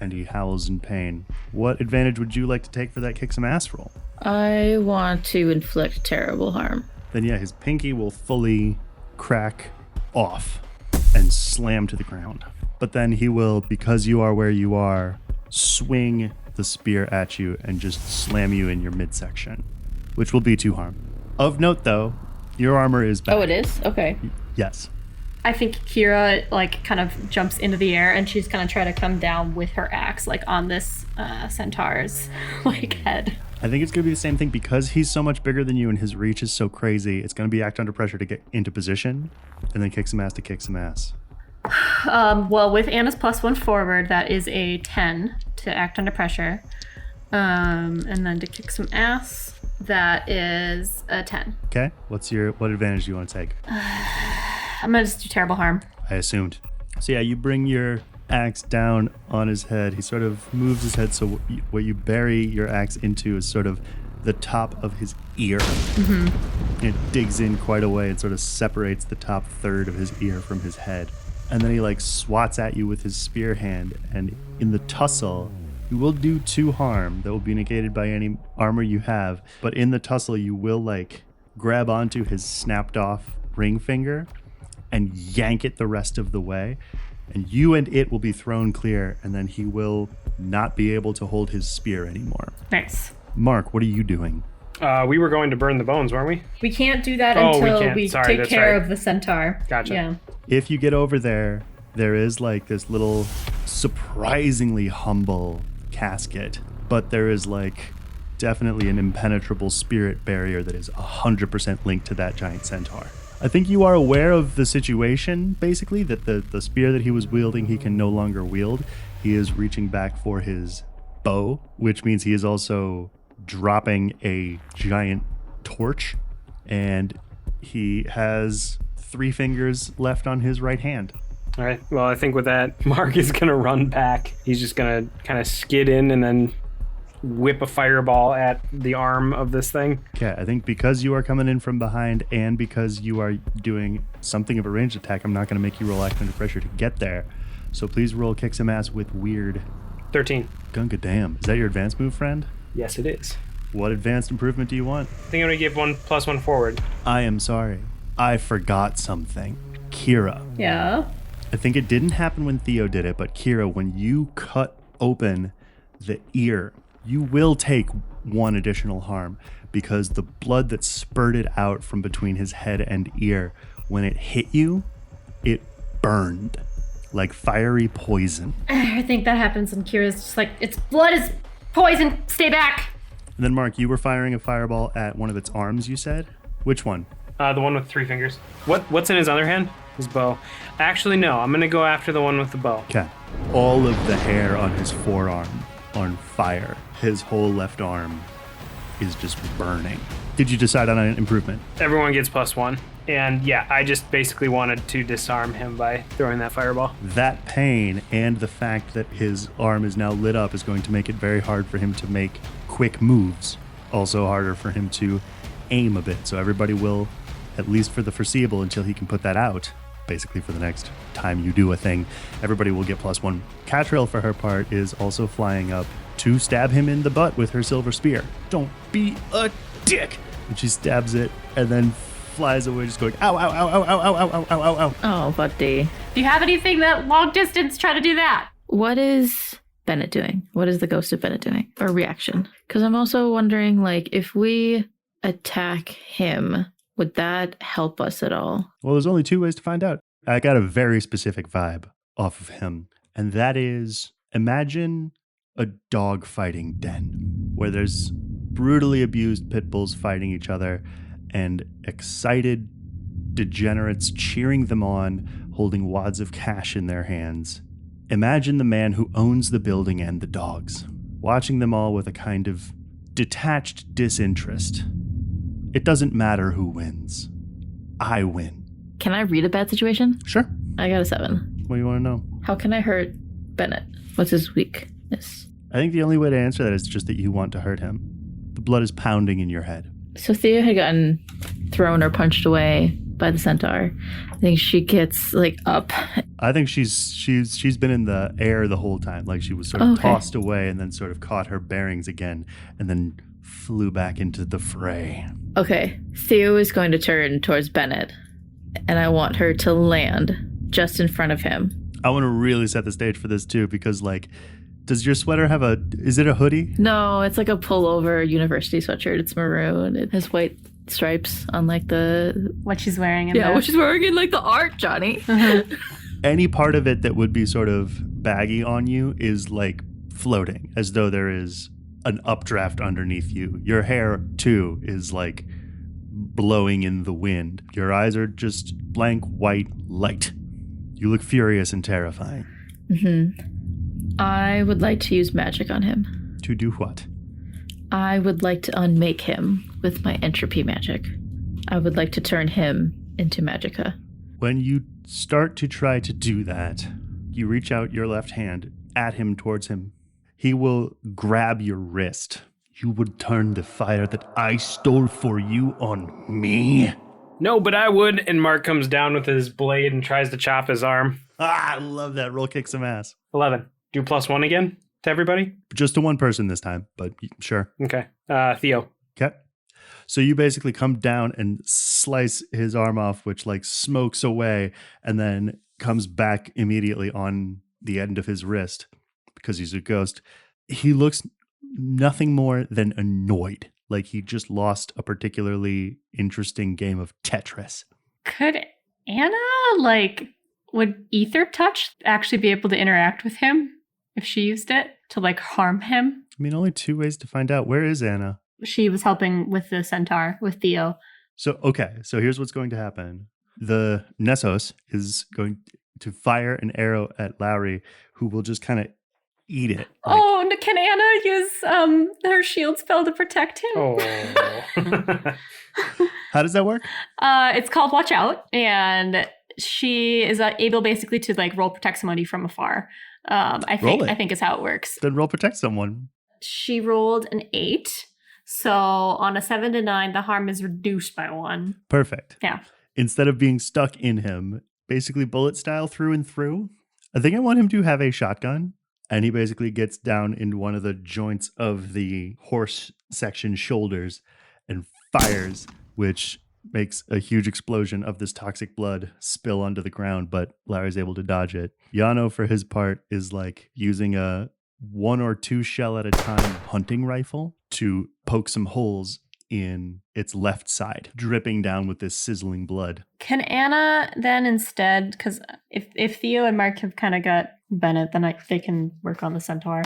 And he howls in pain. What advantage would you like to take for that kick some ass roll? I want to inflict terrible harm. Then yeah, his pinky will fully crack off and slam to the ground. But then he will, because you are where you are, swing the spear at you and just slam you in your midsection, which will be 2 harm. Of note though, your armor is back. Oh, it is? Okay. Yes. I think Kira like kind of jumps into the air and she's gonna try to come down with her axe like on this centaur's like head. I think it's gonna be the same thing because he's so much bigger than you and his reach is so crazy. It's gonna be act under pressure to get into position and then kick some ass to kick some ass. Well, with Anna's +1 forward, that is a 10 to act under pressure. And then to kick some ass, that is a 10. Okay. What advantage do you want to take? I'm gonna just do terrible harm. I assumed. So yeah, you bring your axe down on his head. He sort of moves his head, so what you bury your axe into is sort of the top of his ear. Mm-hmm. It digs in quite a way and sort of separates the top third of his ear from his head. And then he like swats at you with his spear hand, and in the tussle, you will do 2 harm that will be negated by any armor you have, but in the tussle you will like grab onto his snapped off ring finger and yank it the rest of the way, and you and it will be thrown clear, and then he will not be able to hold his spear anymore. Nice. Mark, what are you doing? We were going to burn the bones, weren't we? We can't do that Oh, until we can't. Sorry, take that's care right. of the centaur. Gotcha. Yeah. If you get over there, there is like this little surprisingly humble casket, but there is like definitely an impenetrable spirit barrier that is 100% linked to that giant centaur. I think you are aware of the situation, basically, that the spear that he was wielding, he can no longer wield. He is reaching back for his bow, which means he is also dropping a giant torch, and he has 3 fingers left on his right hand. All right. Well, I think with that, Mark is going to run back. He's just going to kind of skid in and then whip a fireball at the arm of this thing. Okay, I think because you are coming in from behind and because you are doing something of a ranged attack, I'm not going to make you roll act under pressure to get there. So please roll kick some ass with weird. 13. Gunga damn. Is that your advanced move, friend? Yes, it is. What advanced improvement do you want? I think I'm going to give 1+1 forward. I am sorry. I forgot something. Kira. Yeah. I think it didn't happen when Theo did it, but Kira, when you cut open the ear, you will take one additional harm because the blood that spurted out from between his head and ear, when it hit you, it burned like fiery poison. I think that happens and Kira's just like, its blood is poison, stay back. And then Mark, you were firing a fireball at one of its arms, you said? Which one? The one with 3 fingers. What's in his other hand? His bow. Actually, no. I'm going to go after the one with the bow. Okay. All of the hair on his forearm on fire. His whole left arm is just burning. Did you decide on an improvement? Everyone gets +1. And yeah, I just basically wanted to disarm him by throwing that fireball. That pain and the fact that his arm is now lit up is going to make it very hard for him to make quick moves. Also harder for him to aim a bit. So everybody will, at least for the foreseeable until he can put that out, basically for the next time you do a thing, everybody will get +1. Catrell, for her part, is also flying up to stab him in the butt with her silver spear. Don't be a dick! And she stabs it and then flies away just going, ow, ow, ow, ow, ow, ow, ow, ow, ow, ow. Oh, buddy. Do you have anything that long distance try to do that? What is Bennett doing? What is the ghost of Bennett doing? Or reaction? Because I'm also wondering, like, if we attack him, would that help us at all? Well, there's only 2 ways to find out. I got a very specific vibe off of him, and that is, imagine a dog fighting den where there's brutally abused pit bulls fighting each other and excited degenerates cheering them on, holding wads of cash in their hands. Imagine the man who owns the building and the dogs, watching them all with a kind of detached disinterest. It doesn't matter who wins. I win. Can I read a bad situation? Sure. I got a 7. What do you want to know? How can I hurt Bennett? What's his weakness? I think the only way to answer that is just that you want to hurt him. The blood is pounding in your head. So Theo had gotten thrown or punched away by the Centaur. I think she gets like up. I think she's been in the air the whole time. Like she was sort of tossed away and then sort of caught her bearings again and then flew back into the fray. Okay. Theo is going to turn towards Bennett and I want her to land just in front of him. I want to really set the stage for this too because like, does your sweater have is it a hoodie? No, it's like a pullover university sweatshirt. It's maroon. It has white stripes on like the... What she's wearing in what she's wearing in like the art, Johnny. Any part of it that would be sort of baggy on you is like floating as though there is an updraft underneath you. Your hair too is like blowing in the wind. Your eyes are just blank white light. You look furious and terrifying. Mm-hmm. I would like to use magic on him. To do what? I would like to unmake him with my entropy magic. I would like to turn him into Magicka. When you start to try to do that, you reach out your left hand at him towards him. He will grab your wrist. You would turn the fire that I stole for you on me? No, but I would. And Mark comes down with his blade and tries to chop his arm. I love that. Roll kick some ass. 11. Do +1 again to everybody? Just to one person this time, but sure. Okay. Theo. Okay. So you basically come down and slice his arm off, which like smokes away and then comes back immediately on the end of his wrist because he's a ghost. He looks nothing more than annoyed, like he just lost a particularly interesting game of Tetris. Could Anna, would ether touch actually be able to interact with him if she used it to harm him? I mean, only 2 ways to find out. Where is Anna? She was helping with the Centaur, with Theo. So here's what's going to happen. The Nessos is going to fire an arrow at Lowry, who will just kind of eat it. Can Anna use her shield spell to protect him? Oh. How does that work? It's called Watch Out, and she is able basically to like roll protect somebody from afar. I think is how it works. Then roll protect someone. She rolled an 8. So on a 7 to 9, the harm is reduced by 1. Perfect. Yeah. Instead of being stuck in him, basically bullet style through and through, I think I want him to have a shotgun. And he basically gets down into one of the joints of the horse section shoulders and fires, which makes a huge explosion of this toxic blood spill onto the ground, but Larry's able to dodge it. Yano, for his part, is like using a 1 or 2 shell at a time hunting rifle to poke some holes in its left side, dripping down with this sizzling blood. Can Anna then instead, because if Theo and Mark have kind of got Bennett, then they can work on the Centaur.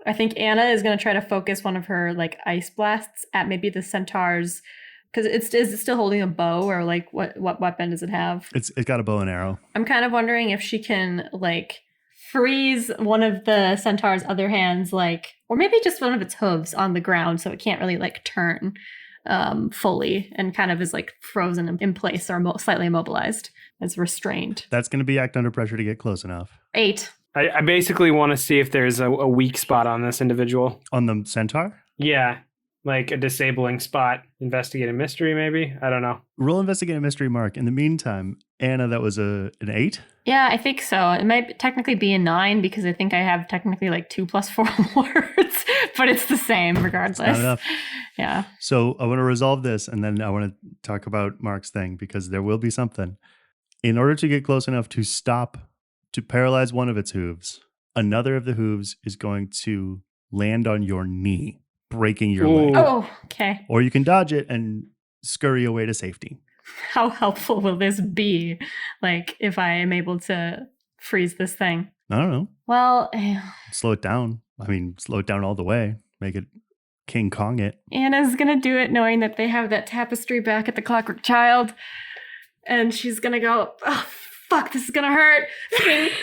I think Anna is going to try to focus one of her like ice blasts at maybe the Centaur's, because is it still holding a bow, or like what weapon does it have? It's got a bow and arrow. I'm kind of wondering if she can like freeze one of the Centaur's other hands, like, or maybe just one of its hooves on the ground so it can't really like turn fully and kind of is like frozen in place or slightly immobilized, as restrained. That's going to be act under pressure to get close enough. 8. I basically want to see if there's a weak spot on this individual. On the Centaur? Yeah, like a disabling spot. Investigate a mystery, maybe? I don't know. Roll investigate a mystery, Mark. In the meantime, Anna, that was an 8? Yeah, I think so. It might technically be a 9 because I think I have technically like 2 + 4 words, but it's the same regardless. It's not enough. Yeah. So I want to resolve this, and then I want to talk about Mark's thing, because there will be something. In order to get close enough to paralyze one of its hooves, another of the hooves is going to land on your knee, breaking your leg. Oh, okay. Or you can dodge it and scurry away to safety. How helpful will this be? Like, if I am able to freeze this thing? I don't know. Well, slow it down. I mean, slow it down all the way. Make it King Kong it. Anna's going to do it knowing that they have that tapestry back at the Clockwork Child. And she's going to go, oh, fuck, this is going to hurt.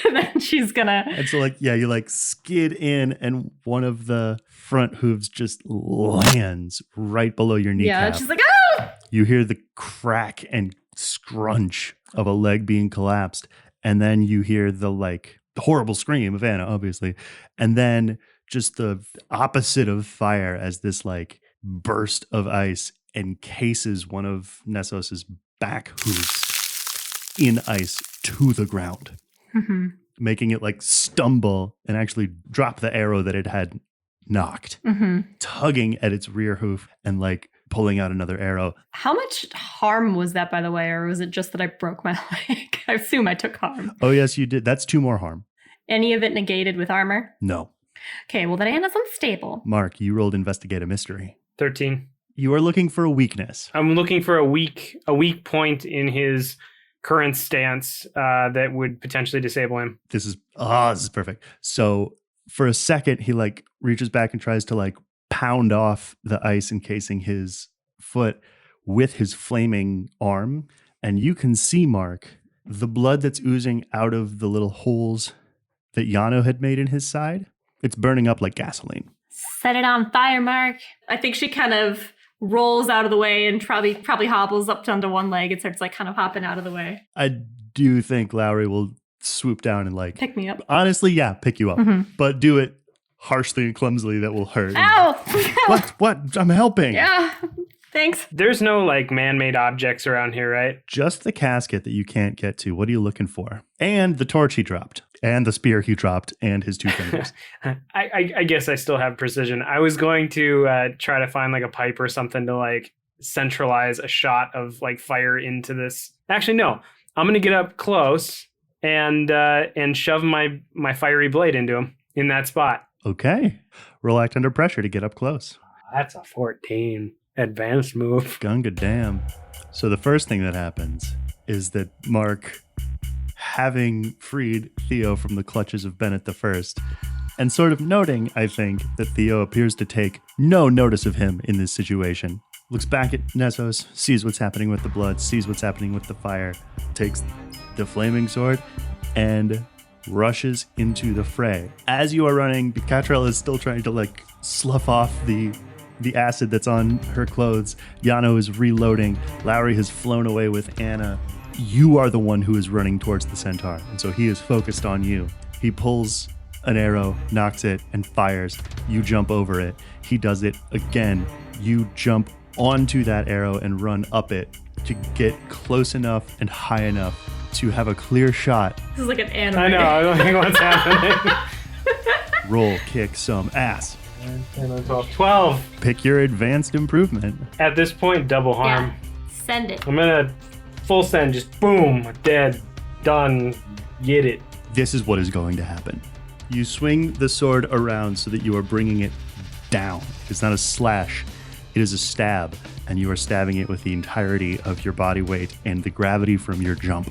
And then she's going to... And so, like, yeah, you, like, skid in, and one of the front hooves just lands right below your kneecap. Yeah, she's like, ah! You hear the crack and scrunch of a leg being collapsed. And then you hear the, like, horrible scream of Anna, obviously. And then just the opposite of fire as this, like, burst of ice encases one of Nessos's back hooves in ice to the ground, making it like stumble and actually drop the arrow that it had knocked, tugging at its rear hoof and like pulling out another arrow. How much harm was that, by the way, or was it just that I broke my leg? I assume I took harm. Oh, yes, you did. That's 2 more harm. Any of it negated with armor? No. Okay, well then Anna's unstable. Mark, you rolled investigate a mystery. 13. You are looking for a weakness. I'm looking for a weak point in his current stance that would potentially disable him. This is perfect. So for a second, he like reaches back and tries to like pound off the ice encasing his foot with his flaming arm. And you can see, Mark, the blood that's oozing out of the little holes that Yano had made in his side. It's burning up like gasoline. Set it on fire, Mark. I think she kind of rolls out of the way and probably hobbles up onto one leg and starts like kind of hopping out of the way. I do think Lowry will swoop down and like pick me up. Honestly, yeah, pick you up. But do it harshly and clumsily. That will hurt. Ow! What? I'm helping. Yeah. Thanks. There's no like man-made objects around here, right? Just the casket that you can't get to. What are you looking for? And the torch he dropped. And the spear he dropped. And his 2 fingers. I guess I still have precision. I was going to try to find like a pipe or something to like centralize a shot of like fire into this. Actually, no. I'm going to get up close and shove my fiery blade into him in that spot. Okay. Roll act under pressure to get up close. That's a 14. Advanced move. Gunga damn. So the first thing that happens is that Mark, having freed Theo from the clutches of Bennett the First, and sort of noting, I think, that Theo appears to take no notice of him in this situation, looks back at Nessos, sees what's happening with the blood, sees what's happening with the fire, takes the flaming sword, and rushes into the fray. As you are running, Catrell is still trying to like slough off the acid that's on her clothes. Yano is reloading. Lowry has flown away with Anna. you are the one who is running towards the centaur, and so he is focused on you. He pulls an arrow, knocks it, and fires. You jump over it. He does it again. You jump onto that arrow and run up it to get close enough and high enough to have a clear shot. This is like an anime. I know, I don't think what's happening. Roll, kick some ass. 10, 12. Pick your advanced improvement. At this point, double harm. Yeah. Send it. I'm gonna full send, just boom, dead, done, get it. This is what is going to happen. You swing the sword around so that you are bringing it down. It's not a slash, it is a stab, and you are stabbing it with the entirety of your body weight and the gravity from your jump.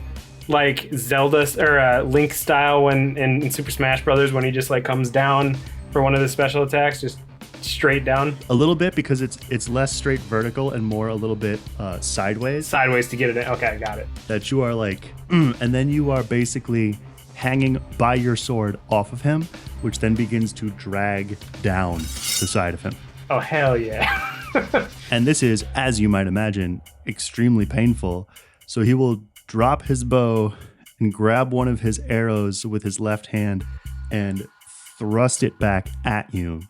Like Zelda or Link style when in Super Smash Brothers when he just like comes down for one of the special attacks, just straight down. A little bit because it's less straight vertical and more a little bit sideways. Sideways to get it in. Okay, got it. That you are like, and then you are basically hanging by your sword off of him, which then begins to drag down the side of him. Oh, hell yeah. And this is, as you might imagine, extremely painful. So he will drop his bow and grab one of his arrows with his left hand and thrust it back at you,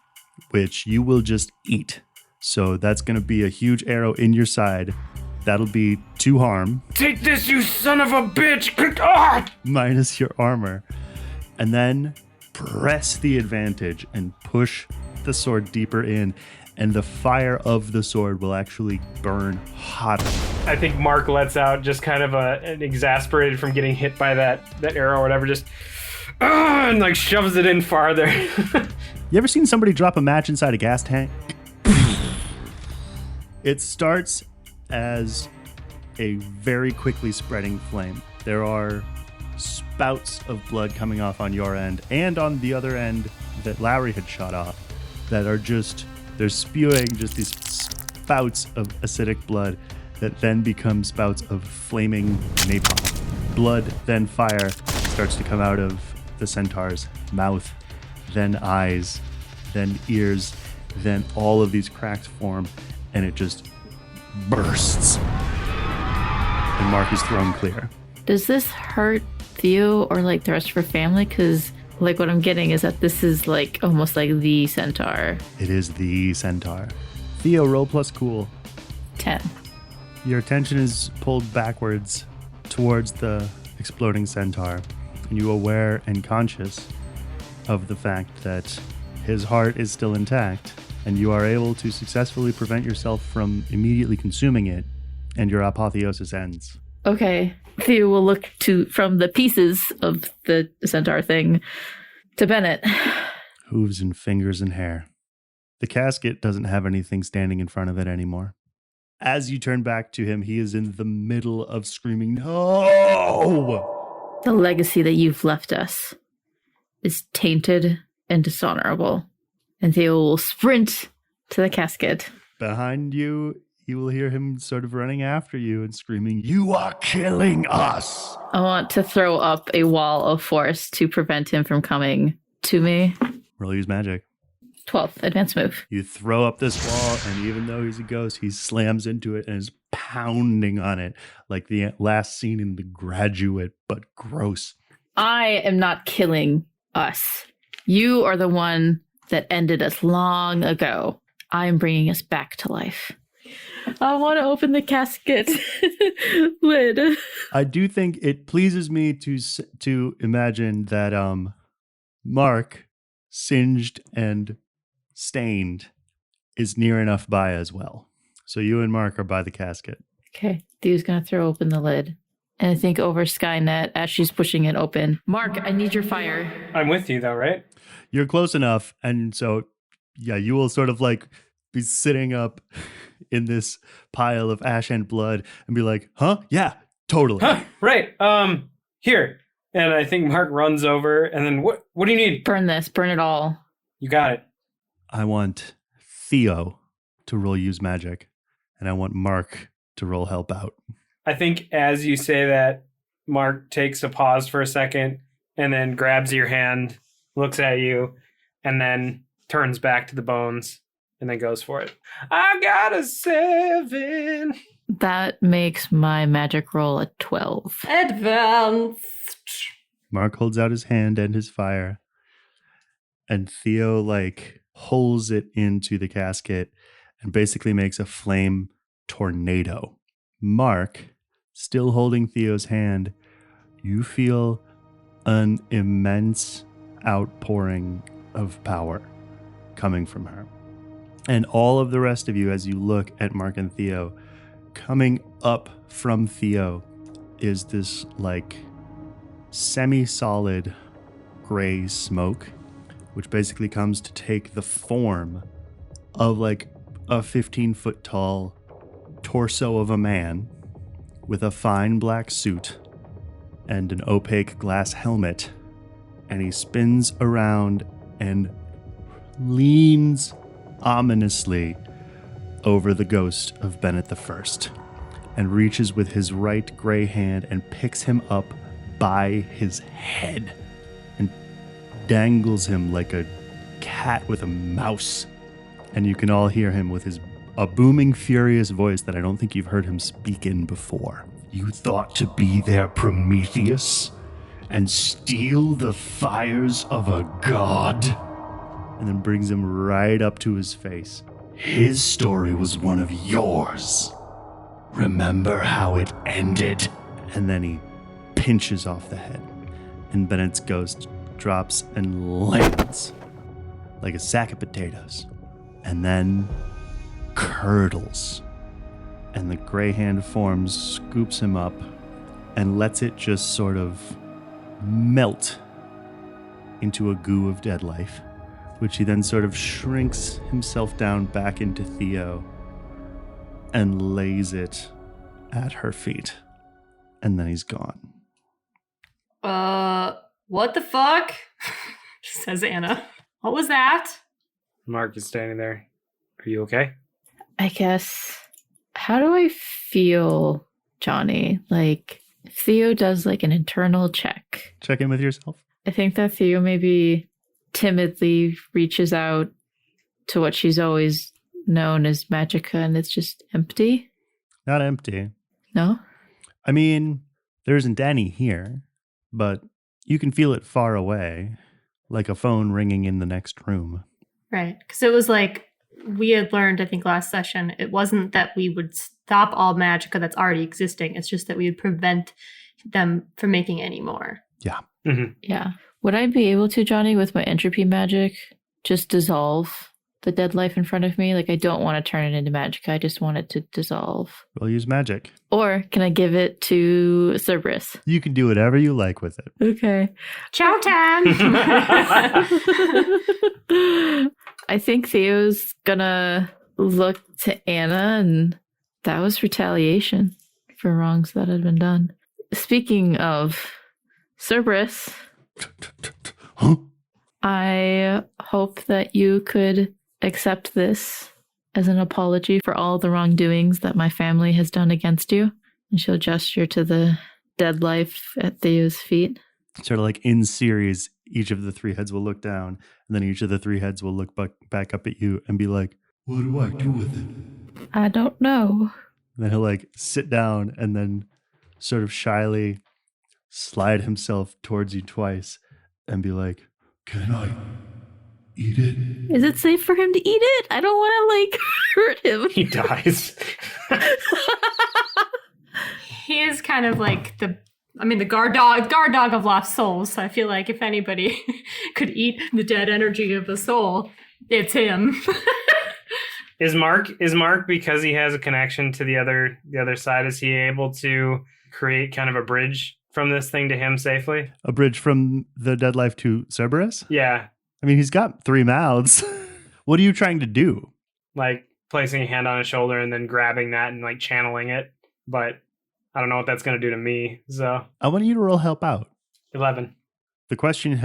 which you will just eat. So that's going to be a huge arrow in your side. That'll be 2 harm. Take this, you son of a bitch! Ah! Minus your armor. And then press the advantage and push the sword deeper in, and the fire of the sword will actually burn hotter. I think Mark lets out just kind of an exasperated from getting hit by that arrow or whatever, just and like shoves it in farther. You ever seen somebody drop a match inside a gas tank? It starts as a very quickly spreading flame. There are spouts of blood coming off on your end and on the other end that Lowry had shot off that are just, they're spewing just these spouts of acidic blood that then become spouts of flaming napalm. Blood, then fire starts to come out of the centaur's mouth, then eyes, then ears, then all of these cracks form, and it just bursts. And Mark is thrown clear. Does this hurt Theo or like the rest of her family? Because like what I'm getting is that this is like almost like the centaur. It is the centaur. Theo, roll plus cool. 10. Your attention is pulled backwards towards the exploding centaur, and you are aware and conscious of the fact that his heart is still intact, and you are able to successfully prevent yourself from immediately consuming it, and your apotheosis ends. Okay. Theo will look from the pieces of the centaur thing to Bennett. Hooves and fingers and hair. The casket doesn't have anything standing in front of it anymore. As you turn back to him, he is in the middle of screaming, "No!" The legacy that you've left us is tainted and dishonorable. And Theo will sprint to the casket. Behind you, you will hear him sort of running after you and screaming, "You are killing us!" I want to throw up a wall of force to prevent him from coming to me. Roll use magic. 12th, advanced move. You throw up this wall, and even though he's a ghost, he slams into it and is pounding on it like the last scene in The Graduate, but gross. I am not killing us. You are the one that ended us long ago. I'm bringing us back to life. I want to open the casket lid. I do think it pleases me to imagine that Mark, singed and stained, is near enough by as well. So you and Mark are by the casket. Okay, Theo's going to throw open the lid. And I think over Skynet, as she's pushing it open, Mark, I need your fire. I'm with you though, right? You're close enough, and so yeah, you will sort of like be sitting up in this pile of ash and blood and be like, "Huh? Yeah, totally." Huh, right. Here. And I think Mark runs over and then what do you need? Burn this, burn it all. You got it. I want Theo to roll use magic, and I want Mark to roll help out. I think as you say that, Mark takes a pause for a second and then grabs your hand, looks at you, and then turns back to the bones and then goes for it. I got a 7. That makes my magic roll a 12. Advanced. Mark holds out his hand and his fire, and Theo pulls it into the casket and basically makes a flame tornado. Mark, still holding Theo's hand, you feel an immense outpouring of power coming from her. And all of the rest of you, as you look at Mark and Theo, coming up from Theo is this semi-solid gray smoke, which basically comes to take the form of a 15-foot tall torso of a man with a fine black suit and an opaque glass helmet. And he spins around and leans ominously over the ghost of Bennett I and reaches with his right gray hand and picks him up by his head and dangles him like a cat with a mouse. And you can all hear him with a booming, furious voice that I don't think you've heard him speak in before. You thought to be their Prometheus and steal the fires of a god? And then brings him right up to his face. His story was one of yours. Remember how it ended? And then he pinches off the head, and Bennett's ghost drops and lands like a sack of potatoes, and then curdles. And the gray hand form scoops him up and lets it just sort of melt into a goo of dead life, which he then sort of shrinks himself down back into Theo and lays it at her feet. And then he's gone. What the fuck? Says Anna. What was that? Mark is standing there. Are you okay? I guess. How do I feel, Johnny? Theo does an internal check. Check in with yourself. I think that Theo maybe timidly reaches out to what she's always known as Magica, and it's just empty. Not empty. No? I mean, there isn't any here, but you can feel it far away, like a phone ringing in the next room. Right. Because it was we had learned, I think, last session, it wasn't that we would stop all magicka that's already existing. It's just that we would prevent them from making any more. Yeah. Mm-hmm. Yeah. Would I be able to, Johnny, with my entropy magic, just dissolve the dead life in front of me? I don't want to turn it into magicka. I just want it to dissolve. We'll use magic. Or can I give it to Cerberus? You can do whatever you like with it. Okay. Chow time! I think Theo's gonna look to Anna, and that was retaliation for wrongs that had been done. Speaking of Cerberus, Huh? I hope that you could accept this as an apology for all the wrongdoings that my family has done against you. And she'll gesture to the dead life at Theo's feet. Sort of in series, each of the three heads will look down, and then each of the three heads will look back up at you and be like, What do I do with it? I don't know. and then he'll sit down and then sort of shyly slide himself towards you twice and be like, Can I eat it? Is it safe for him to eat it? I don't want to hurt him. He dies. He is kind of the guard dog of lost souls. So I feel like if anybody could eat the dead energy of a soul, it's him. Is Mark because he has a connection to the other side? Is he able to create kind of a bridge from this thing to him safely? a bridge from the dead life to Cerberus? Yeah, I mean, he's got 3 mouths. What are you trying to do? Placing a hand on his shoulder and then grabbing that and channeling it. But I don't know what that's going to do to me. So I want you to roll help out. 11. The question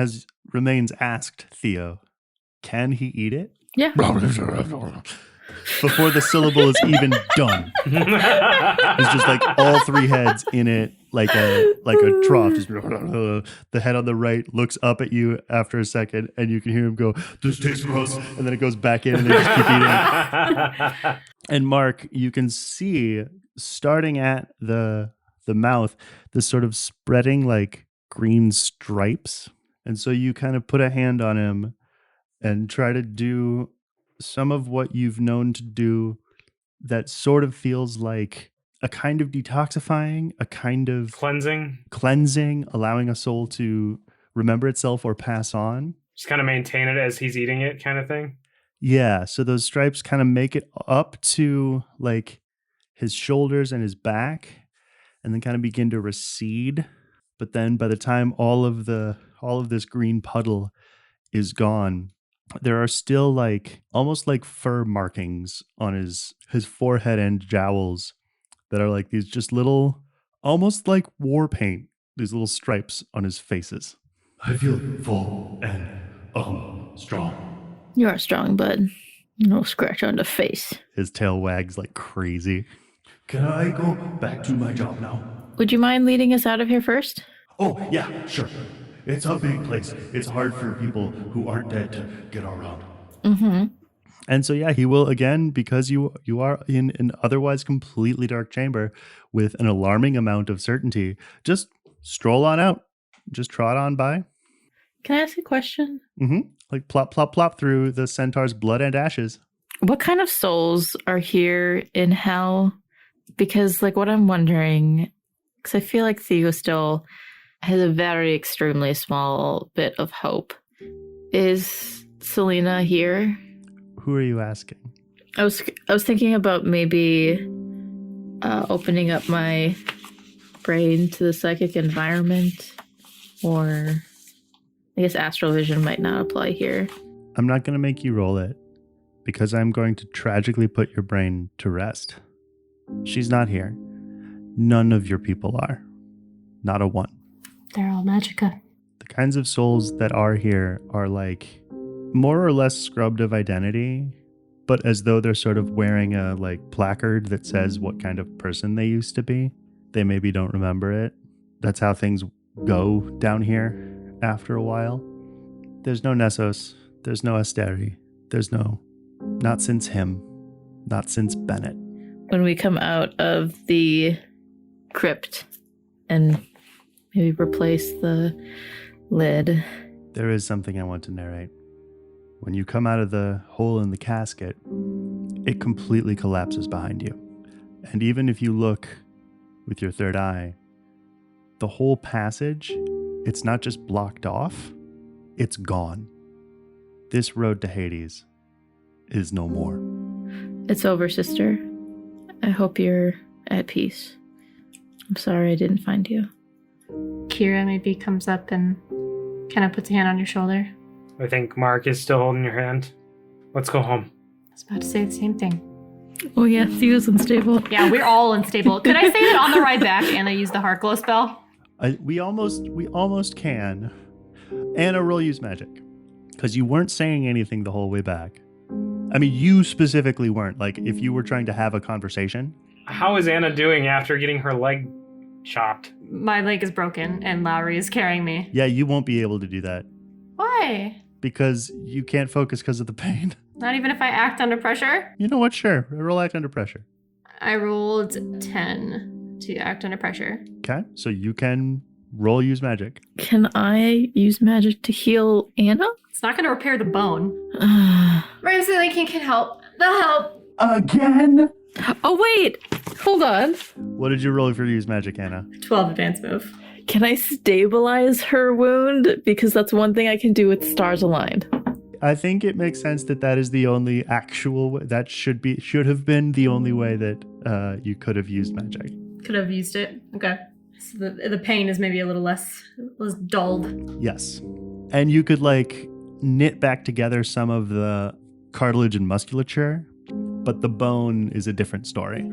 remains asked, Theo. Can he eat it? Yeah. Before the syllable is even done. It's just all 3 heads in it, like a trough. Just, the head on the right looks up at you after a second, and you can hear him go, This tastes gross. and then it goes back in, and they just keep eating it. And Mark, you can see starting at the mouth, this sort of spreading like green stripes. And so you kind of put a hand on him and try to do some of what you've known to do that sort of feels like a kind of detoxifying, a kind of cleansing, allowing a soul to remember itself or pass on. Just kind of maintain it as he's eating it kind of thing. Yeah, so those stripes kind of make it up to like his shoulders and his back and then kind of begin to recede. But then by the time all of this green puddle is gone, there are still like almost like fur markings on his forehead and jowls that are like these just little, almost like war paint, these little stripes on his faces. I feel full and strong. You are strong, bud. No scratch on the face. His tail wags like crazy. Can I go back to my job now? Would you mind leading us out of here first? Oh, yeah, sure. It's a big place. It's hard for people who aren't dead to get around. Mm-hmm. And so, yeah, he will, again, because you are in an otherwise completely dark chamber with an alarming amount of certainty, just stroll on out. Just trot on by. Can I ask a question? Mm-hmm. Like plop, plop, plop through the centaur's blood and ashes. What kind of souls are here in hell? Because, like, what I'm wondering, because I feel like Theo still has a very extremely small bit of hope. Is Selena here? Who are you asking? I was thinking about maybe opening up my brain to the psychic environment, or I guess astral vision might not apply here. I'm not going to make you roll it because I'm going to tragically put your brain to rest. She's not here. None of your people are. Not a one. They're all magica. The kinds of souls that are here are like more or less scrubbed of identity, but as though they're sort of wearing a like placard that says what kind of person they used to be. They maybe don't remember it. That's how things go down here after a while. There's no Nessos. There's no Asteri. There's no, not since him. Not since Bennett. When we come out of the crypt and maybe replace the lid. There is something I want to narrate. When you come out of the hole in the casket, it completely collapses behind you. And even if you look with your third eye, the whole passage, it's not just blocked off, it's gone. This road to Hades is no more. It's over, sister. I hope you're at peace. I'm sorry I didn't find you. Kira maybe comes up and kind of puts a hand on your shoulder. I think Mark is still holding your hand. Let's go home. I was about to say the same thing. Oh yeah, Theo's unstable. Yeah, we're all unstable. Could I say that on the ride back and I use the heart glow spell? We almost can. Anna, roll use magic. Because you weren't saying anything the whole way back. I mean, you specifically weren't. Like, if you were trying to have a conversation. How is Anna doing after getting her leg chopped? My leg is broken and Lowry is carrying me. Yeah, you won't be able to do that. Why? Because you can't focus because of the pain. Not even if I act under pressure? You know what? Sure. Roll act under pressure. I rolled 10 to act under pressure. Okay, so you can roll use magic. Can I use magic to heal Anna? It's not going to repair the bone. Ramsey Lincoln can help. They'll help. Again? Oh, wait. Hold on. What did you roll for use magic, Anna? 12 advance move. Can I stabilize her wound? Because that's one thing I can do with stars aligned. I think it makes sense that is the only actual way. That should have been the only way that you could have used magic. Could have used it. Okay. So the pain is maybe a little less dulled. Yes. And you could like knit back together some of the cartilage and musculature, but the bone is a different story.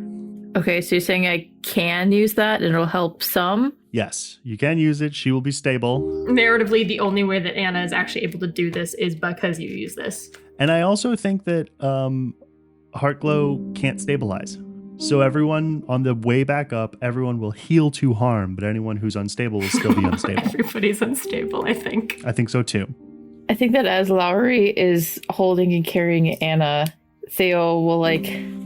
Okay, so you're saying I can use that and it'll help some? Yes, you can use it. She will be stable. Narratively, the only way that Anna is actually able to do this is because you use this. And I also think that Heartglow can't stabilize. So everyone on the way back up, everyone will heal to harm, but anyone who's unstable will still be unstable. Everybody's unstable, I think. I think so too. I think that as Lowry is holding and carrying Anna, Theo will like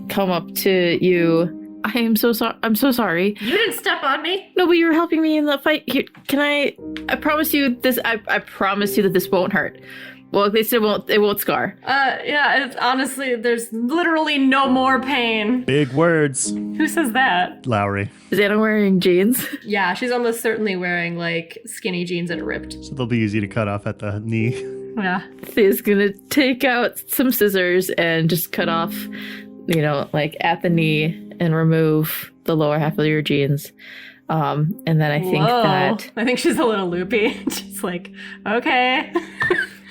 come up to you. I am so sorry. I'm so sorry. You didn't step on me. No, but you were helping me in the fight. Here, can I promise you this. I promise you that this won't hurt. Well, at least it won't scar. Yeah, it's, honestly, there's literally no more pain. Big words. Who says that? Lowry. Is Anna wearing jeans? Yeah, she's almost certainly wearing, like, skinny jeans and ripped. So they'll be easy to cut off at the knee. Yeah. Thea's gonna take out some scissors and just cut off, like at the knee and remove the lower half of your jeans. And then I think she's a little loopy. Just like, okay.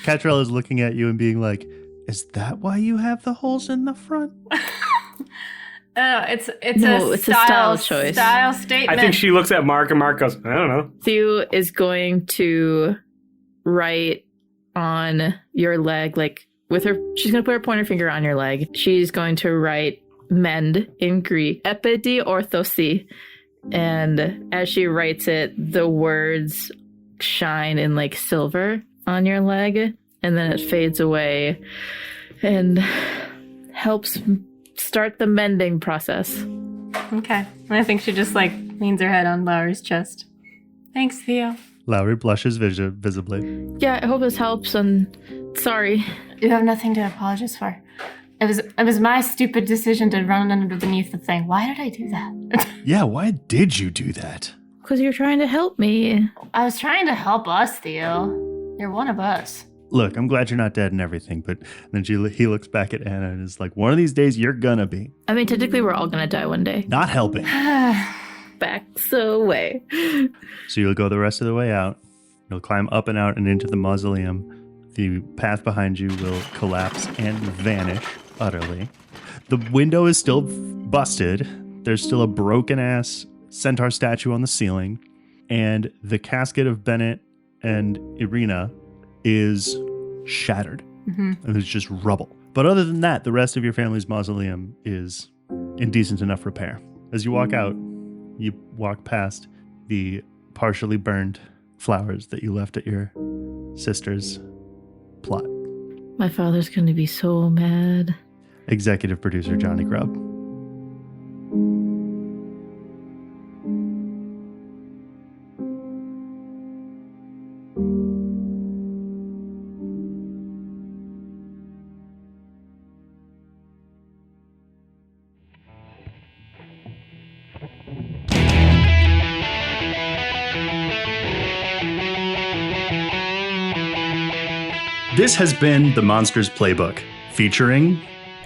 Catrell is looking at you and being like, is that why you have the holes in the front? It's a style choice. Style statement. I think she looks at Mark and Mark goes, I don't know. Theo is going to write on your leg, like with her, she's going to put her pointer finger on your leg. She's going to write mend in Greek, epidiorthosi. And as she writes it, the words shine in like silver on your leg, and then it fades away and helps start the mending process. Okay. I think she just like leans her head on Lowry's chest. Thanks, Theo. Lowry blushes visibly. Yeah, I hope this helps, and sorry. You have nothing to apologize for. It was my stupid decision to run underneath the thing. Why did I do that? Yeah, why did you do that? Because you're trying to help me. I was trying to help us, Theo. You're one of us. Look, I'm glad you're not dead and everything, but then he looks back at Anna and is like, one of these days you're gonna be. I mean, technically we're all gonna die one day. Not helping. Backs away. So you'll go the rest of the way out. You'll climb up and out and into the mausoleum. The path behind you will collapse and vanish utterly. The window is still busted. There's still a broken-ass centaur statue on the ceiling. And the casket of Bennett and Irina is shattered. Mm-hmm. And there's just rubble. But other than that, the rest of your family's mausoleum is in decent enough repair. As you walk out, you walk past the partially burned flowers that you left at your sister's plot. My father's going to be so mad. Executive producer Jonny Grubb. This has been The Monsters Playbook, featuring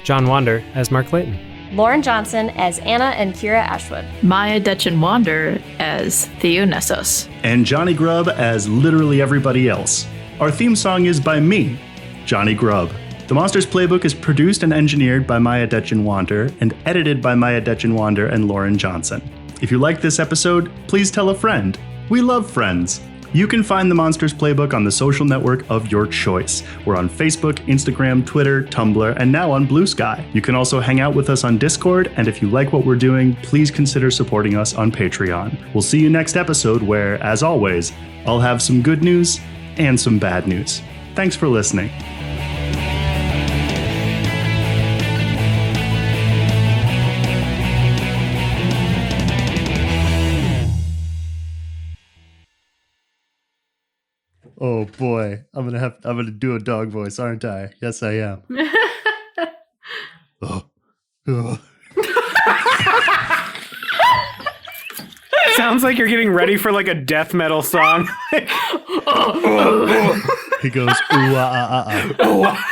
Detjen-Wander as Mark Clayton. Lauren Johnson as Anna and Kira Ashwood. Miah Detjen-Wander as Theo Nessos. and Jonny Grubb as literally everybody else. Our theme song is by me, Jonny Grubb. The Monsters Playbook is produced and engineered by Miah Detjen-Wander and edited by Miah Detjen-Wander and Lauren Johnson. If you liked this episode, please tell a friend. We love friends. You can find the Monsters Playbook on the social network of your choice. We're on Facebook, Instagram, Twitter, Tumblr, and now on Blue Sky. You can also hang out with us on Discord, and if you like what we're doing, please consider supporting us on Patreon. We'll see you next episode where, as always, I'll have some good news and some bad news. Thanks for listening. Oh boy, I'm gonna do a dog voice, aren't I? Yes, I am. Sounds like you're getting ready for like a death metal song. He goes, ooh, ah, ah, ah, ah.